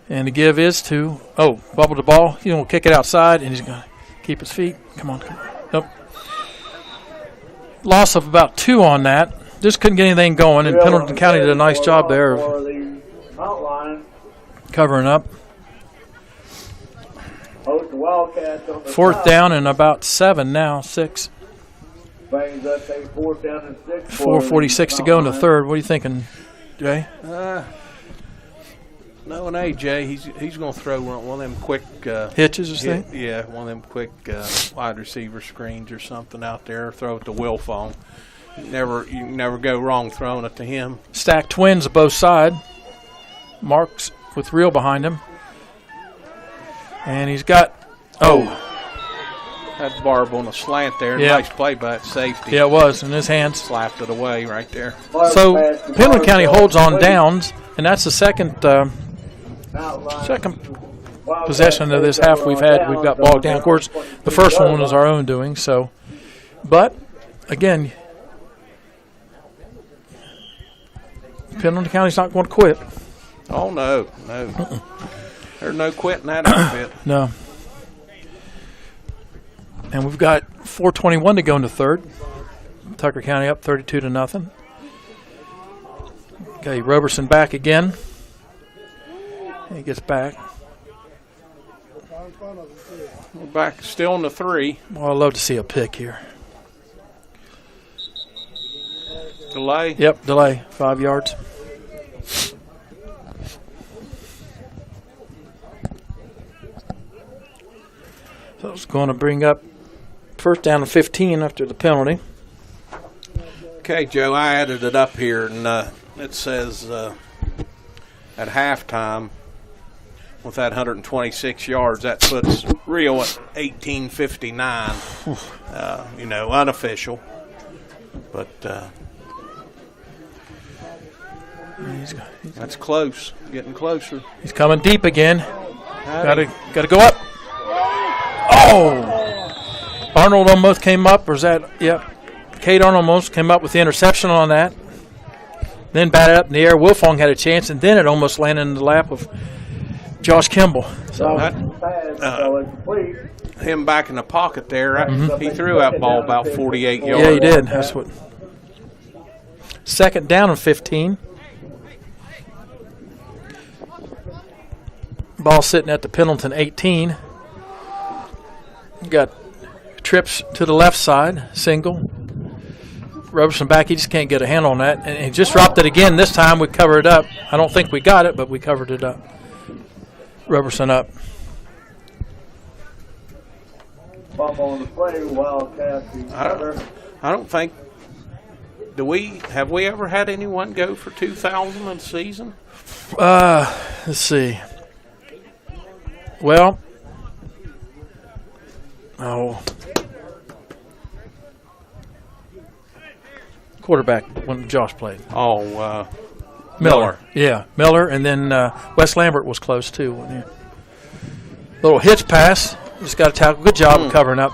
And the Give is to, bubble the ball. He's going to kick it outside, and he's going to keep his feet. Come on. Nope. Loss of about 2 on that. Just couldn't get anything going, and Pendleton County did a nice job there of covering up. Fourth down and about 7 now, 6. 4:46 to go in the third. What are you thinking, Jay? Knowing AJ, he's going to throw one of them quick hitches or something. Yeah, one of them quick wide receiver screens or something out there. Throw it to Will Fong. You can never go wrong throwing it to him. Stacked twins of both sides. Marks with Real behind him, and he's got That barb on a slant there. Yeah. Nice play by safety. Yeah, it was in his hands. Slapped it away right there. So Pendleton County holds on downs, and that's the second possession of this half we've had. We've got bogged down. Of course, the first one was our own doing. So, but again, Pendleton County's not going to quit. Oh no. There's no quitting that outfit. No. And we've got 4:21 to go in the third. Tucker County up 32-0. Okay, Roberson back again. He gets back. We're back still in the 3. Well, I'd love to see a pick here. Delay. Yep, delay. 5 yards. So it's going to bring up first down to 15 after the penalty. Okay, Joe, I added it up here, and it says at halftime, with that 126 yards, that puts Real at 1859. Unofficial. But that's close, getting closer. He's coming deep again. Got to go up. Oh! Arnold almost came up, or is that, yep. Cade Arnold almost came up with the interception on that. Then batted up in the air. Wilfong had a chance, and then it almost landed in the lap of Josh Kimball. So him back in the pocket there, he threw that ball about 48 yards. Yeah, he did. That's what. Second down and 15. Ball sitting at the Pendleton 18. You got trips to the left side, single. Roberson back, he just can't get a handle on that. And he just dropped it again. This time we covered it up. I don't think we got it, but we covered it up. Roberson up. Bump on the play, Wildcat. I don't think. Have we ever had anyone go for 2,000 in a season? Let's see. Well, quarterback when Josh played. Miller. Yeah, Miller, and then Wes Lambert was close too. Wasn't he? Little hitch pass. Just got to tackle. Good job of covering up.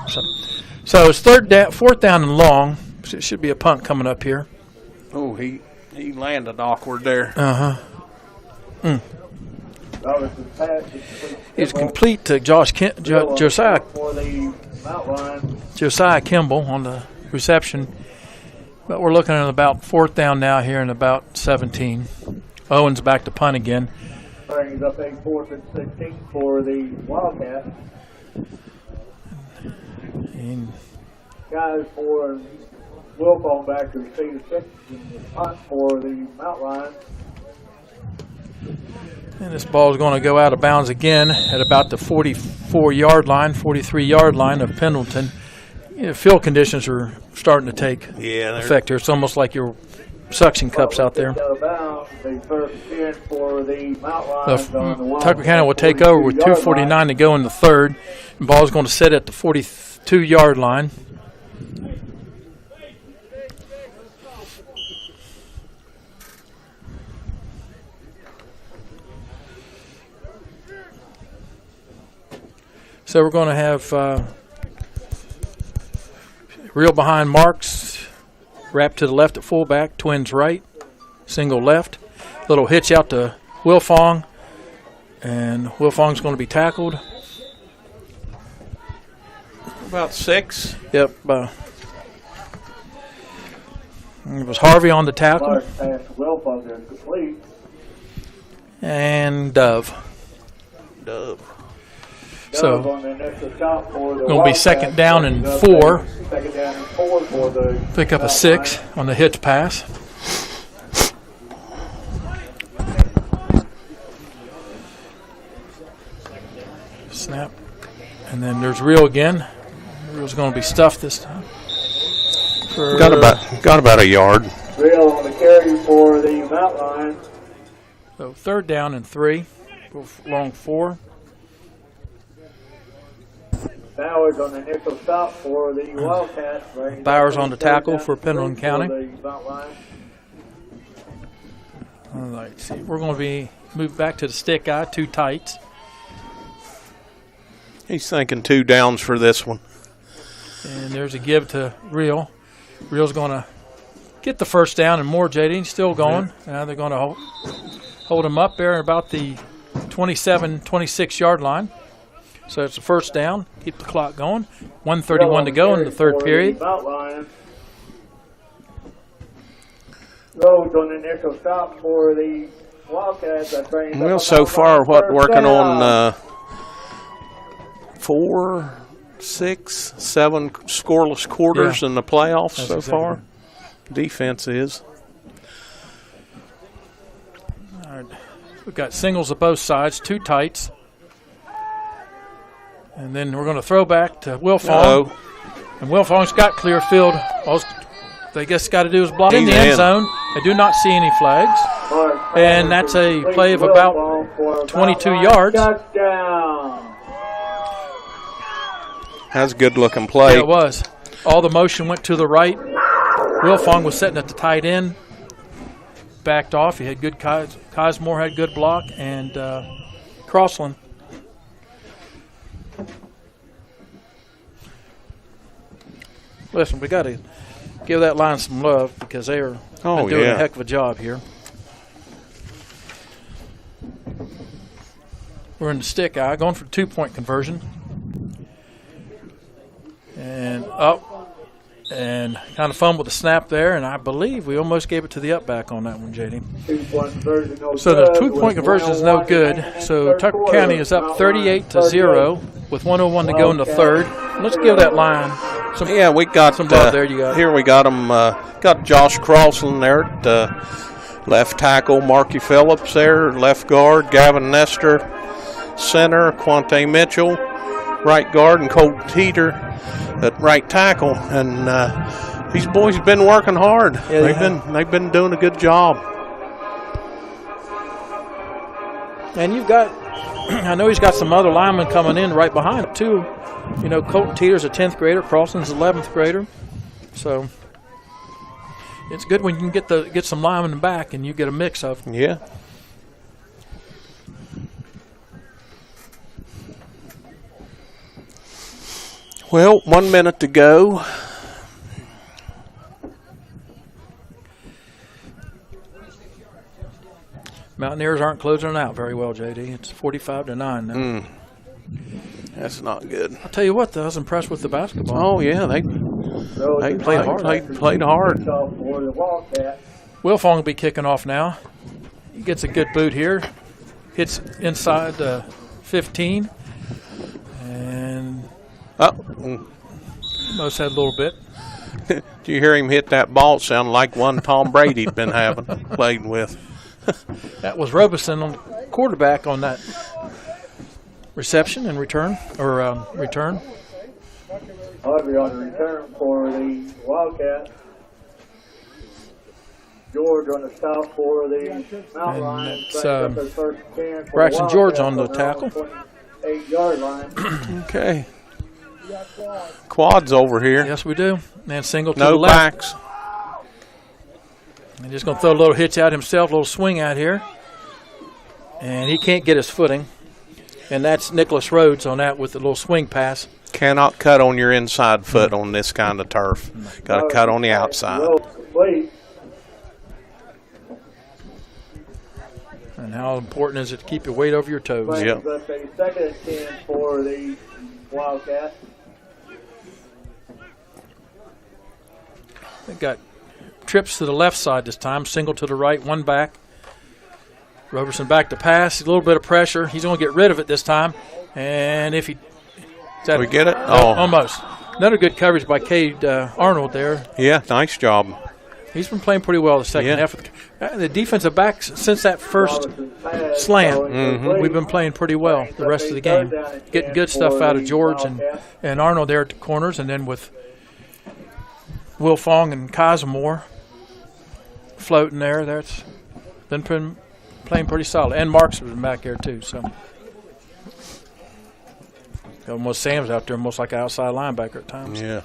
So it's fourth down and long. So it should be a punt coming up here. Oh, he landed awkward there. He's complete to Josiah Kimball on the reception. But we're looking at about fourth down now here in about 17. Owens back to punt again. Brings up a 4th and 16 for the Wildcats. And guys for Wilfong back to receive the 6 and punt for the Mount Lions. And this ball is going to go out of bounds again at about the 44-yard line, 43-yard line of Pendleton. Field conditions are starting to take effect here. It's almost like your suction cups out there. Tucker County will take over with 2:49 to go in the third. The ball is going to sit at the 42-yard line. So we're going to have Real behind Marks, wrap to the left at fullback, twins right, single left. Little hitch out to Wilfong, and Wilfong's going to be tackled. About 6. Yep. It was Harvey on the tackle. And Dove. So, going to be second down and 4. Pick up a 6 on the hitch pass. Snap. And then there's Real again. Real's going to be stuffed this time. Got about a yard. Real on the carry for the Mount Lions. So third down and 3. Go long 4. Bowers on the initial stop for the Wildcats. Bowers on the tackle for Pendleton County. All right, see, we're going to be moved back to the stick guy, 2 tights. He's thinking 2 downs for this one. And there's a give to Real. Real's going to get the first down and more, JD. Still going. Now they're going to hold him up there about the 27, 26-yard line. So it's a first down. Keep the clock going. 1:31 to go in the third period. Rhodes on the initial stop for the Wildcats. Well, so far, working on 4, 6, 7 scoreless quarters in the playoffs so far. Defense is. All right. We've got singles of both sides, 2 tights. And then we're going to throw back to Wilfong. And Wilfong's got clear field. All they guess got to do is block in the end zone. I do not see any flags. And that's a play of about 22 yards. That's a good-looking play. Yeah, it was. All the motion went to the right. Wilfong was sitting at the tight end. Backed off. He had good. Cosmore had good block. And Crossland. Listen, we got to give that line some love because they are doing a heck of a job here. We're in the stick eye, going for 2-point conversion. And up. And kind of fumbled the snap there, and I believe we almost gave it to the up back on that one, JD. So the 2-point conversion is no good. So Tucker County is up 38-0 with 1:01 to go in the third. Let's give that line some. Yeah, we got some love there. You got here. We got them. Got Josh Crossland there at left tackle, Marky Phillips there, left guard, Gavin Nestor, center, Quante Mitchell, right guard, and Colt Teeter at right tackle. And these boys have been working hard. Yeah, they've been doing a good job. And you've got, I know he's got some other linemen coming in right behind him too. You know, Colton Teeter's a 10th grader, Crossland's 11th grader. So it's good when you can get some linemen back and you get a mix of them. Yeah. Well, 1 minute to go. Mountaineers aren't closing it out very well, JD. It's 45-9 now. That's not good. I'll tell you what, though, I was impressed with the basketball. Oh, yeah, they played hard. They played hard. Wilfong will be kicking off now. He gets a good boot here. Hits inside 15. And most had a little bit. Did you hear him hit that ball? It sounded like one Tom Brady'd been played with. That was Robeson on quarterback on that reception and return, or return. Audrey on the return for the Wildcats. George on the stop for the Mountain Lions. Braxton George on the tackle. 28-yard line. Okay. Quads over here. Yes, we do. And single to no the left. backs. And just going to throw a little hitch out himself, a little swing out here. And he can't get his footing. And that's Nicholas Rhodes on that with the little swing pass. Cannot cut on your inside foot on this kind of turf. Got to cut on the outside. And how important is it to keep your weight over your toes? Yep. Second and 10 for the Wildcats. They got trips to the left side this time, single to the right, one back. Roberson back to pass, a little bit of pressure. He's going to get rid of it this time. And if he... we get it? Almost. Another good coverage by Cade Arnold there. Yeah, nice job. He's been playing pretty well the second half. The defensive backs, since that first slant, we've been playing pretty well the rest of the game. Getting good stuff out of George and Arnold there at the corners, and then with Wilfong and Cosmore floating there. That's been playing pretty solid. And Marks was back there too. So almost Sam's out there, almost like an outside linebacker at times. Yeah.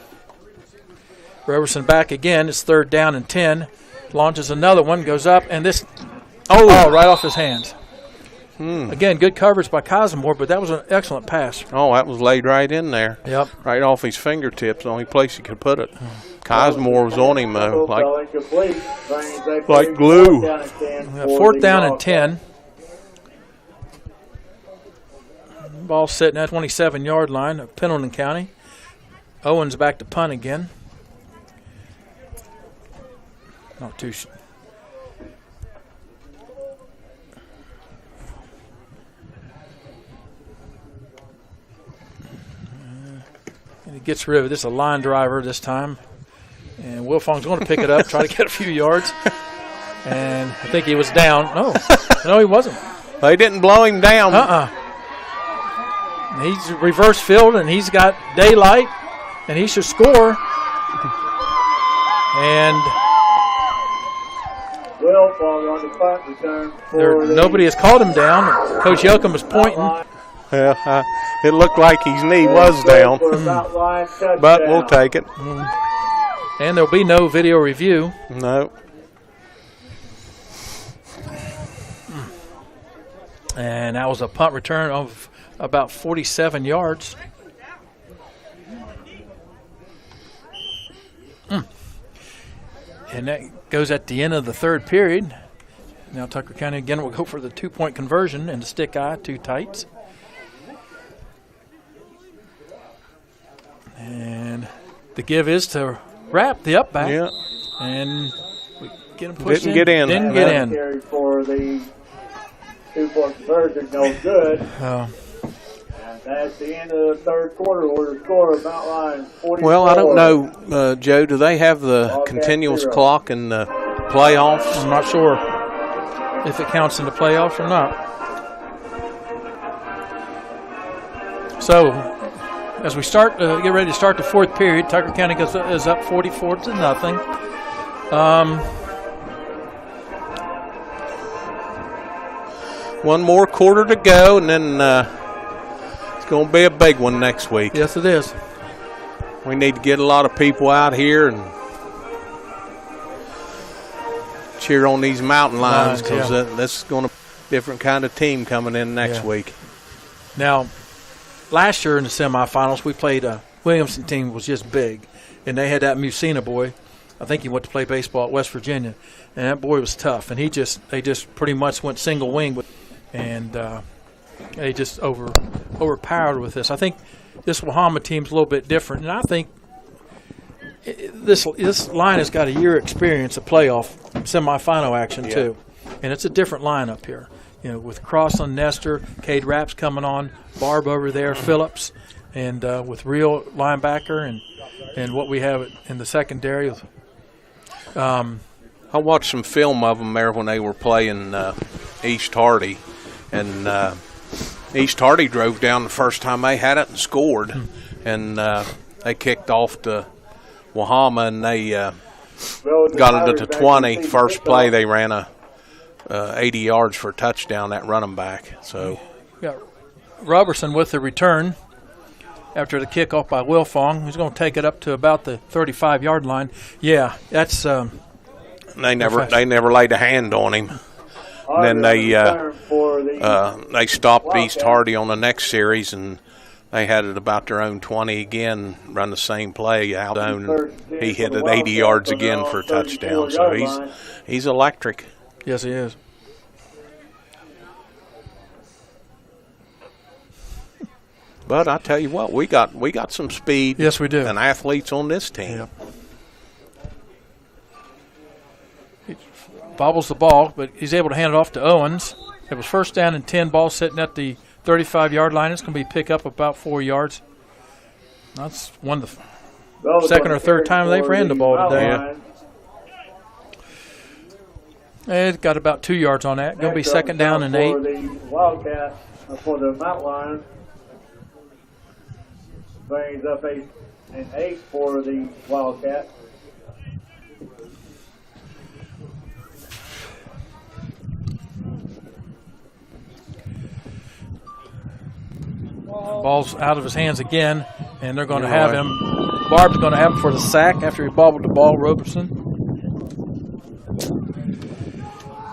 Roberson back again. It's 3rd down and 10. Launches another one, goes up, and this right off his hands. Again, good coverage by Cosmore, but that was an excellent pass. Oh, that was laid right in there. Yep. Right off his fingertips, the only place he could put it. Cosmore was on him like glue. 4th down and 10. Ball sitting at 27-yard line of Pendleton County. Owens back to punt again. Not too. gets rid of it. This is a line driver this time. And Wilfong's going to pick it up, try to get a few yards. And I think he was down. No, he wasn't. They didn't blow him down. He's reverse field, and he's got daylight, and he should score. And Wilfong on the punt return. Nobody has called him down. Coach Yoakum is pointing. Yeah, it looked like his knee was down, but we'll take it. And there'll be no video review. No. And that was a punt return of about 47 yards. And that goes at the end of the third period. Now Tucker County again will go for the 2-point conversion and the stick eye, 2 tights. And the give is to Rapp, the up back. Yeah. And we get him pushed Didn't get in. Didn't get in. Carry for the 2-point conversion, no good. And that's the end of the third quarter. We're the score of Mount Lion 44. Well, I don't know, Joe. Do they have the continuous clock in the playoffs? I'm not sure if it counts in the playoffs or not. So, as we start, get ready to start the fourth period, Tucker County is up 44-0. One more quarter to go, and then it's going to be a big one next week. Yes, it is. We need to get a lot of people out here and cheer on these mountain lions, because that's going to be a different kind of team coming in next week. Now, last year in the semifinals, we played a Williamson team was just big, and they had that Musina boy. I think he went to play baseball at West Virginia, and that boy was tough. And they just pretty much went single wing, and they just overpowered with this. I think this Wahama team's a little bit different, and I think this line has got a year experience of playoff semifinal action too, and it's a different line up here. You know, with Crossland, Nestor, Cade Rapp's coming on, Barb over there, Phillips, and with Real linebacker and what we have in the secondary. I watched some film of them there when they were playing East Hardy, and East Hardy drove down the first time they had it and scored, and they kicked off to Wahama, and they got it to 20. First play, they ran 80 yards for a touchdown, that running back. So we got Robertson with the return after the kickoff by Wilfong. He's going to take it up to about the 35-yard line. Yeah, that's they never laid a hand on him. And then they stopped East Hardy on the next series, and they had it about their own 20 again, run the same play. Aldone, he hit it 80 yards again for a touchdown. So he's electric. Yes, he is. But I tell you what, we got some speed. Yes, we do. And athletes on this team. Yep. He bobbles the ball, but he's able to hand it off to Owens. It was first down and 10, ball sitting at the 35-yard line. It's going to be pick up about 4 yards. That's one of the second or third time they've ran the ball today. Yeah. It got about 2 yards on that. Going to be second down and 8. For the Wildcats, for the Mount Lions, brings up 8 and 8 for the Wildcats. Ball's out of his hands again, and they're going to have him. Barb's going to have him for the sack after he bobbled the ball, Robertson.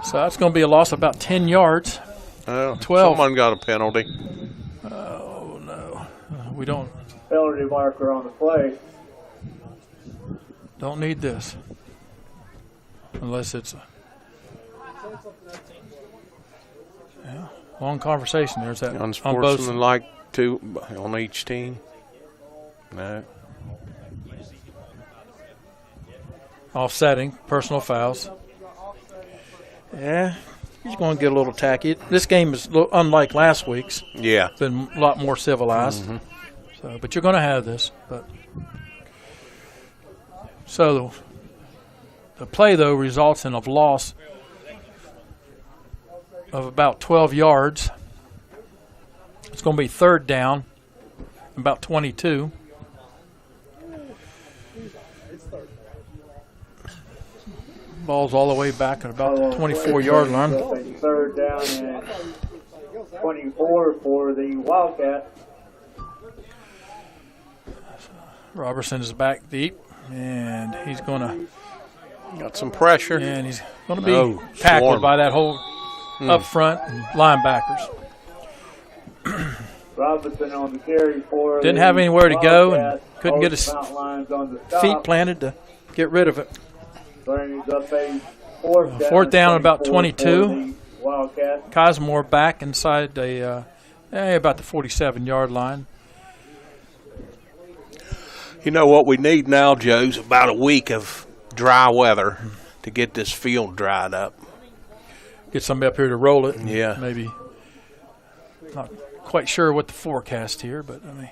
So that's going to be a loss of about 10 yards. 12. Someone got a penalty. Oh, no. We don't. Penalty marker on the play. Don't need this. Unless it's a long conversation. There's that on both. Unsportsmanlike two on each team. No. Offsetting, personal fouls. Yeah, he's going to get a little tacky. This game is unlike last week's. Yeah. It's been a lot more civilized. Mm-hmm. So, but you're going to have this. But so the play, though, results in a loss of about 12 yards. It's going to be third down, about 22. Ball's all the way back at about the 24-yard line. Third down and 24 for the Wildcats. Robertson is back deep, and he's going to Got some pressure. and he's going to be tackled by that whole up front and linebackers. Robinson on the carry for Didn't the have anywhere to go and Wildcats. couldn't get his Mountain Lions on the stop. feet planted to get rid of it. Brings up a Fourth down about 24 22. for the Wildcats. Cosmore back inside the about the 47-yard line. You know what we need now, Joe's about a week of dry weather to get this field dried up. Get somebody up here to roll it. Yeah. Maybe. Not quite sure what the forecast here, but I mean.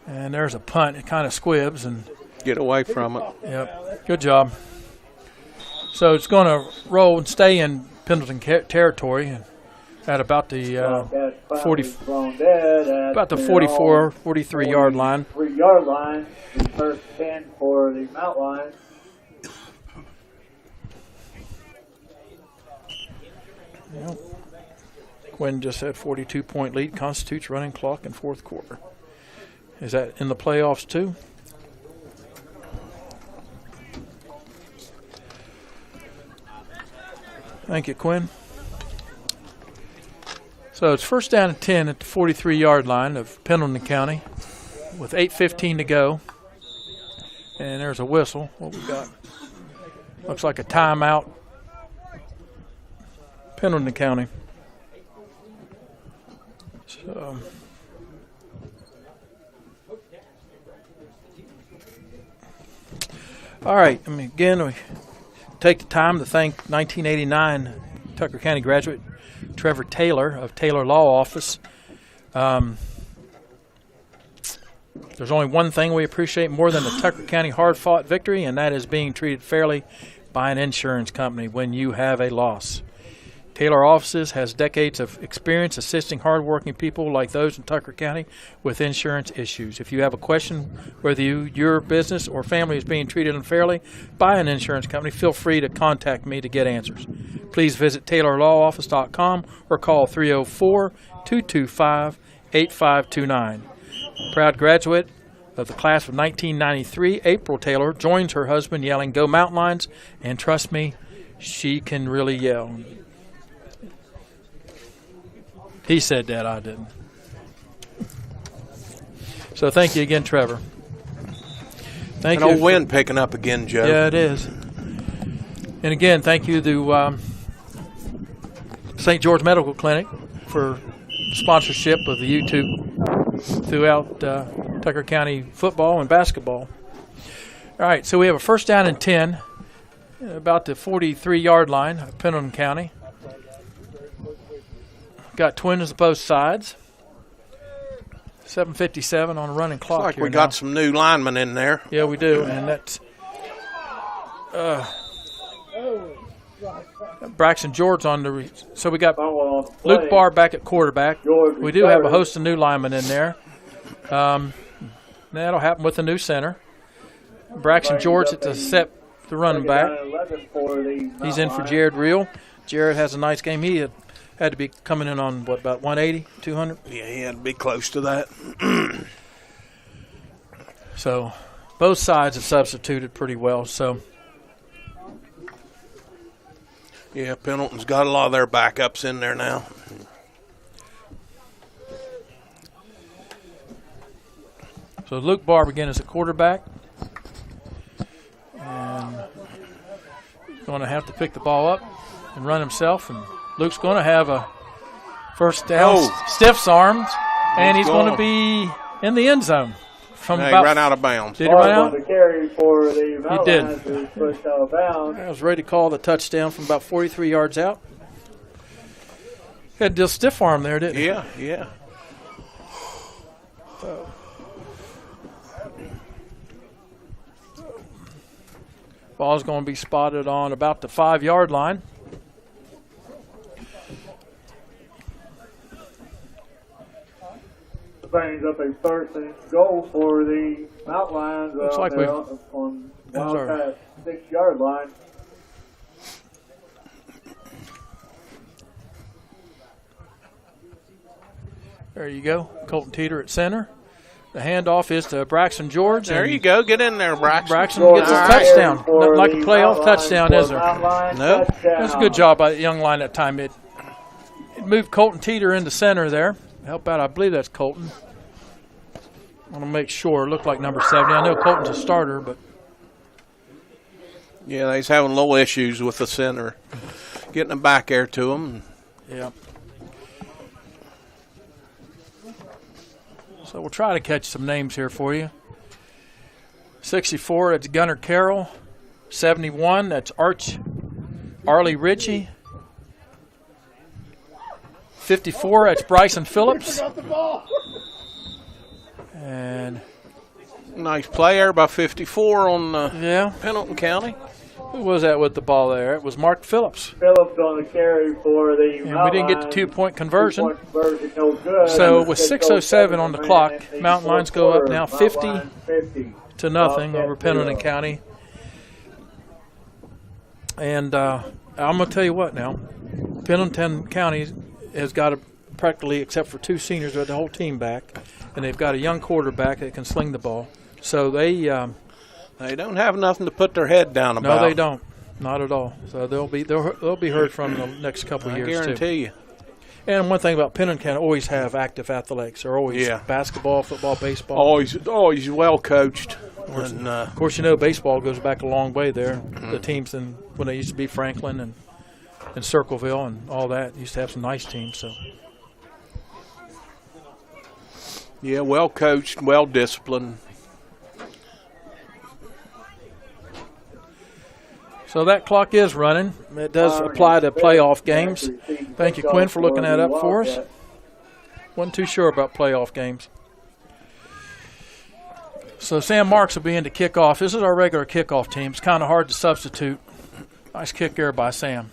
And there's a punt. It kind of squibs and. Get away from it. Yep. Good job. So it's going to roll and stay in Pendleton territory at about the 44, 43-yard line. 3-yard line. The first 10 for the Mountain Lions. Yep. Quinn just had 42-point lead. Constitutes running clock in fourth quarter. Is that in the playoffs too? Thank you, Quinn. So it's first down and 10 at the 43-yard line of Pendleton County with 8:15 to go. And there's a whistle. What we got? Looks like a timeout. Pendleton County. So all right. I mean, again, we take the time to thank 1989 Tucker County graduate Trevor Taylor of Taylor Law Office. There's only one thing we appreciate more than the Tucker County hard-fought victory, and that is being treated fairly by an insurance company when you have a loss. Taylor Offices has decades of experience assisting hardworking people like those in Tucker County with insurance issues. If you have a question whether your business or family is being treated unfairly by an insurance company, feel free to contact me to get answers. Please visit TaylorLawOffice.com or call 304-225-8529. Proud graduate of the class of 1993, April Taylor joins her husband yelling, "Go Mountain Lions," and trust me, she can really yell. He said that, I didn't. So thank you again, Trevor. Thank you. An old wind picking up again, Joe. Yeah, it is. And again, thank you to St. George Medical Clinic for sponsorship of the YouTube throughout Tucker County football and basketball. All right, so we have a first down and 10, about the 43-yard line of Pendleton County. Got twins on both sides. 7:57 on the running clock. Looks like here we now. got some new linemen in there. Yeah, we do, and that's Braxton George on the. So we got Luke Barr back at quarterback. We do have a host of new linemen in there. That'll happen with the new center. Braxton George at the running back. He's in for Jared Reel. Jared has a nice game. He had to be coming in on, what, about 180, 200? Yeah, he had to be close to that. So both sides have substituted pretty well. So yeah, Pendleton's got a lot of their backups in there now. So Luke Barr again is a quarterback. And he's going to have to pick the ball up and run himself. And Luke's going to have a first down, stiffs arms, and he's going to be in the end zone. He ran out of bounds. Did he run out? The carry for the He did. is pushed out of bounds. I was ready to call the touchdown from about 43 yards out. Had a stiff arm there, didn't he? Yeah, yeah. Ball's going to be spotted on about the 5-yard line. Brings up a first and goal for the Mountain Lions. Looks like we on Wildcat 6-yard line. There you go. Colton Teeter at center. The handoff is to Braxton George. There you go. Get in there, Braxton. Braxton gets his touchdown. Not like a playoff touchdown, is there? Nope. That's a good job by the young line that time. It moved Colton Teeter into center there. Help out, I believe that's Colton. I want to make sure. It looked like number 70. I know Colton's a starter, but. Yeah, he's having little issues with the center. Getting them back there to him. Yeah. So we'll try to catch some names here for you. 64, that's Gunnar Carroll. 71, that's Arlie Ritchie. 54, that's Bryson Phillips. And nice play there by 54 on Pendleton County. Who was that with the ball there? It was Mark Phillips. Phillips on the carry for the And we didn't get the 2-point conversion. 2-point conversion, no good. So with 6:07 on the clock, Mountain Lions go up now 50 to nothing over Pendleton County. And I'm going to tell you what now. Pendleton County has got practically, except for 2 seniors, the whole team back. And they've got a young quarterback that can sling the ball. So they don't have nothing to put their head down about. No, they don't. Not at all. So they'll be heard from in the next couple of years, too. I guarantee you. And one thing about Pendleton County, always have active athletics. They're always basketball, football, baseball. Always well coached. Of course, you know baseball goes back a long way there. The teams when they used to be Franklin and Circleville and all that used to have some nice teams. So. Yeah, well coached, well disciplined. So that clock is running. It does apply to playoff games. Thank you, Quinn, for looking that up for us. Wasn't too sure about playoff games. So Sam Marks will be in to kick off. This is our regular kickoff team. It's kind of hard to substitute. Nice kick there by Sam.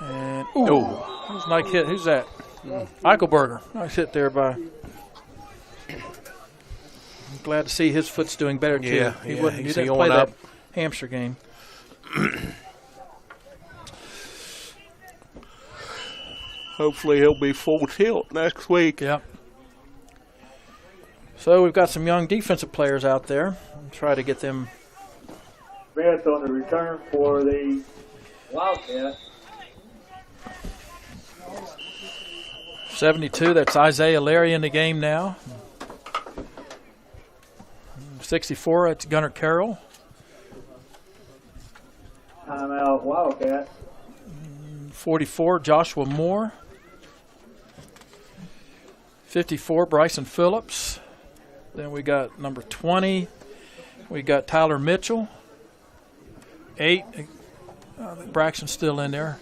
And that was a nice hit. Who's that? Eichelberger. Nice hit there by. I'm glad to see his foot's doing better too. Yeah, he didn't play that Hampshire game. Hopefully he'll be full tilt next week. Yep. So we've got some young defensive players out there. We'll try to get them. Smith on the return for the Wildcats. 72, that's Isaiah Larry in the game now. 64, that's Gunnar Carroll. Timeout Wildcat. 44, Joshua Moore. 54, Bryson Phillips. Then we got number 20. We got Tyler Mitchell. 8, Braxton's still in there.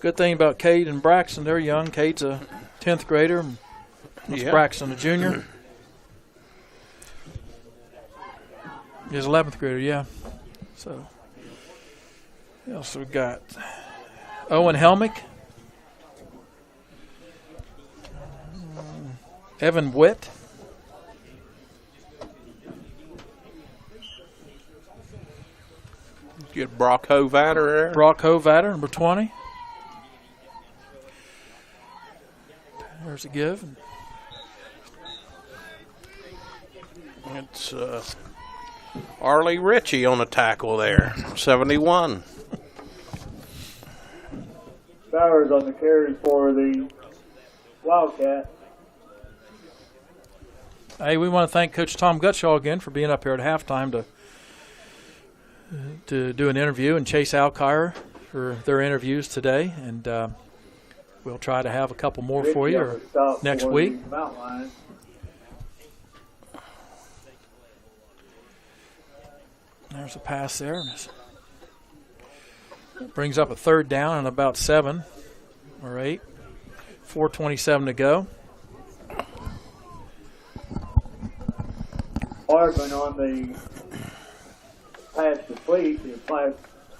Good thing about Cade and Braxton, they're young. Cade's a 10th grader. And Braxton a junior. He's 11th grader, yeah. So, what else we got? Owen Helmick. Evan Witt. Get Brock Hovatter there. Brock Hovatter, number 20. There's a give. It's Arlie Ritchie on the tackle there, 71. Bowers on the carry for the Wildcat. Hey, we want to thank Coach Tom Gutshaw again for being up here at halftime to do an interview, and Chase Alar for their interviews today. And we'll try to have a couple more for you next week. There's a pass there. Brings up a 3rd down and about 7 or 8. 4:27 to go. Hardman on the pass complete, the pass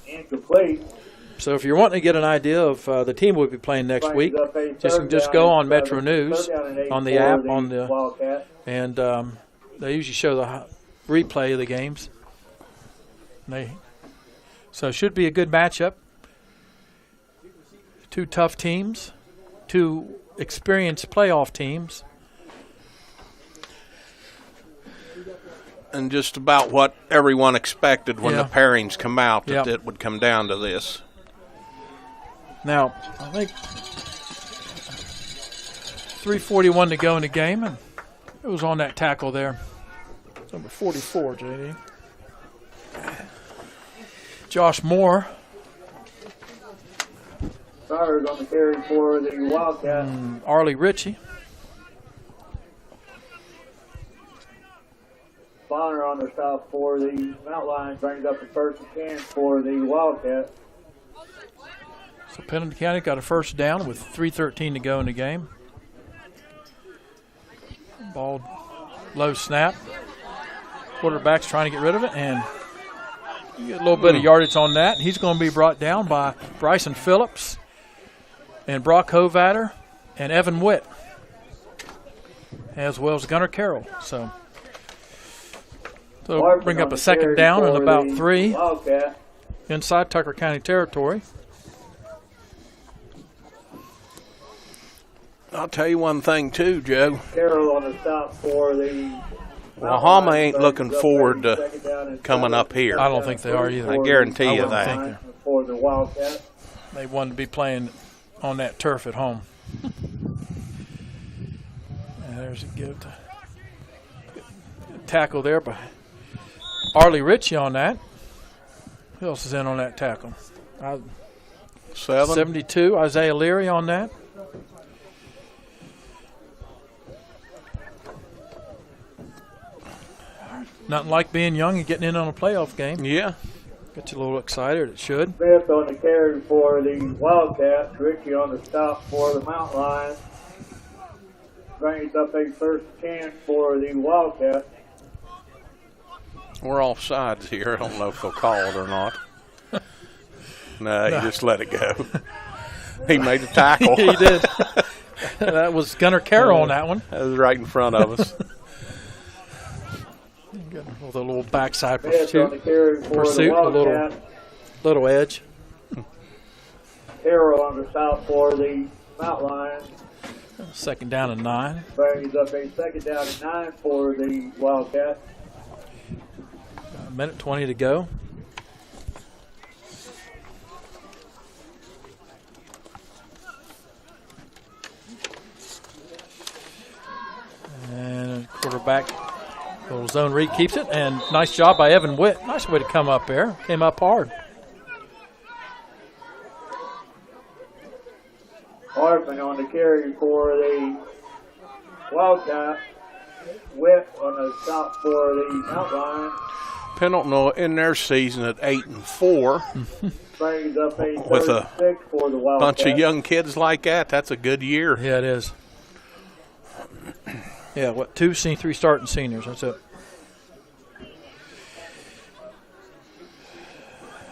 incomplete. So if you're wanting to get an idea of the team we'll be playing next week, just go on Metro News on the app and they usually show the replay of the games. So it should be a good matchup. Two tough teams, two experienced playoff teams. And just about what everyone expected when the pairings come out, that it would come down to this. Now, I think 3:41 to go in the game, and it was on that tackle there. Number 44, JD. Josh Moore. Starters on the carry for the Wildcats. Arlie Ritchie. Bonner on the stop for the Mount Lions, brings up the first and 10 for the Wildcats. So Pendleton County got a first down with 3:13 to go in the game. Ball low snap. Quarterback's trying to get rid of it, and you get a little bit of yardage on that. He's going to be brought down by Bryson Phillips and Brock Hovatter and Evan Witt, as well as Gunnar Carroll. So bring up a second down and about 3 inside Tucker County territory. I'll tell you one thing, too, Joe. Carroll on the stop for the Wahama ain't looking forward to coming up here. I don't think they are either. I guarantee you that. For the Wildcats. They wanted to be playing on that turf at home. And there's a good tackle there by Arlie Ritchie on that. Who else is in on that tackle? 72, Isaiah Leary on that. Nothing like being young and getting in on a playoff game. Yeah. Gets you a little excited. It should. Smith on the carry for the Wildcats. Ritchie on the stop for the Mount Lions. Brings up a first 10 for the Wildcats. We're off sides here. I don't know if they'll call it or not. No, he just let it go. He made a tackle. He did. That was Gunnar Carroll on that one. That was right in front of us. With a little backside pursuit, a little edge. Carroll on the stop for the Mount Lions. Second down and 9. Brings up a second down and 9 for the Wildcats. A minute 20 to go. And quarterback, little zone read keeps it, and nice job by Evan Witt. Nice way to come up there. Came up hard. Hardman on the carry for the Wildcats. Witt on the stop for the Mount Lions. Pendleton in their season at 8-4. Brings up a with a for the Wildcats. bunch of young kids like that. That's a good year. Yeah, it is. Yeah, 3 starting seniors. That's it.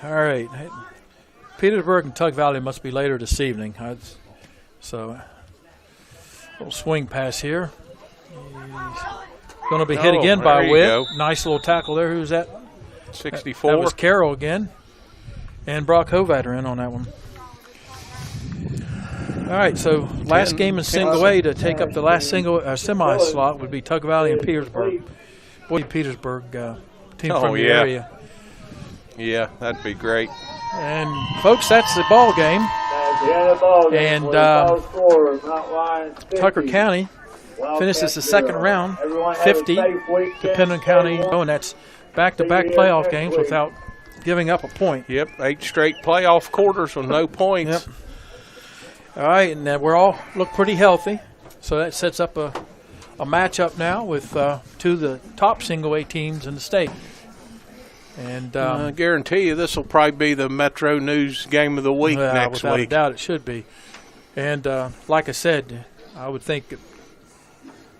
All right. Petersburg and Tug Valley must be later this evening. So, little swing pass here. He's going to be hit again by Witt. Nice little tackle there. Who's that? 64. That was Carroll again. And Brock Hovatter in on that one. All right, so last game in single A to take up the last semi slot would be Tug Valley and Petersburg. Boy, Petersburg team from the area. Yeah, that'd be great. And folks, that's the ball game. And Tucker County finishes the second round, 50 to Pendleton County. Oh, and that's back-to-back playoff games without giving up a point. Yep, 8 straight playoff quarters with no points. Yep. All right, and we're all look pretty healthy, so that sets up a matchup now with 2 of the top single A teams in the state. And I guarantee you this will probably be the Metro News game of the week next without week. a doubt, it should be. And like I said, I would think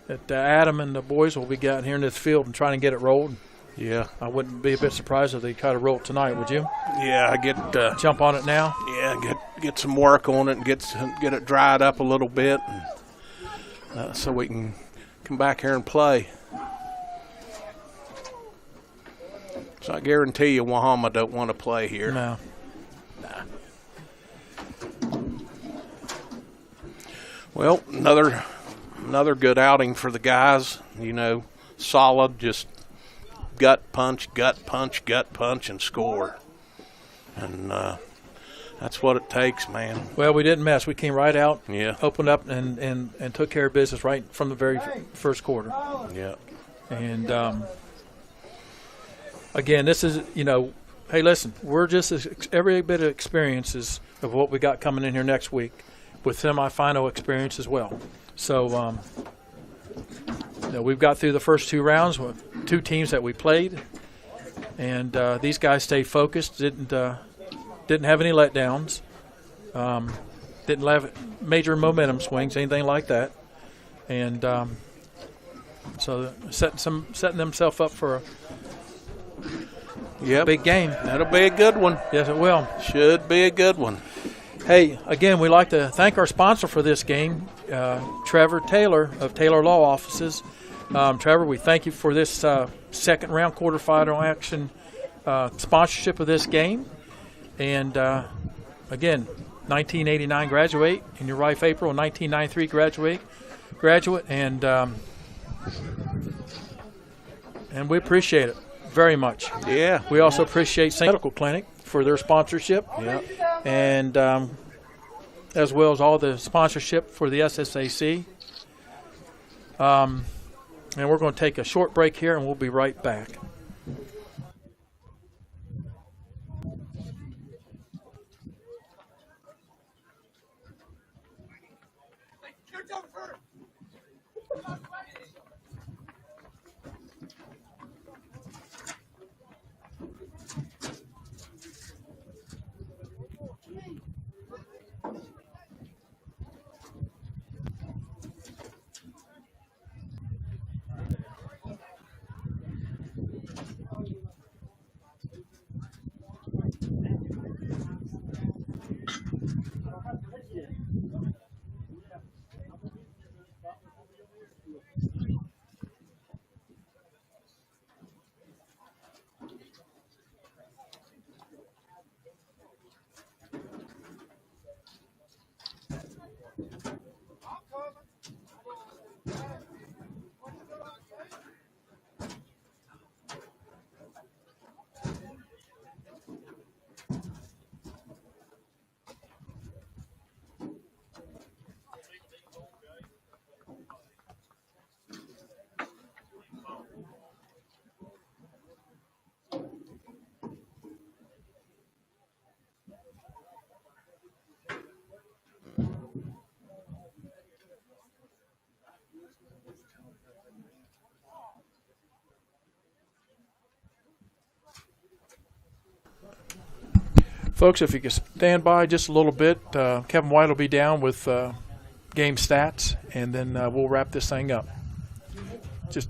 that Adam and the boys will be getting here in this field and trying to get it rolled. Yeah. I wouldn't be a bit surprised if they try to roll it tonight, would you? Yeah, I jump on it now. Yeah, get some work on it and get it dried up a little bit, and, so we can come back here and play. So I guarantee you, Wahama don't want to play here. No. Nah. Well, another good outing for the guys. You know, solid, just gut punch, and score. And that's what it takes, man. Well, we didn't mess. We came right out, Yeah. opened up, and took care of business right from the very first quarter. Yeah. And, again, this is, hey, listen, we're just every bit of experiences of what we got coming in here next week with semifinal experience as well. So, we've got through the first two rounds with two teams that we played, and these guys stayed focused, didn't have any letdowns, didn't have major momentum swings, anything like that, and so setting themselves up for a big game. That'll be a good one. Yes, it will. Should be a good one. Hey, again, we'd like to thank our sponsor for this game, Trevor Taylor of Taylor Law Offices. Trevor, we thank you for this second round quarterfinal action sponsorship of this game. And, again, 1989 graduate, and your wife April, 1993 graduate, and we appreciate it very much. Yeah. We also appreciate St. Medical Clinic for their sponsorship. Yeah. And as well as all the sponsorship for the SSAC. And we're going to take a short break here, and we'll be right back. Folks, if you could stand by just a little bit, Kevin White will be down with game stats, and then we'll wrap this thing up. Just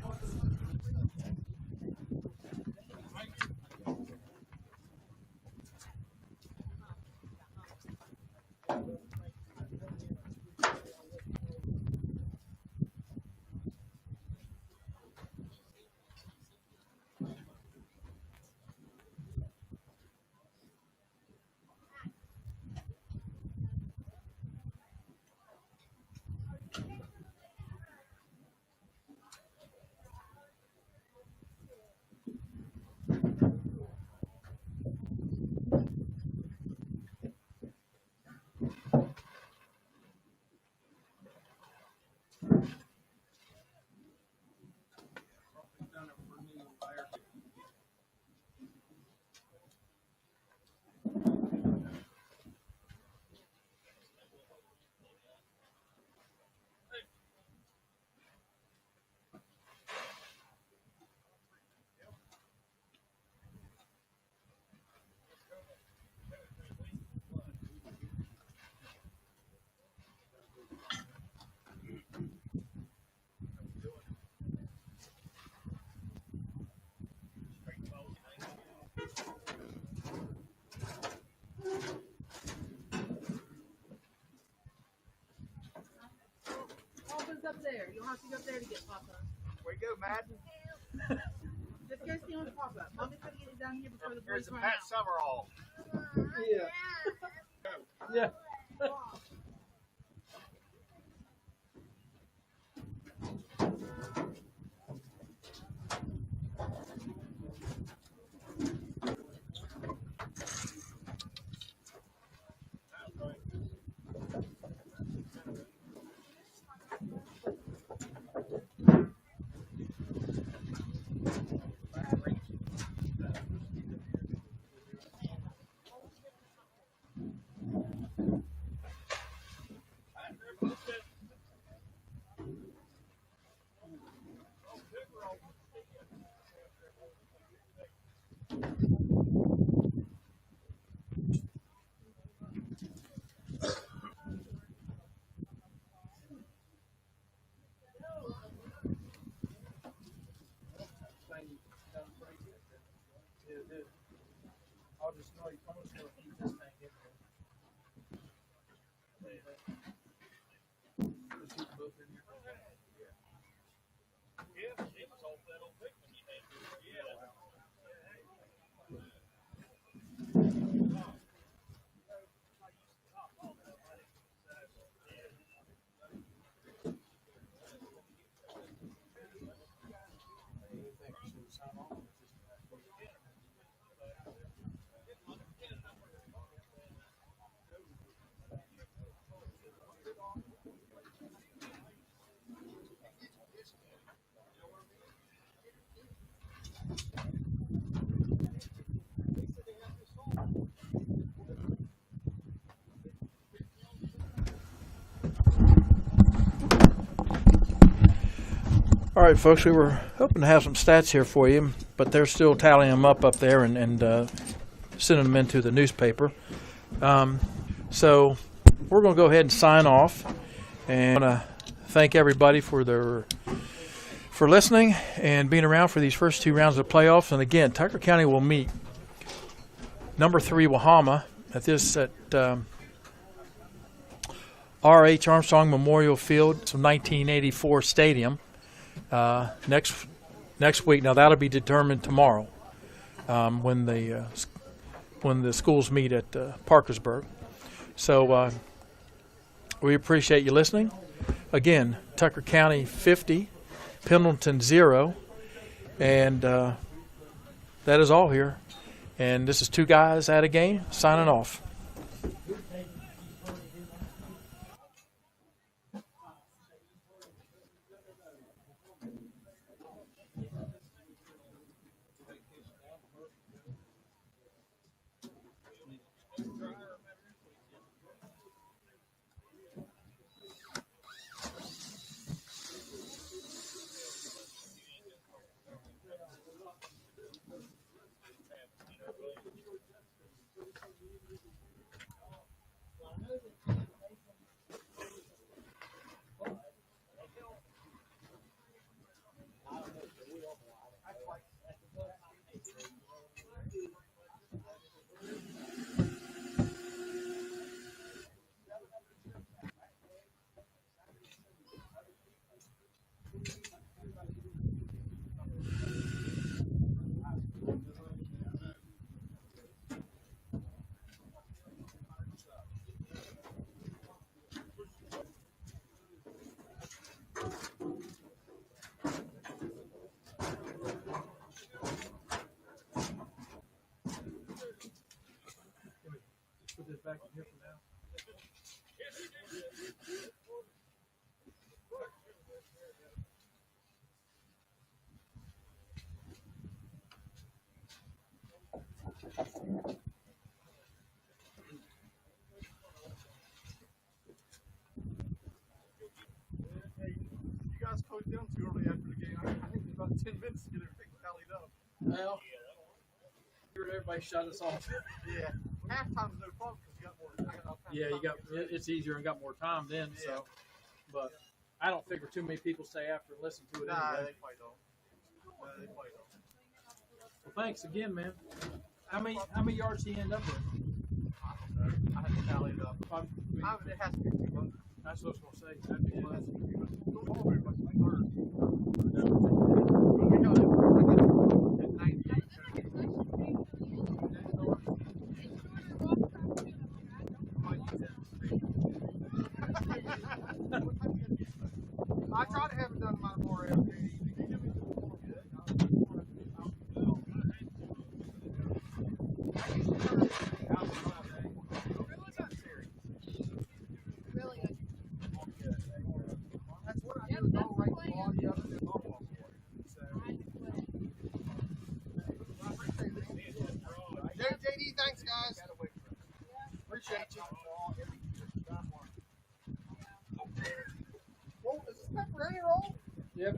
up there. You'll have to go up there to get pop-up. Where you go, Madden? Just go see on the pop-up. Mommy's going to get it down here before the There's boys a run Pat out. Summerall. Yeah. I'll just know I'm just going to keep this thing in there. Just keep both in here. All right, folks, we were hoping to have some stats here for you, but they're still tallying them up there and sending them into the newspaper. So we're going to go ahead and sign off, and I want to thank everybody for listening and being around for these first two rounds of the playoffs. And again, Tucker County will meet number 3 Wahama at R.H. Armstrong Memorial Field, 1984 stadium. Next week. Now that'll be determined tomorrow when the schools meet at Parkersburg. So we appreciate you listening. Again, Tucker County 50, Pendleton 0, and that is all here. And this is Two Guys at a Game signing off. Put this back in here for now. You guys closed down too early after the game. I think it's about 10 minutes to get everything tallied up. Well, everybody shut us off. Yeah. Halftime's no problem because you got more. It's easier and got more time then. Yeah. So, but I don't figure too many people stay after and listen to it. Nah, anyway. they probably don't. Well, thanks again, man. How many yards do you end up with? I don't know. I have to tally it up. It has to be 200. That's what I was gonna say. That'd be I try to have it done by tomorrow. That's what I do. Don't write the law the other than football. JD, thanks guys. Appreciate you. Whoa, is this pepperoni roll? Yep.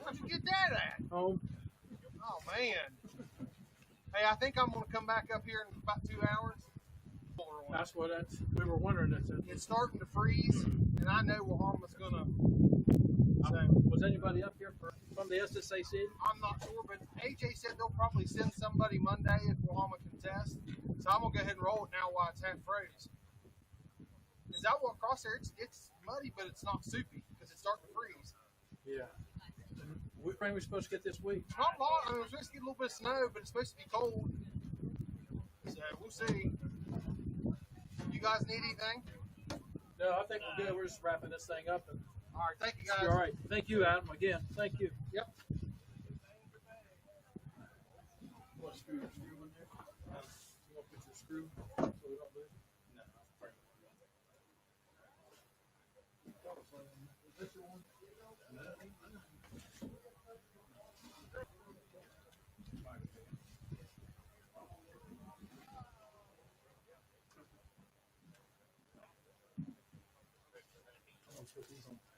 Where'd you get that at? Home. Oh man. Hey, I think I'm gonna come back up here in about 2 hours. That's what we were wondering. It's starting to freeze, and I know Wilhelma's gonna. Was anybody up here from the SSAC? I'm not sure, but AJ said they'll probably send somebody Monday if Wilhelma can test. So I'm gonna go ahead and roll it now while it's half froze. As I walk across there, it's muddy, but it's not soupy because it's starting to freeze. Yeah. What rain we supposed to get this week? Not a lot. I mean, we're supposed to get a little bit of snow, but it's supposed to be cold. So we'll see. You guys need anything? No, I think we're good. We're just wrapping this thing up. And all right, thank you guys. All right, thank you, Adam. Again, thank you. Yep. You want to screw your screw in there? You want to put your screw so we don't lose it? No. Is this your one? Put these on.